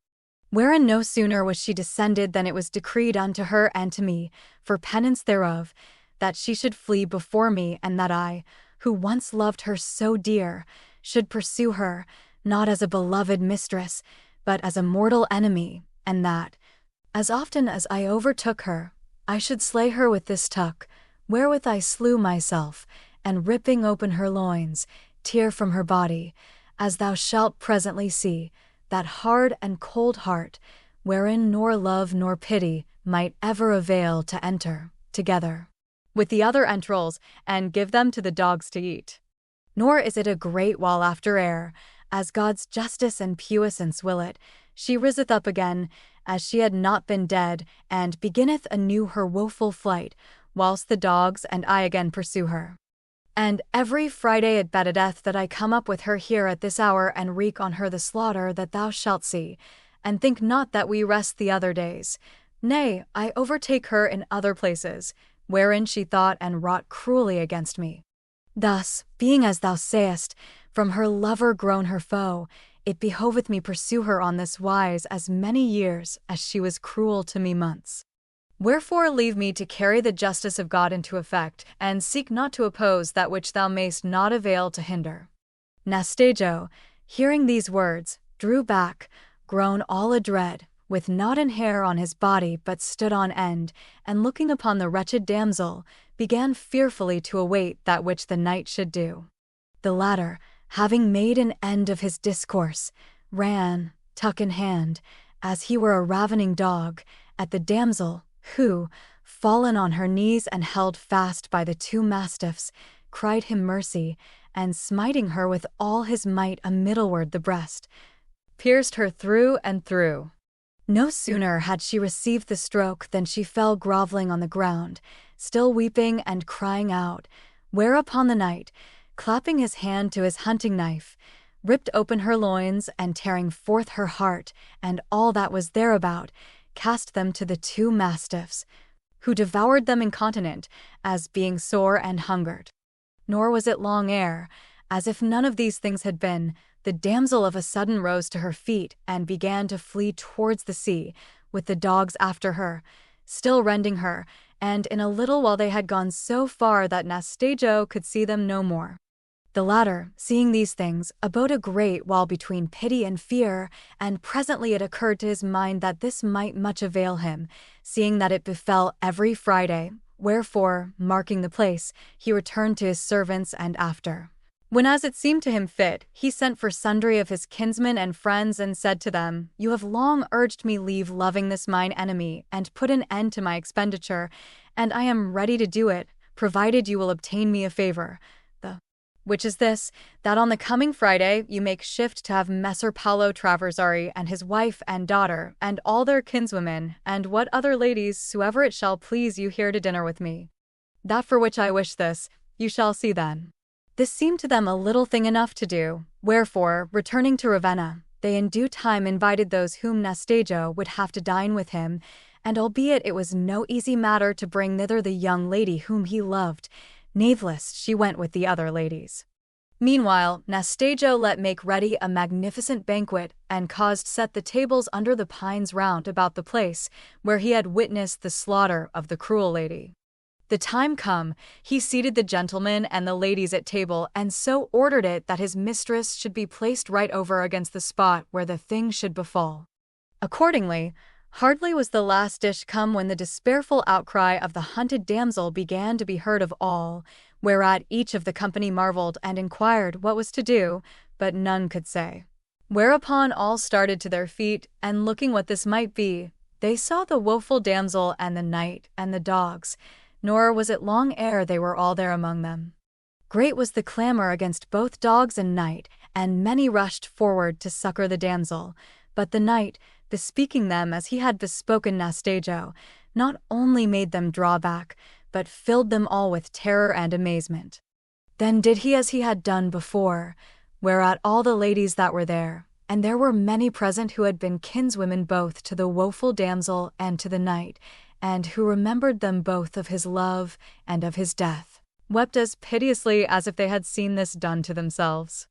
Wherein no sooner was she descended than it was decreed unto her and to me, for penance thereof, that she should flee before me, and that I, who once loved her so dear, should pursue her, not as a beloved mistress, but as a mortal enemy, and that, as often as I overtook her, I should slay her with this tuck, wherewith I slew myself, and ripping open her loins, tear from her body, as thou shalt presently see, that hard and cold heart, wherein nor love nor pity might ever avail to enter, together with the other entrails, and give them to the dogs to eat. Nor is it a great while after ere, as God's justice and puissance will it, she riseth up again, as she had not been dead, and beginneth anew her woeful flight, whilst the dogs and I again pursue her. And every Friday it betteth that I come up with her here at this hour and wreak on her the slaughter that thou shalt see, and think not that we rest the other days. Nay, I overtake her in other places, wherein she thought and wrought cruelly against me. Thus, being as thou sayest, from her lover grown her foe, it behoveth me pursue her on this wise as many years as she was cruel to me months. Wherefore leave me to carry the justice of God into effect, and seek not to oppose that which thou mayst not avail to hinder." Nastajo, hearing these words, drew back, grown all adread, with not an hair on his body but stood on end, and looking upon the wretched damsel, began fearfully to await that which the knight should do. The latter, having made an end of his discourse, ran, tuck in hand, as he were a ravening dog, at the damsel, who, fallen on her knees and held fast by the two mastiffs, cried him mercy, and smiting her with all his might a middleward the breast, pierced her through and through. No sooner had she received the stroke than she fell grovelling on the ground, still weeping and crying out, whereupon the knight, clapping his hand to his hunting knife, ripped open her loins, and tearing forth her heart and all that was thereabout, cast them to the two mastiffs, who devoured them incontinent, as being sore and hungered. Nor was it long ere, as if none of these things had been, the damsel of a sudden rose to her feet and began to flee towards the sea, with the dogs after her, still rending her, and in a little while they had gone so far that Nastajo could see them no more. The latter, seeing these things, abode a great while between pity and fear, and presently it occurred to his mind that this might much avail him, seeing that it befell every Friday, wherefore, marking the place, he returned to his servants, and after, when as it seemed to him fit, he sent for sundry of his kinsmen and friends, and said to them, "You have long urged me leave loving this mine enemy, and put an end to my expenditure, and I am ready to do it, provided you will obtain me a favour, which is this, that on the coming Friday you make shift to have Messer Paolo Traversari and his wife and daughter, and all their kinswomen, and what other ladies soever it shall please you here to dinner with me. That for which I wish this, you shall see then." This seemed to them a little thing enough to do, wherefore, returning to Ravenna, they in due time invited those whom Nastajo would have to dine with him, and albeit it was no easy matter to bring thither the young lady whom he loved, natheless she went with the other ladies. Meanwhile, Nastajo let make ready a magnificent banquet, and caused set the tables under the pines round about the place, where he had witnessed the slaughter of the cruel lady. The time come, he seated the gentlemen and the ladies at table, and so ordered it that his mistress should be placed right over against the spot where the thing should befall. Accordingly, hardly was the last dish come when the despairful outcry of the hunted damsel began to be heard of all, whereat each of the company marveled and inquired what was to do, but none could say. Whereupon all started to their feet, and looking what this might be, they saw the woeful damsel and the knight and the dogs, nor was it long ere they were all there among them. Great was the clamour against both dogs and knight, and many rushed forward to succour the damsel, but the knight, bespeaking them as he had bespoken Nastajo, not only made them draw back, but filled them all with terror and amazement. Then did he as he had done before, whereat all the ladies that were there, and there were many present who had been kinswomen both to the woeful damsel and to the knight, and who remembered them both of his love and of his death, wept as piteously as if they had seen this done to themselves.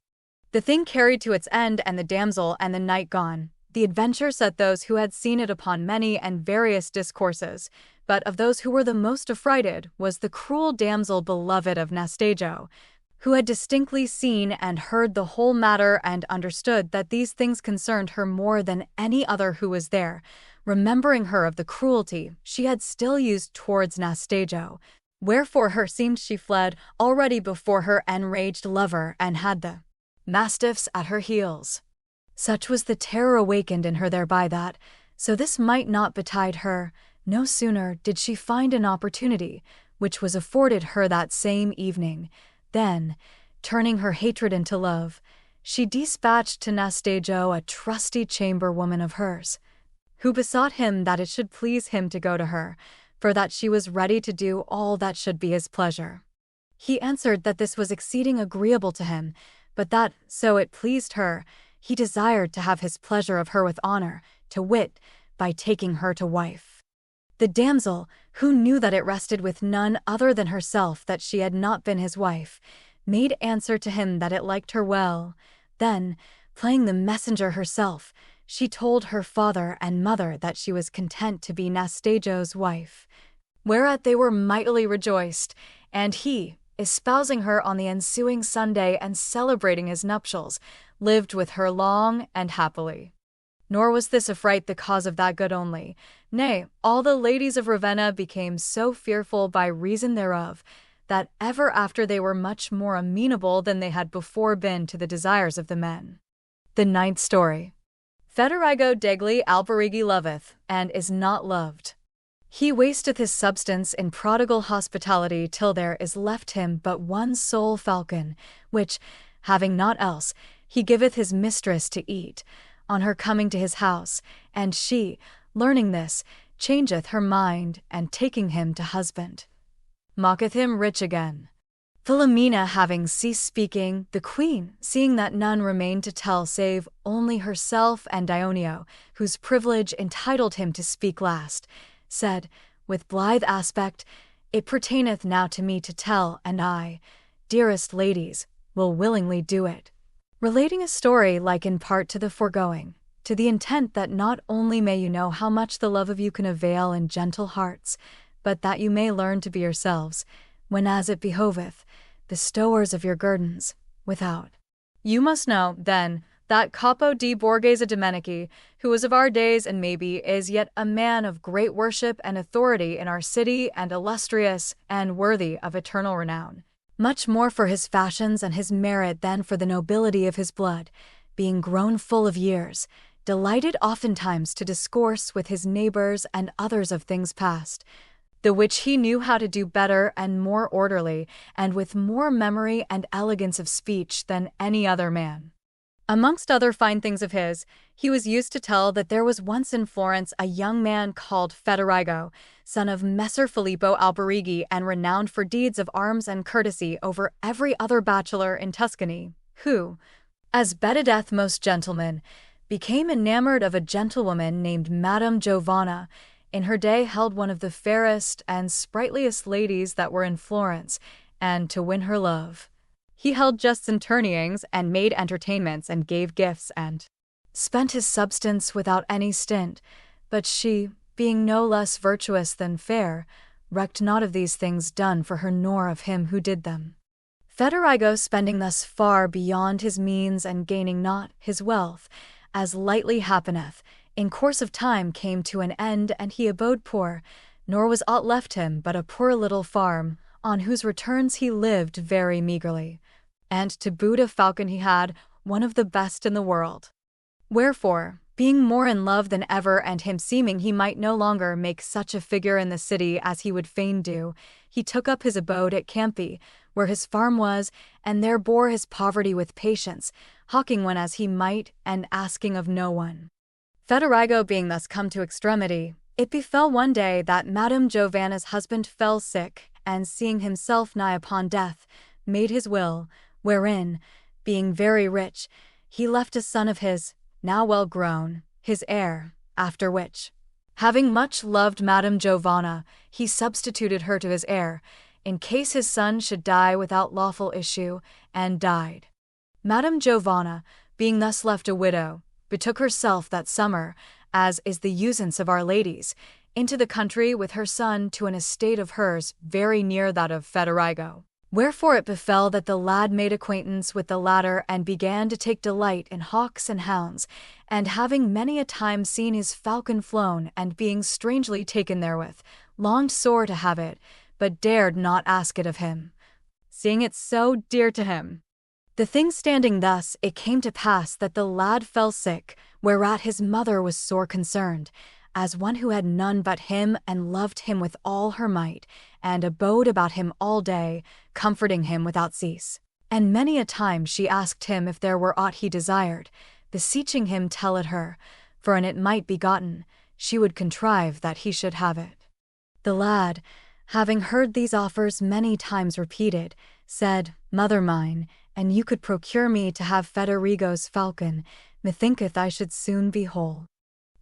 The thing carried to its end, and the damsel and the knight gone, the adventure set those who had seen it upon many and various discourses, but of those who were the most affrighted was the cruel damsel beloved of Nastajo, who had distinctly seen and heard the whole matter and understood that these things concerned her more than any other who was there, remembering her of the cruelty she had still used towards Nastajo, wherefore her seemed she fled already before her enraged lover and had the mastiffs at her heels. Such was the terror awakened in her thereby that, so this might not betide her, no sooner did she find an opportunity, which was afforded her that same evening, then, turning her hatred into love, she dispatched to Nastajo a trusty chamberwoman of hers, who besought him that it should please him to go to her, for that she was ready to do all that should be his pleasure. He answered that this was exceeding agreeable to him, but that, so it pleased her, he desired to have his pleasure of her with honour, to wit, by taking her to wife. The damsel, who knew that it rested with none other than herself that she had not been his wife, made answer to him that it liked her well. Then, playing the messenger herself, she told her father and mother that she was content to be Nastajo's wife, whereat they were mightily rejoiced, and he, espousing her on the ensuing Sunday and celebrating his nuptials, lived with her long and happily. Nor was this affright the cause of that good only. Nay, all the ladies of Ravenna became so fearful by reason thereof, that ever after they were much more amenable than they had before been to the desires of the men. The ninth story. Federigo degli Alberighi loveth, and is not loved. He wasteth his substance in prodigal hospitality till there is left him but one sole falcon, which, having naught else, he giveth his mistress to eat, on her coming to his house, and she, learning this, changeth her mind, and taking him to husband, mocketh him rich again. Philomena having ceased speaking, the queen, seeing that none remained to tell save only herself and Dioneo, whose privilege entitled him to speak last, said, with blithe aspect, "It pertaineth now to me to tell, and I, dearest ladies, will willingly do it." Relating a story like in part to the foregoing, to the intent that not only may you know how much the love of you can avail in gentle hearts, but that you may learn to be yourselves, when as it behoveth, the stowers of your guerdons, without. You must know, then, that Capo di Borghese Domenici, who was of our days and maybe is yet a man of great worship and authority in our city and illustrious and worthy of eternal renown, much more for his fashions and his merit than for the nobility of his blood, being grown full of years, delighted oftentimes to discourse with his neighbours and others of things past, the which he knew how to do better and more orderly, and with more memory and elegance of speech than any other man. Amongst other fine things of his, he was used to tell that there was once in Florence a young man called Federigo, son of Messer Filippo Alberighi, and renowned for deeds of arms and courtesy over every other bachelor in Tuscany, who, as bettedeth most gentlemen, became enamoured of a gentlewoman named Madame Giovanna, in her day held one of the fairest and sprightliest ladies that were in Florence, and to win her love, he held justs and tourneyings, and made entertainments, and gave gifts, and spent his substance without any stint, but she, being no less virtuous than fair, recked not of these things done for her nor of him who did them. Federigo, spending thus far beyond his means and gaining not his wealth, as lightly happeneth, in course of time came to an end, and he abode poor, nor was aught left him but a poor little farm, on whose returns he lived very meagerly. And to boot a falcon he had, one of the best in the world. Wherefore, being more in love than ever, and him seeming he might no longer make such a figure in the city as he would fain do, he took up his abode at Campy, where his farm was, and there bore his poverty with patience, hawking when as he might, and asking of no one. Federigo being thus come to extremity, it befell one day that Madame Giovanna's husband fell sick, and seeing himself nigh upon death, made his will, wherein, being very rich, he left a son of his, now well grown, his heir, after which, having much loved Madame Giovanna, he substituted her to his heir, in case his son should die without lawful issue, and died. Madame Giovanna, being thus left a widow, betook herself that summer, as is the usance of our ladies, into the country with her son to an estate of hers very near that of Federigo. Wherefore it befell that the lad made acquaintance with the latter and began to take delight in hawks and hounds, and having many a time seen his falcon flown, and being strangely taken therewith, longed sore to have it, but dared not ask it of him, seeing it so dear to him. The thing standing thus, it came to pass that the lad fell sick, whereat his mother was sore concerned, as one who had none but him, and loved him with all her might, and abode about him all day, comforting him without cease. And many a time she asked him if there were aught he desired, beseeching him tell it her, for an it might be gotten, she would contrive that he should have it. The lad, having heard these offers many times repeated, said, Mother mine, and you could procure me to have Federigo's falcon, methinketh I should soon be whole.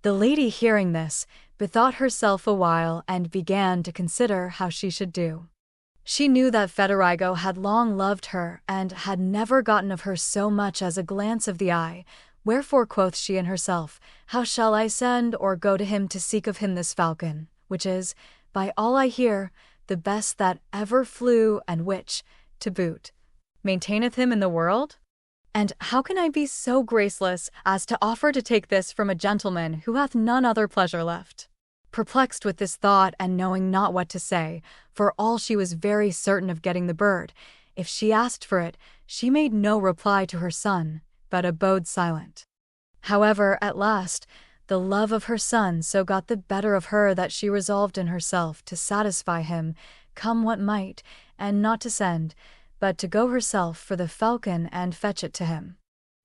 The lady, hearing this, bethought herself a while, and began to consider how she should do. She knew that Federigo had long loved her, and had never gotten of her so much as a glance of the eye, wherefore quoth she in herself, How shall I send or go to him to seek of him this falcon, which is, by all I hear, the best that ever flew, and which, to boot, maintaineth him in the world? And how can I be so graceless as to offer to take this from a gentleman who hath none other pleasure left? Perplexed with this thought, and knowing not what to say, for all she was very certain of getting the bird, if she asked for it, she made no reply to her son, but abode silent. However, at last, the love of her son so got the better of her that she resolved in herself to satisfy him, come what might, and not to send, but to go herself for the falcon and fetch it to him.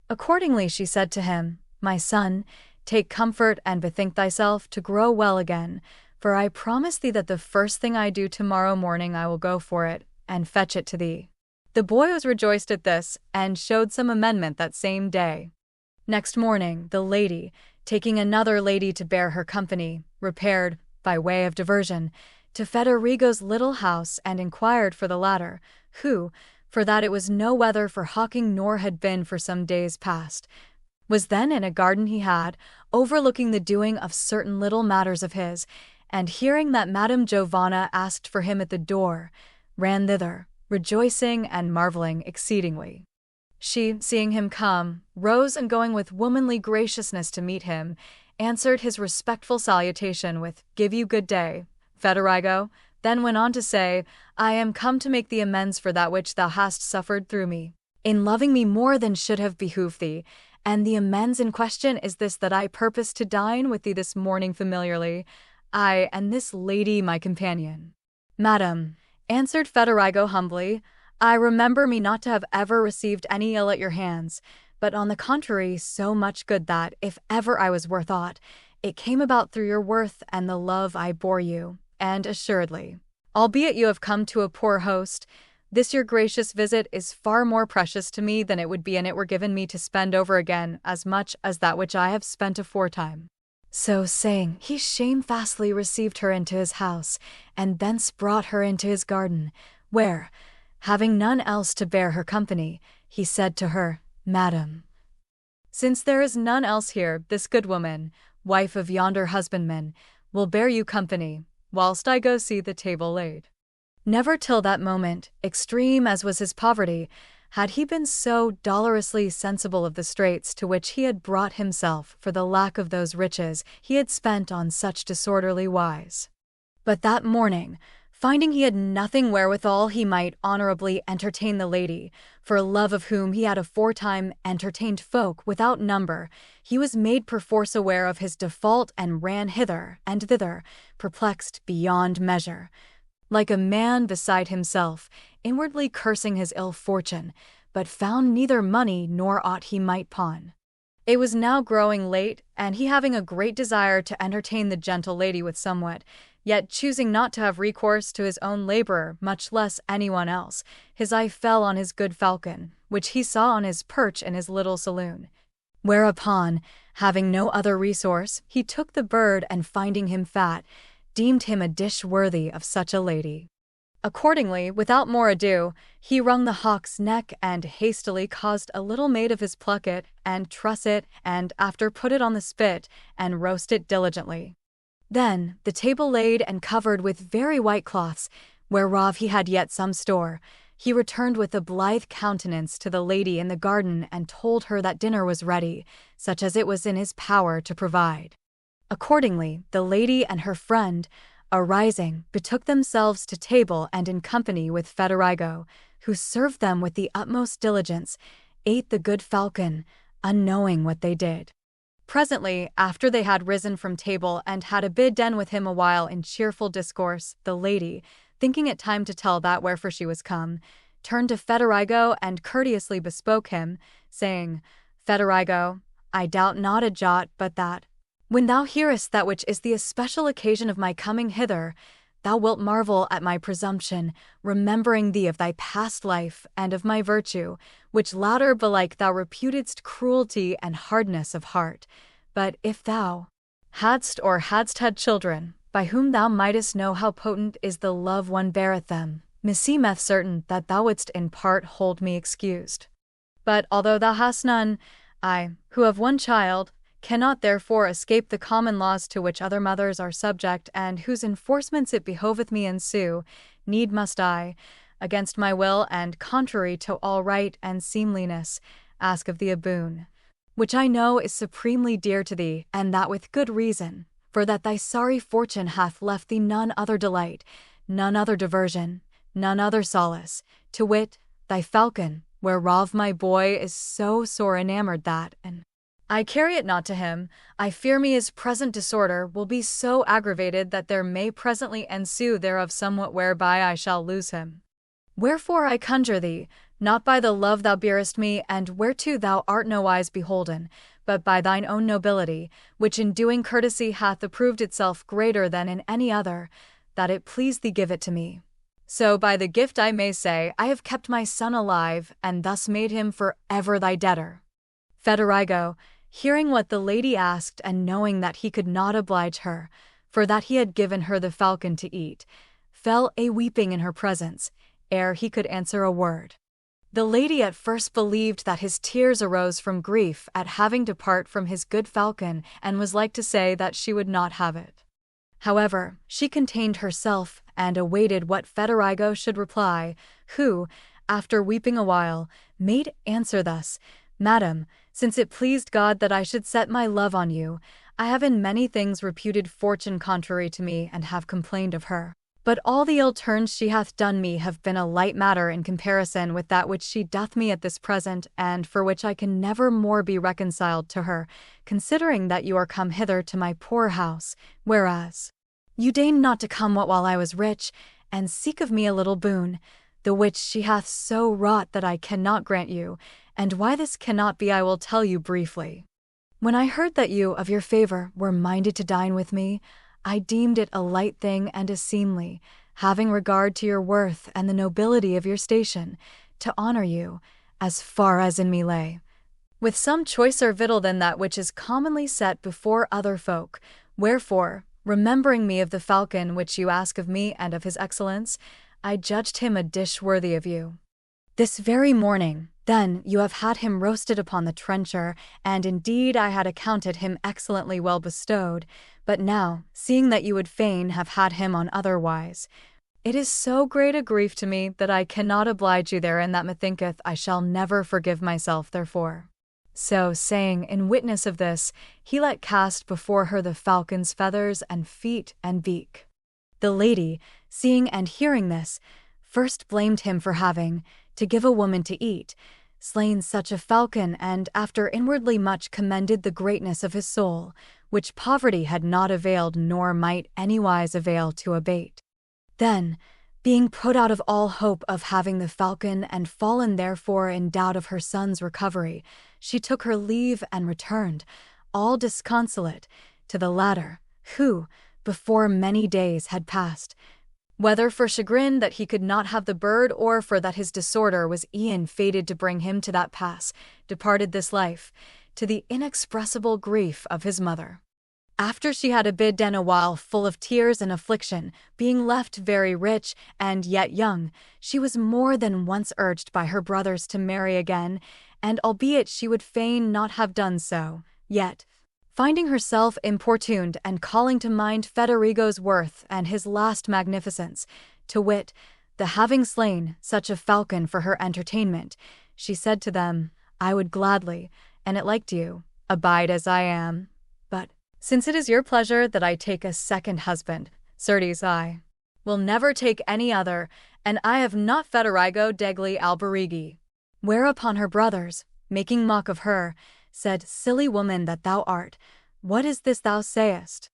Accordingly she said to him, My son, take comfort and bethink thyself to grow well again, for I promise thee that the first thing I do tomorrow morning I will go for it, and fetch it to thee. The boy was rejoiced at this, and showed some amendment that same day. Next morning the lady, taking another lady to bear her company, repaired, by way of diversion, to Federigo's little house, and inquired for the latter, who, for that it was no weather for hawking nor had been for some days past, was then in a garden he had, overlooking the doing of certain little matters of his, and hearing that Madame Giovanna asked for him at the door, ran thither, rejoicing and marveling exceedingly. She, seeing him come, rose, and going with womanly graciousness to meet him, answered his respectful salutation with, Give you good day, Federigo, then went on to say, I am come to make thee amends for that which thou hast suffered through me, in loving me more than should have behooved thee, and the amends in question is this, that I purpose to dine with thee this morning familiarly, I and this lady my companion. Madam, answered Federigo humbly, I remember me not to have ever received any ill at your hands, but on the contrary so much good that, if ever I was worth aught, it came about through your worth and the love I bore you. And assuredly, albeit you have come to a poor host, this your gracious visit is far more precious to me than it would be an it were given me to spend over again as much as that which I have spent aforetime. So saying, he shamefastly received her into his house, and thence brought her into his garden, where, having none else to bear her company, he said to her, Madam, since there is none else here, this good woman, wife of yonder husbandman, will bear you company, whilst I go see the table laid." Never till that moment, extreme as was his poverty, had he been so dolorously sensible of the straits to which he had brought himself for the lack of those riches he had spent on such disorderly wise. But that morning, finding he had nothing wherewithal he might honourably entertain the lady, for love of whom he had aforetime entertained folk without number, he was made perforce aware of his default and ran hither and thither, perplexed beyond measure, like a man beside himself, inwardly cursing his ill fortune, but found neither money nor aught he might pawn. It was now growing late, and he having a great desire to entertain the gentle lady with somewhat, yet choosing not to have recourse to his own labourer, much less anyone else, his eye fell on his good falcon, which he saw on his perch in his little saloon. Whereupon, having no other resource, he took the bird, and finding him fat, deemed him a dish worthy of such a lady. Accordingly, without more ado, he wrung the hawk's neck, and hastily caused a little maid of his pluck it, and truss it, and after put it on the spit, and roast it diligently. Then, the table laid and covered with very white cloths, whereof he had yet some store, he returned with a blithe countenance to the lady in the garden, and told her that dinner was ready, such as it was in his power to provide. Accordingly, the lady and her friend, arising, betook themselves to table, and in company with Federigo, who served them with the utmost diligence, ate the good falcon, unknowing what they did. Presently, after they had risen from table and had a bidden with him a while in cheerful discourse, the lady, thinking it time to tell that wherefore she was come, turned to Federigo and courteously bespoke him, saying, "Federigo, I doubt not a jot but that, when thou hearest that which is the especial occasion of my coming hither, thou wilt marvel at my presumption, remembering thee of thy past life and of my virtue, which latter belike thou reputedst cruelty and hardness of heart. But if thou hadst had children, by whom thou mightest know how potent is the love one beareth them, meseemeth certain that thou wouldst in part hold me excused. But although thou hast none, I, who have one child, cannot therefore escape the common laws to which other mothers are subject, and whose enforcements it behoveth me ensue, need must I, against my will and contrary to all right and seemliness, ask of thee a boon, which I know is supremely dear to thee, and that with good reason, for that thy sorry fortune hath left thee none other delight, none other diversion, none other solace, to wit, thy falcon, whereof my boy is so sore enamoured that, and I carry it not to him, I fear me his present disorder will be so aggravated that there may presently ensue thereof somewhat whereby I shall lose him. Wherefore I conjure thee, not by the love thou bearest me, and whereto thou art nowise beholden, but by thine own nobility, which in doing courtesy hath approved itself greater than in any other, that it please thee give it to me. So by the gift I may say I have kept my son alive, and thus made him for ever thy debtor." Federigo, hearing what the lady asked, and knowing that he could not oblige her, for that he had given her the falcon to eat, fell a-weeping in her presence, ere he could answer a word. The lady at first believed that his tears arose from grief at having to part from his good falcon, and was like to say that she would not have it. However, she contained herself, and awaited what Federigo should reply, who, after weeping a while, made answer thus: "Madam, since it pleased God that I should set my love on you, I have in many things reputed fortune contrary to me, and have complained of her. But all the ill turns she hath done me have been a light matter in comparison with that which she doth me at this present, and for which I can never more be reconciled to her, considering that you are come hither to my poor house, whereas you deigned not to come while I was rich, and seek of me a little boon, the which she hath so wrought that I cannot grant you, and why this cannot be I will tell you briefly. When I heard that you, of your favour, were minded to dine with me, I deemed it a light thing and a seemly, having regard to your worth and the nobility of your station, to honour you, as far as in me lay, with some choicer victual than that which is commonly set before other folk. Wherefore, remembering me of the falcon which you ask of me and of his excellence, I judged him a dish worthy of you. This very morning, then, you have had him roasted upon the trencher, and indeed I had accounted him excellently well bestowed, But now, seeing that you would fain have had him on otherwise, it is so great a grief to me that I cannot oblige you therein that methinketh I shall never forgive myself therefore. So saying, in witness of this, he let cast before her the falcon's feathers and feet and beak. The lady, seeing and hearing this, first blamed him for having, to give a woman to eat, slain such a falcon, and after inwardly much commended the greatness of his soul, which poverty had not availed nor might anywise avail to abate. Then, being put out of all hope of having the falcon and fallen therefore in doubt of her son's recovery, she took her leave and returned, all disconsolate, to the latter, who, before many days had passed, whether for chagrin that he could not have the bird or for that his disorder was e'en fated to bring him to that pass, departed this life, to the inexpressible grief of his mother. After she had abidden a while full of tears and affliction, being left very rich and yet young, she was more than once urged by her brothers to marry again, and albeit she would fain not have done so, yet, finding herself importuned and calling to mind Federigo's worth and his last magnificence, to wit, the having slain such a falcon for her entertainment, she said to them, I would gladly, an it liked you, abide as I am, but since it is your pleasure that I take a second husband, certes I will never take any other, and I have not Federigo degli Alberighi. Whereupon her brothers, making mock of her, said, Silly woman that thou art, what is this thou sayest?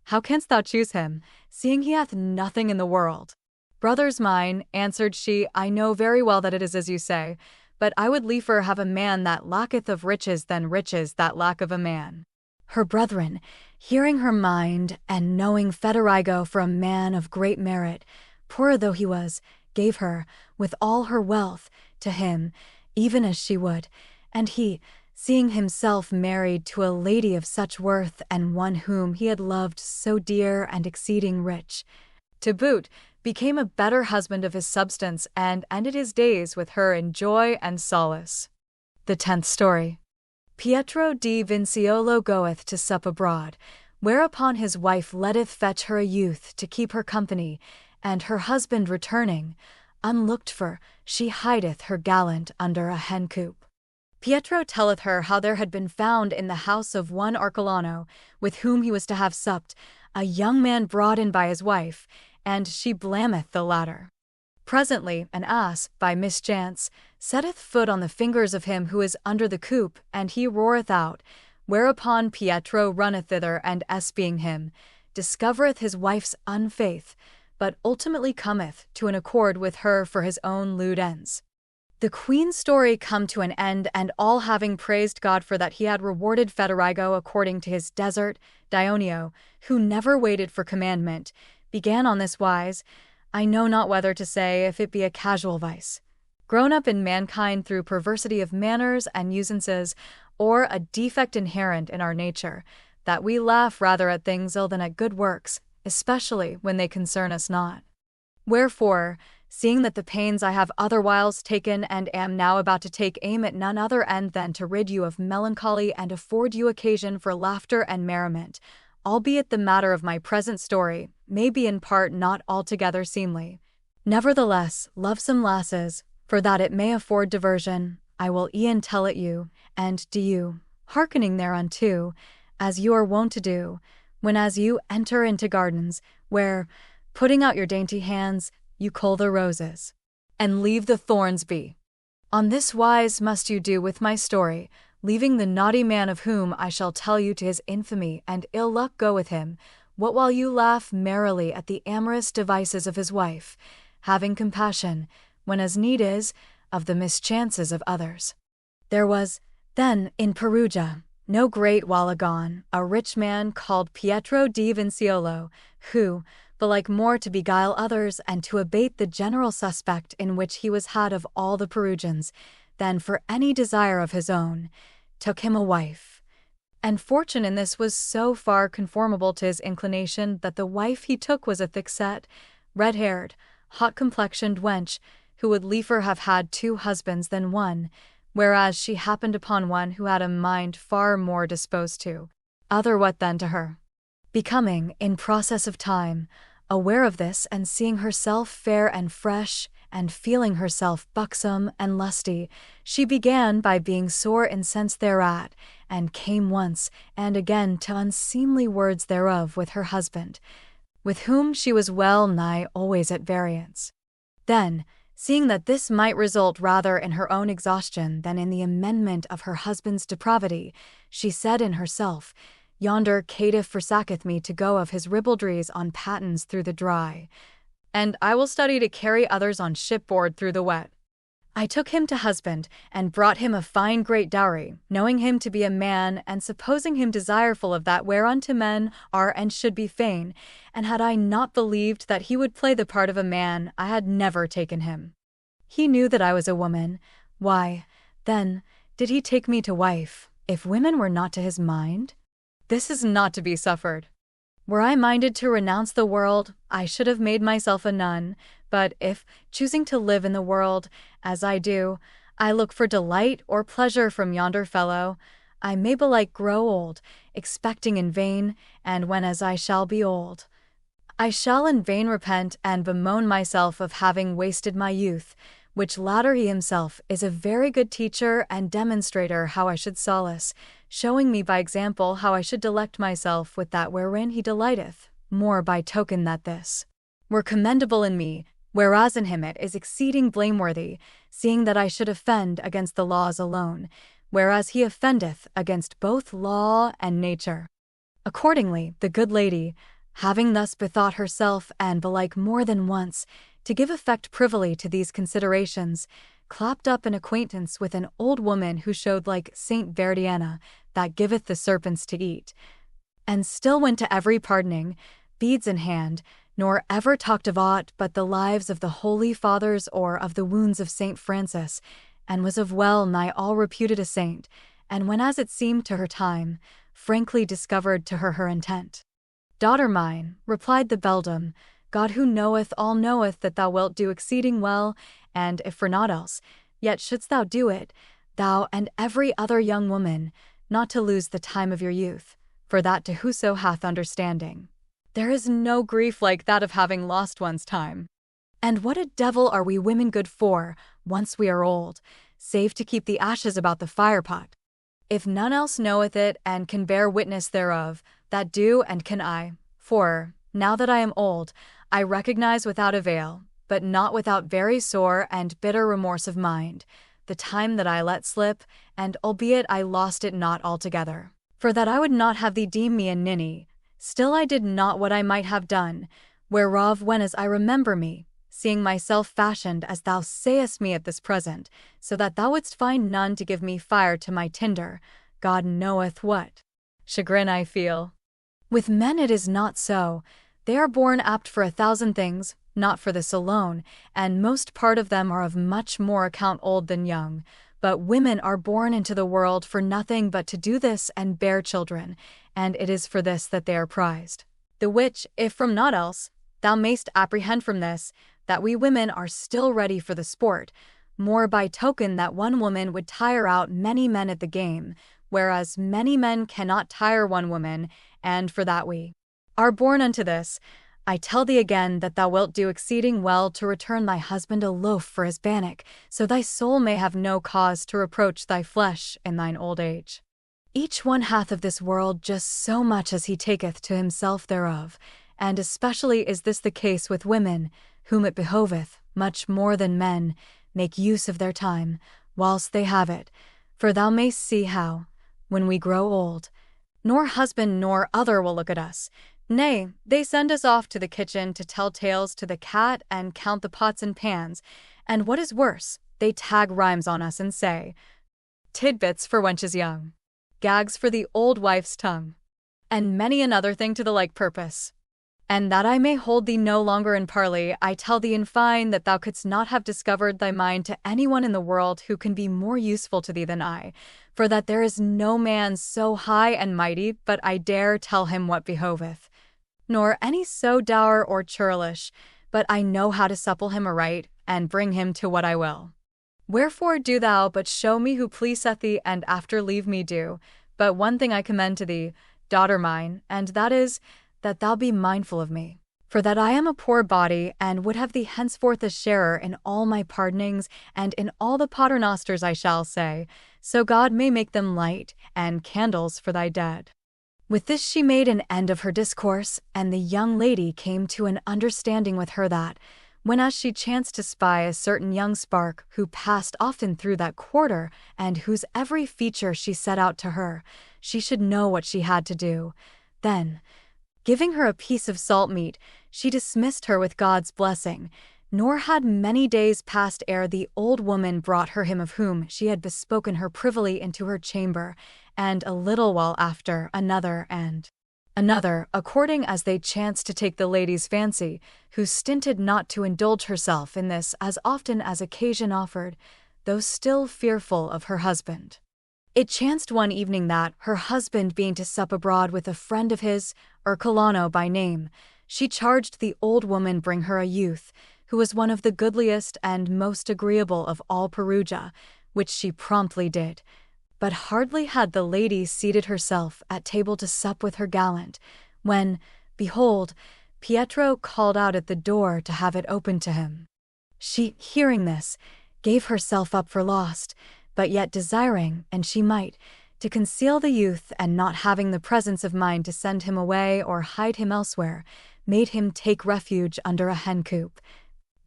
How canst thou choose him, seeing he hath nothing in the world? Brothers mine, answered she, I know very well that it is as you say, but I would liefer have a man that lacketh of riches than riches that lack of a man. Her brethren, hearing her mind, and knowing Federigo for a man of great merit, poor though he was, gave her, with all her wealth, to him, even as she would, and he, seeing himself married to a lady of such worth and one whom he had loved so dear and exceeding rich, to boot, became a better husband of his substance and ended his days with her in joy and solace. The 10th story. Pietro di Vinciolo goeth to sup abroad, whereupon his wife letteth fetch her a youth to keep her company, and her husband returning, unlooked for, she hideth her gallant under a hen-coop. Pietro telleth her how there had been found in the house of one Arcolano, with whom he was to have supped, a young man brought in by his wife, and she blameth the latter. Presently an ass, by mischance, setteth foot on the fingers of him who is under the coop, and he roareth out, whereupon Pietro runneth thither, and espying him, discovereth his wife's unfaith, but ultimately cometh to an accord with her for his own lewd ends. The queen's story come to an end, and all having praised God for that he had rewarded Federigo according to his desert, Dionio, who never waited for commandment, began on this wise, I know not whether to say if it be a casual vice, grown up in mankind through perversity of manners and usances, or a defect inherent in our nature, that we laugh rather at things ill than at good works, especially when they concern us not. Wherefore, seeing that the pains I have otherwhiles taken and am now about to take aim at none other end than to rid you of melancholy and afford you occasion for laughter and merriment, albeit the matter of my present story may be in part not altogether seemly, nevertheless, lovesome lasses, for that it may afford diversion, I will e'en tell it you, and do you, hearkening thereunto, as you are wont to do, when as you enter into gardens, where, putting out your dainty hands, you cull the roses, and leave the thorns be. On this wise must you do with my story, leaving the naughty man of whom I shall tell you to his infamy and ill luck go with him, what while you laugh merrily at the amorous devices of his wife, having compassion, when as need is, of the mischances of others. There was, then, in Perugia, no great while agone, a rich man called Pietro di Vinciolo, who, belike more to beguile others and to abate the general suspect in which he was had of all the Perugians, than for any desire of his own, took him a wife. And fortune in this was so far conformable to his inclination that the wife he took was a thick-set, red-haired, hot-complexioned wench, who would liefer have had 2 husbands than one, whereas she happened upon one who had a mind far more disposed to other what than to her. Becoming, in process of time, aware of this and seeing herself fair and fresh, and feeling herself buxom and lusty, she began by being sore incensed thereat, and came once and again to unseemly words thereof with her husband, with whom she was well nigh always at variance. Then, seeing that this might result rather in her own exhaustion than in the amendment of her husband's depravity, she said in herself, "Yonder caitiff forsaketh me to go of his ribaldries on pattens through the dry, and I will study to carry others on shipboard through the wet." I took him to husband, and brought him a fine great dowry, knowing him to be a man, and supposing him desireful of that whereunto men are and should be fain, and had I not believed that he would play the part of a man, I had never taken him. He knew that I was a woman. Why, then, did he take me to wife, if women were not to his mind? This is not to be suffered. Were I minded to renounce the world, I should have made myself a nun, but if, choosing to live in the world, as I do, I look for delight or pleasure from yonder fellow, I may belike grow old, expecting in vain, and when as I shall be old, I shall in vain repent and bemoan myself of having wasted my youth, which latter he himself is a very good teacher and demonstrator how I should solace, showing me by example how I should delect myself with that wherein he delighteth, more by token that this were commendable in me, whereas in him it is exceeding blameworthy, seeing that I should offend against the laws alone, whereas he offendeth against both law and nature. Accordingly, the good lady, having thus bethought herself, and belike more than once, to give effect privily to these considerations, clapped up an acquaintance with an old woman who showed like Saint Verdiana, that giveth the serpents to eat, and still went to every pardoning, beads in hand, nor ever talked of aught but the lives of the holy fathers or of the wounds of Saint Francis, and was of well nigh all reputed a saint, and when as it seemed to her time, frankly discovered to her intent. "Daughter mine," replied the beldam, "God who knoweth all knoweth that thou wilt do exceeding well, and if for naught else, yet shouldst thou do it, thou and every other young woman, not to lose the time of your youth, for that to whoso hath understanding. There is no grief like that of having lost one's time. And what a devil are we women good for, once we are old, save to keep the ashes about the firepot? If none else knoweth it and can bear witness thereof, that do and can I, for, now that I am old, I recognize without avail, but not without very sore and bitter remorse of mind, the time that I let slip, and albeit I lost it not altogether. For that I would not have thee deem me a ninny, still I did not what I might have done, whereof when as I remember me, seeing myself fashioned as thou sayest me at this present, so that thou wouldst find none to give me fire to my tinder, God knoweth what chagrin I feel. With men it is not so. They are born apt for 1,000 things, not for this alone, and most part of them are of much more account old than young. But women are born into the world for nothing but to do this and bear children, and it is for this that they are prized. The which, if from naught else, thou mayst apprehend from this, that we women are still ready for the sport, more by token that one woman would tire out many men at the game, whereas many men cannot tire one woman, and for that we are born unto this. I tell thee again that thou wilt do exceeding well to return thy husband a loaf for his bannock, so thy soul may have no cause to reproach thy flesh in thine old age. Each one hath of this world just so much as he taketh to himself thereof, and especially is this the case with women, whom it behoveth, much more than men, make use of their time, whilst they have it, for thou mayst see how, when we grow old, nor husband nor other will look at us. Nay, they send us off to the kitchen to tell tales to the cat and count the pots and pans, and what is worse, they tag rhymes on us and say, tidbits for wenches young, gags for the old wife's tongue, and many another thing to the like purpose. And that I may hold thee no longer in parley, I tell thee in fine that thou couldst not have discovered thy mind to anyone in the world who can be more useful to thee than I, for that there is no man so high and mighty but I dare tell him what behoveth, nor any so dour or churlish, but I know how to supple him aright, and bring him to what I will. Wherefore do thou but show me who pleaseth thee, and after leave me do. But one thing I commend to thee, daughter mine, and that is, that thou be mindful of me. For that I am a poor body, and would have thee henceforth a sharer in all my pardonings, and in all the paternosters I shall say, so God may make them light, and candles for thy dead. With this she made an end of her discourse, and the young lady came to an understanding with her that, whenas she chanced to spy a certain young spark who passed often through that quarter, and whose every feature she set out to her, she should know what she had to do. Then, giving her a piece of salt meat, she dismissed her with God's blessing, nor had many days passed ere the old woman brought her him of whom she had bespoken her privily into her chamber, and a little while after another and another, according as they chanced to take the lady's fancy, who stinted not to indulge herself in this as often as occasion offered, though still fearful of her husband. It chanced one evening that, her husband being to sup abroad with a friend of his, Ercolano by name, she charged the old woman bring her a youth, who was one of the goodliest and most agreeable of all Perugia, which she promptly did. But hardly had the lady seated herself at table to sup with her gallant, when, behold, Pietro called out at the door to have it opened to him. She, hearing this, gave herself up for lost, but yet desiring, and she might, to conceal the youth, and not having the presence of mind to send him away or hide him elsewhere, made him take refuge under a hen-coop.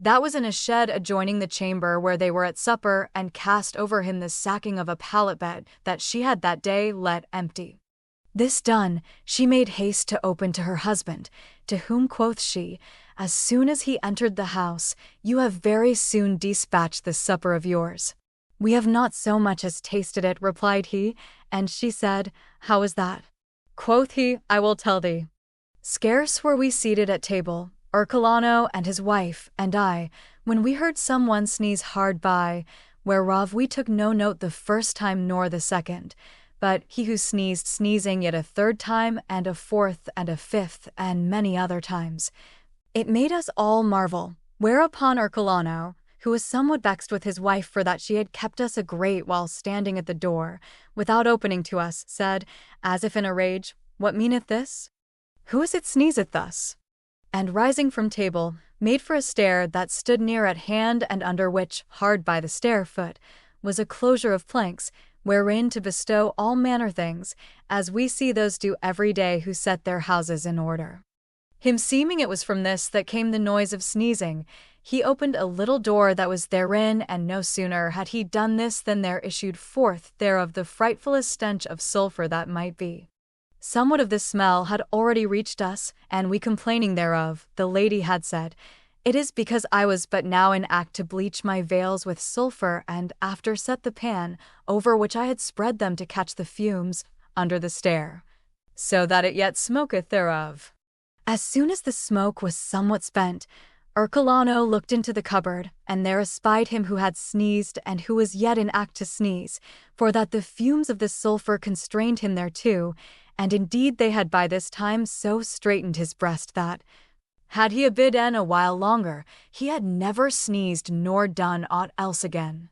That was in a shed adjoining the chamber where they were at supper, and cast over him the sacking of a pallet bed that she had that day let empty. This done, she made haste to open to her husband, to whom quoth she, as soon as he entered the house, You have very soon dispatched this supper of yours. We have not so much as tasted it, replied he, and she said, How is that? Quoth he, I will tell thee. Scarce were we seated at table, Ercolano and his wife, and I, when we heard some one sneeze hard by, whereof we took no note the first time nor the second, but he who sneezed sneezing yet a third time, and a fourth, and a fifth, and many other times. It made us all marvel, whereupon Ercolano, who was somewhat vexed with his wife for that she had kept us a great while standing at the door, without opening to us, said, as if in a rage, What meaneth this? Who is it sneezeth thus? And rising from table, made for a stair that stood near at hand, and under which, hard by the stair foot, was a closure of planks, wherein to bestow all manner things, as we see those do every day who set their houses in order. Him seeming it was from this that came the noise of sneezing, he opened a little door that was therein, and no sooner had he done this than there issued forth thereof the frightfulest stench of sulphur that might be. Somewhat of this smell had already reached us, and we complaining thereof, the lady had said, It is because I was but now in act to bleach my veils with sulphur, and after set the pan, over which I had spread them to catch the fumes, under the stair, so that it yet smoketh thereof. As soon as the smoke was somewhat spent, Ercolano looked into the cupboard, and there espied him who had sneezed, and who was yet in act to sneeze, for that the fumes of the sulphur constrained him thereto, and indeed they had by this time so straitened his breast that, had he abidden a while longer, he had never sneezed nor done aught else again.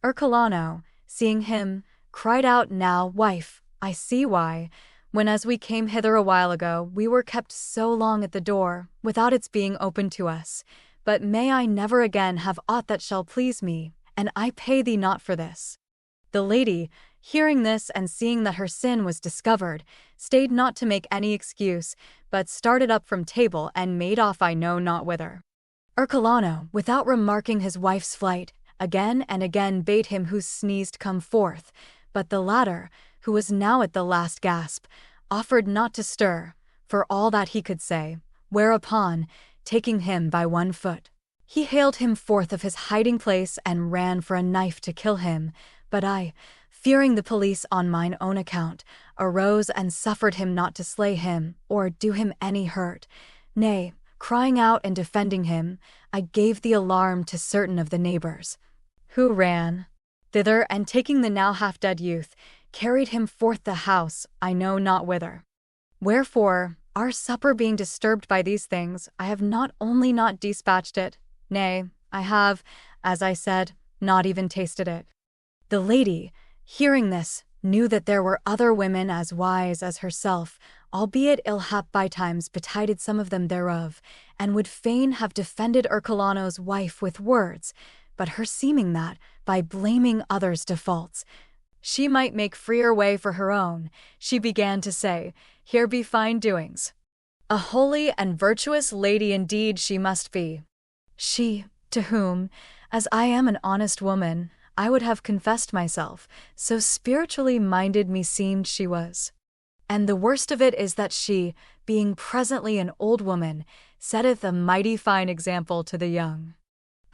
Ercolano, seeing him, cried out, Now, wife, I see why, when as we came hither a while ago, we were kept so long at the door, without its being opened to us. But may I never again have aught that shall please me, and I pay thee not for this. The lady, hearing this and seeing that her sin was discovered, stayed not to make any excuse, but started up from table and made off I know not whither. Ercolano, without remarking his wife's flight, again and again bade him who sneezed come forth, but the latter, who was now at the last gasp, offered not to stir, for all that he could say, whereupon, taking him by one foot, he haled him forth of his hiding place and ran for a knife to kill him, but I, fearing the police on mine own account, arose and suffered him not to slay him, or do him any hurt. Nay, crying out and defending him, I gave the alarm to certain of the neighbors, who ran thither, and taking the now half-dead youth, carried him forth the house, I know not whither. Wherefore, our supper being disturbed by these things, I have not only not dispatched it, nay, I have, as I said, not even tasted it. The lady, hearing this, knew that there were other women as wise as herself, albeit ill hap betimes betided some of them thereof, and would fain have defended Ercolano's wife with words, but her seeming that, by blaming others' defaults, she might make freer way for her own, she began to say, Here be fine doings. A holy and virtuous lady indeed she must be. She, to whom, as I am an honest woman, I would have confessed myself, so spiritually minded me seemed she was. And the worst of it is that she, being presently an old woman, setteth a mighty fine example to the young.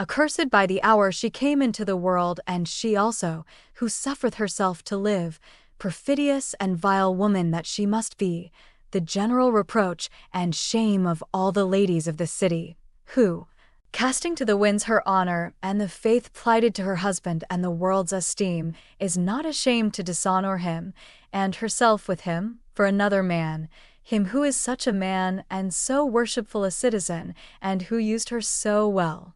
Accursed by the hour she came into the world, and she also, who suffereth herself to live, perfidious and vile woman that she must be, the general reproach and shame of all the ladies of the city, who, casting to the winds her honor and the faith plighted to her husband and the world's esteem, is not ashamed to dishonor him, and herself with him, for another man, him who is such a man and so worshipful a citizen, and who used her so well.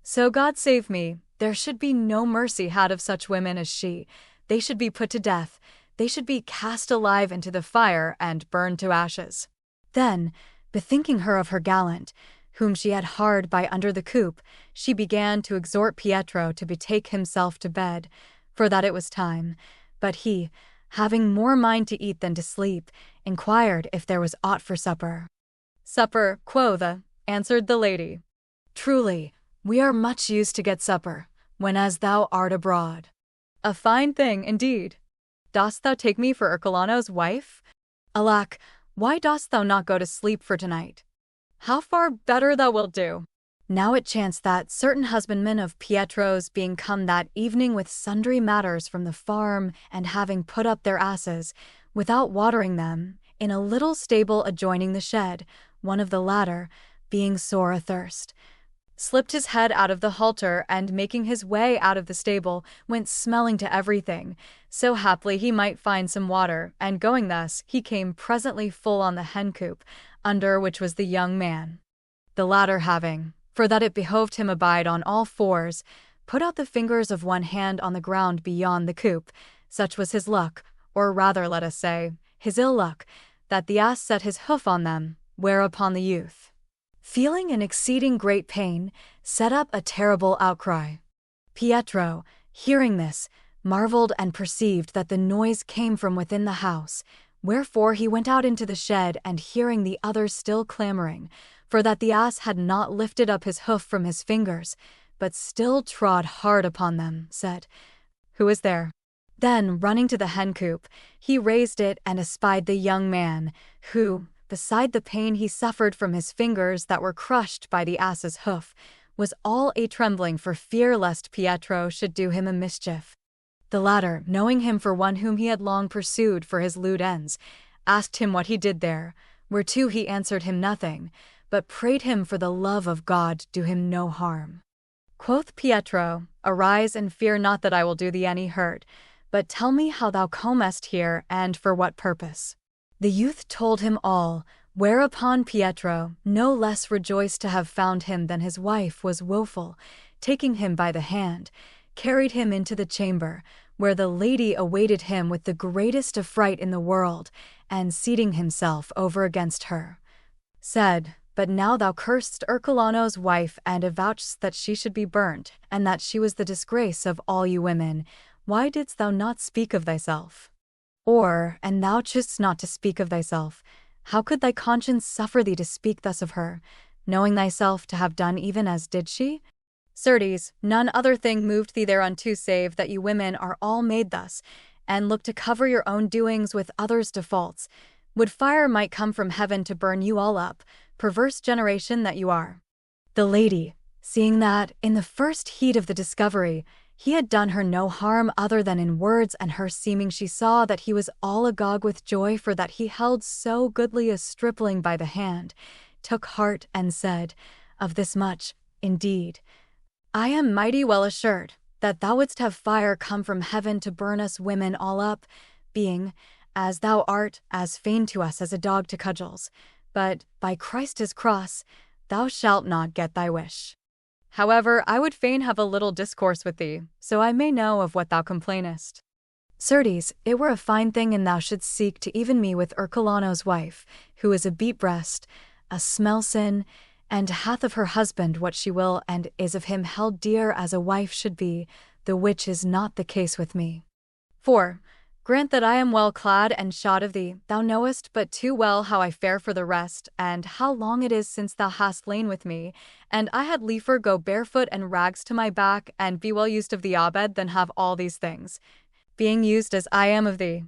So God save me, there should be no mercy had of such women as she. They should be put to death, they should be cast alive into the fire and burned to ashes. Then, bethinking her of her gallant, whom she had hard by under the coop, she began to exhort Pietro to betake himself to bed, for that it was time. But he, having more mind to eat than to sleep, inquired if there was aught for supper. Supper, quotha, answered the lady. Truly, we are much used to get supper, whenas thou art abroad. A fine thing, indeed. Dost thou take me for Ercolano's wife? Alack, why dost thou not go to sleep for tonight? How far better thou wilt do. Now it chanced that certain husbandmen of Pietro's being come that evening with sundry matters from the farm, and having put up their asses, without watering them, in a little stable adjoining the shed, one of the latter, being sore athirst, slipped his head out of the halter, and making his way out of the stable, went smelling to everything, so haply he might find some water, and going thus, he came presently full on the hen-coop, under which was the young man. The latter having, for that it behoved him abide on all fours, put out the fingers of one hand on the ground beyond the coop, such was his luck, or rather let us say, his ill luck, that the ass set his hoof on them, whereupon the youth, feeling an exceeding great pain, set up a terrible outcry. Pietro, hearing this, marveled and perceived that the noise came from within the house, wherefore he went out into the shed, and hearing the others still clamoring, for that the ass had not lifted up his hoof from his fingers, but still trod hard upon them, said, Who is there? Then, running to the hen-coop, he raised it and espied the young man, who, beside the pain he suffered from his fingers that were crushed by the ass's hoof, was all a-trembling for fear lest Pietro should do him a mischief. The latter, knowing him for one whom he had long pursued for his lewd ends, asked him what he did there, whereto he answered him nothing, but prayed him for the love of God do him no harm. Quoth Pietro, Arise and fear not that I will do thee any hurt, but tell me how thou comest here and for what purpose. The youth told him all, whereupon Pietro, no less rejoiced to have found him than his wife was woeful, taking him by the hand, carried him into the chamber, where the lady awaited him with the greatest affright in the world, and seating himself over against her, said, But now thou cursed Ercolano's wife, and avouchedst that she should be burnt, and that she was the disgrace of all you women, why didst thou not speak of thyself? Or, and thou chouldst not to speak of thyself, how could thy conscience suffer thee to speak thus of her, knowing thyself to have done even as did she? Certes, none other thing moved thee thereunto save that you women are all made thus, and look to cover your own doings with others' defaults. Would fire might come from heaven to burn you all up, perverse generation that you are. The lady, seeing that, in the first heat of the discovery, he had done her no harm other than in words, and her seeming she saw that he was all agog with joy for that he held so goodly a stripling by the hand, took heart and said, Of this much, indeed, I am mighty well assured, that thou wouldst have fire come from heaven to burn us women all up, being, as thou art, as fain to us as a dog to cudgels, but, by Christ's cross, thou shalt not get thy wish. However, I would fain have a little discourse with thee, so I may know of what thou complainest. Certes, it were a fine thing an thou shouldst seek to even me with Ercolano's wife, who is a beat-breast, a smell-sin, and hath of her husband what she will, and is of him held dear as a wife should be, the which is not the case with me. For, grant that I am well clad and shod of thee, thou knowest but too well how I fare for the rest, and how long it is since thou hast lain with me, and I had liefer go barefoot and rags to my back, and be well used of thee, Abed, than have all these things, being used as I am of thee.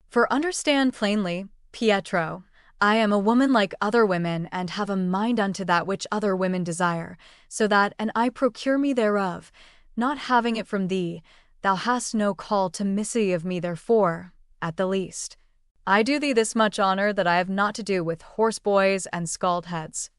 For understand plainly, Pietro, I am a woman like other women, and have a mind unto that which other women desire, so that, and I procure me thereof, not having it from thee, thou hast no call to missy of me therefore, at the least. I do thee this much honor that I have naught to do with horse-boys and scald heads.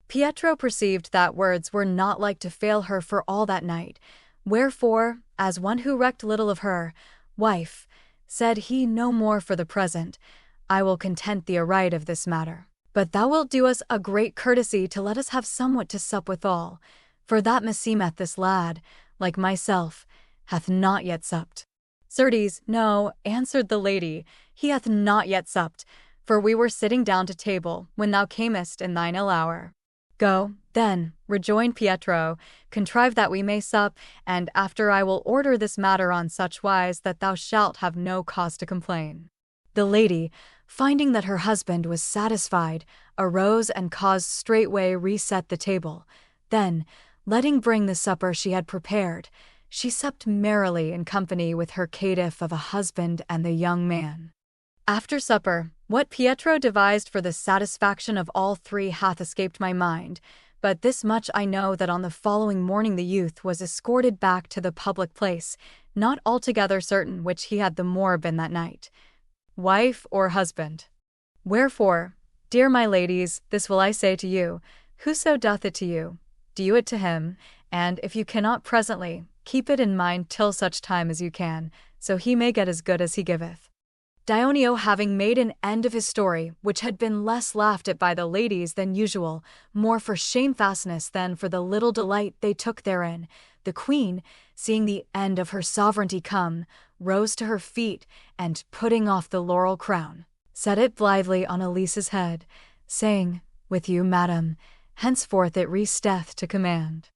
Pietro perceived that words were not like to fail her for all that night, wherefore, as one who recked little of her, wife, said he no more for the present, I will content thee aright of this matter. But thou wilt do us a great courtesy to let us have somewhat to sup withal, for that meseemeth this lad, like myself, hath not yet supped. Certes, no, answered the lady, he hath not yet supped, for we were sitting down to table, when thou camest in thine ill hour. Go, then, rejoined Pietro, contrive that we may sup, and after I will order this matter on such wise that thou shalt have no cause to complain. The lady, finding that her husband was satisfied, arose and caused straightway reset the table. Then, letting bring the supper she had prepared, she supped merrily in company with her caitiff of a husband and the young man. After supper, what Pietro devised for the satisfaction of all three hath escaped my mind, but this much I know, that on the following morning the youth was escorted back to the public place, not altogether certain which he had the more been that night, wife or husband. Wherefore, dear my ladies, this will I say to you, whoso doth it to you, do it to him, and if you cannot presently, keep it in mind till such time as you can, so he may get as good as he giveth. Dioneo, having made an end of his story, which had been less laughed at by the ladies than usual, more for shamefastness than for the little delight they took therein, the queen, seeing the end of her sovereignty come, rose to her feet, and putting off the laurel crown, set it blithely on Elisa's head, saying, With you, madam, henceforth it resteth to command.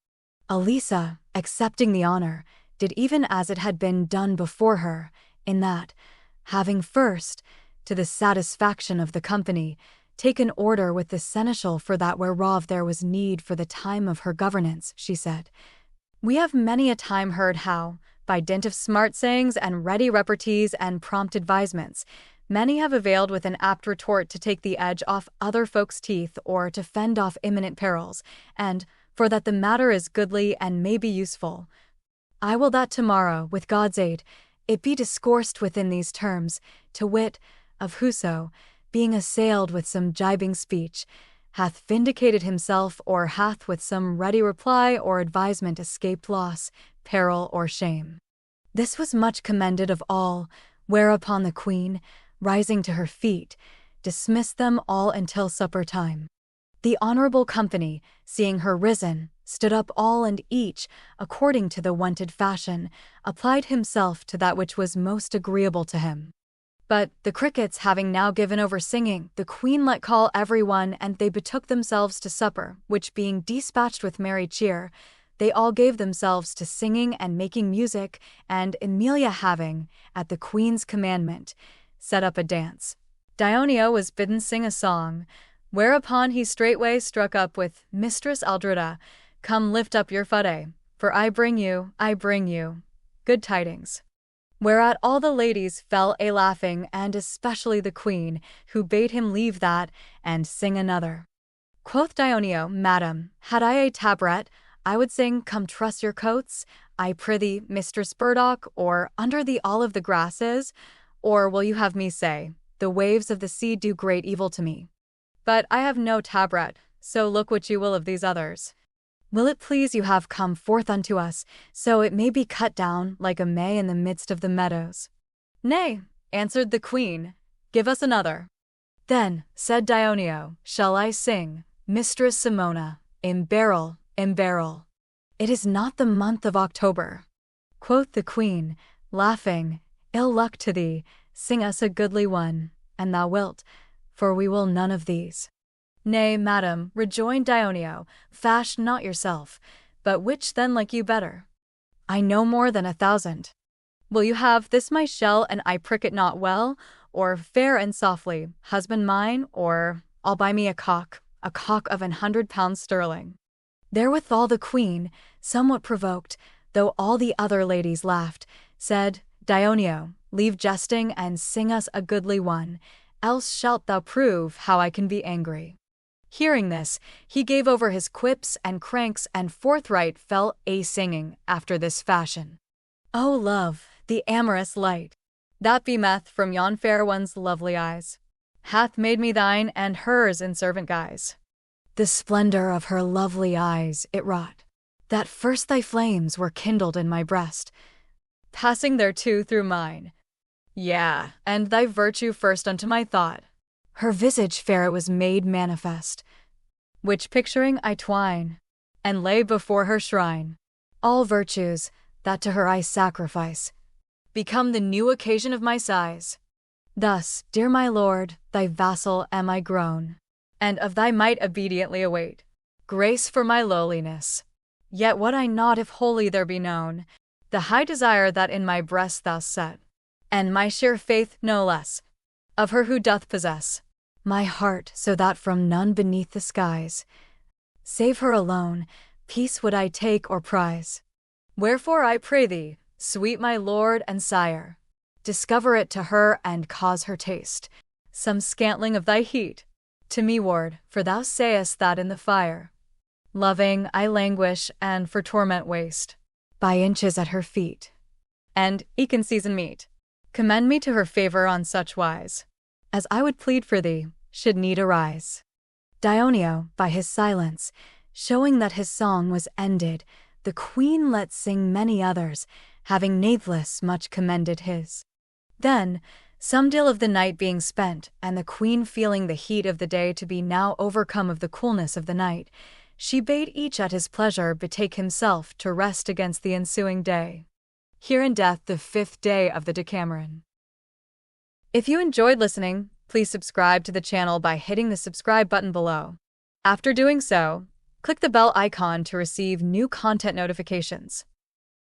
Elisa, accepting the honor, did even as it had been done before her, in that, having first, to the satisfaction of the company, taken order with the seneschal for that whereof there was need for the time of her governance, she said, We have many a time heard how, by dint of smart sayings and ready repartees and prompt advisements, many have availed with an apt retort to take the edge off other folks' teeth or to fend off imminent perils, and, for that the matter is goodly and may be useful, I will that tomorrow, with God's aid, it be discoursed within these terms, to wit, of whoso, being assailed with some gibing speech, hath vindicated himself or hath with some ready reply or advisement escaped loss, peril, or shame. This was much commended of all, whereupon the queen, rising to her feet, dismissed them all until supper time. The honorable company, seeing her risen, stood up all and each, according to the wonted fashion, applied himself to that which was most agreeable to him. But, the crickets having now given over singing, the queen let call every one, and they betook themselves to supper, which being despatched with merry cheer, they all gave themselves to singing and making music, and Emilia having, at the queen's commandment, set up a dance, Dioneo was bidden sing a song, whereupon he straightway struck up with Mistress Aldrida, Come lift up your foote, for I bring you, good tidings. Whereat all the ladies fell a-laughing, and especially the queen, who bade him leave that, and sing another. Quoth Dioneo, Madam, had I a tabret, I would sing Come truss your coats, I prithee, Mistress Burdock, or Under the olive the grasses, or will you have me say, The waves of the sea do great evil to me? But I have no tabret, so look what you will of these others. Will it please you have come forth unto us, so it may be cut down like a may in the midst of the meadows? Nay, answered the queen, give us another. Then, said Dioneo, shall I sing, Mistress Simona, imbarrel, imbarrel. It is not the month of October. Quoth the queen, laughing, Ill luck to thee, sing us a goodly one, and thou wilt, for we will none of these. Nay, madam, rejoined Dioneo, fash not yourself, but which then like you better? I know more than 1,000. Will you have this my shell, and I prick it not well, or fair and softly, husband mine, or I'll buy me a cock of 100 pounds sterling? Therewithal the queen, somewhat provoked, though all the other ladies laughed, said, Dioneo, leave jesting and sing us a goodly one, else shalt thou prove how I can be angry. Hearing this, he gave over his quips and cranks and forthright fell a-singing after this fashion. O love, the amorous light, that beameth from yon fair one's lovely eyes, hath made me thine and hers in servant guise. The splendor of her lovely eyes it wrought, that first thy flames were kindled in my breast, passing thereto through mine. Yea, and thy virtue first unto my thought. Her visage fair it was made manifest, which picturing I twine, and lay before her shrine. All virtues, that to her I sacrifice, become the new occasion of my sighs. Thus, dear my lord, thy vassal am I grown, and of thy might obediently await grace for my lowliness. Yet what I not if wholly there be known, the high desire that in my breast thou set, and my sheer faith no less, of her who doth possess my heart, so that from none beneath the skies, save her alone, peace would I take or prize. Wherefore I pray thee, sweet my lord and sire, discover it to her and cause her taste some scantling of thy heat. To me ward, for thou sayest that in the fire, loving I languish and for torment waste, by inches at her feet, and, eke in season meet, commend me to her favor on such wise, as I would plead for thee, should need arise. Dioneo, by his silence, showing that his song was ended, the queen let sing many others, having natheless much commended his. Then, some deal of the night being spent, and the queen feeling the heat of the day to be now overcome of the coolness of the night, she bade each at his pleasure betake himself to rest against the ensuing day. Here endeth the 5th day of the Decameron. If you enjoyed listening, please subscribe to the channel by hitting the subscribe button below. After doing so, click the bell icon to receive new content notifications.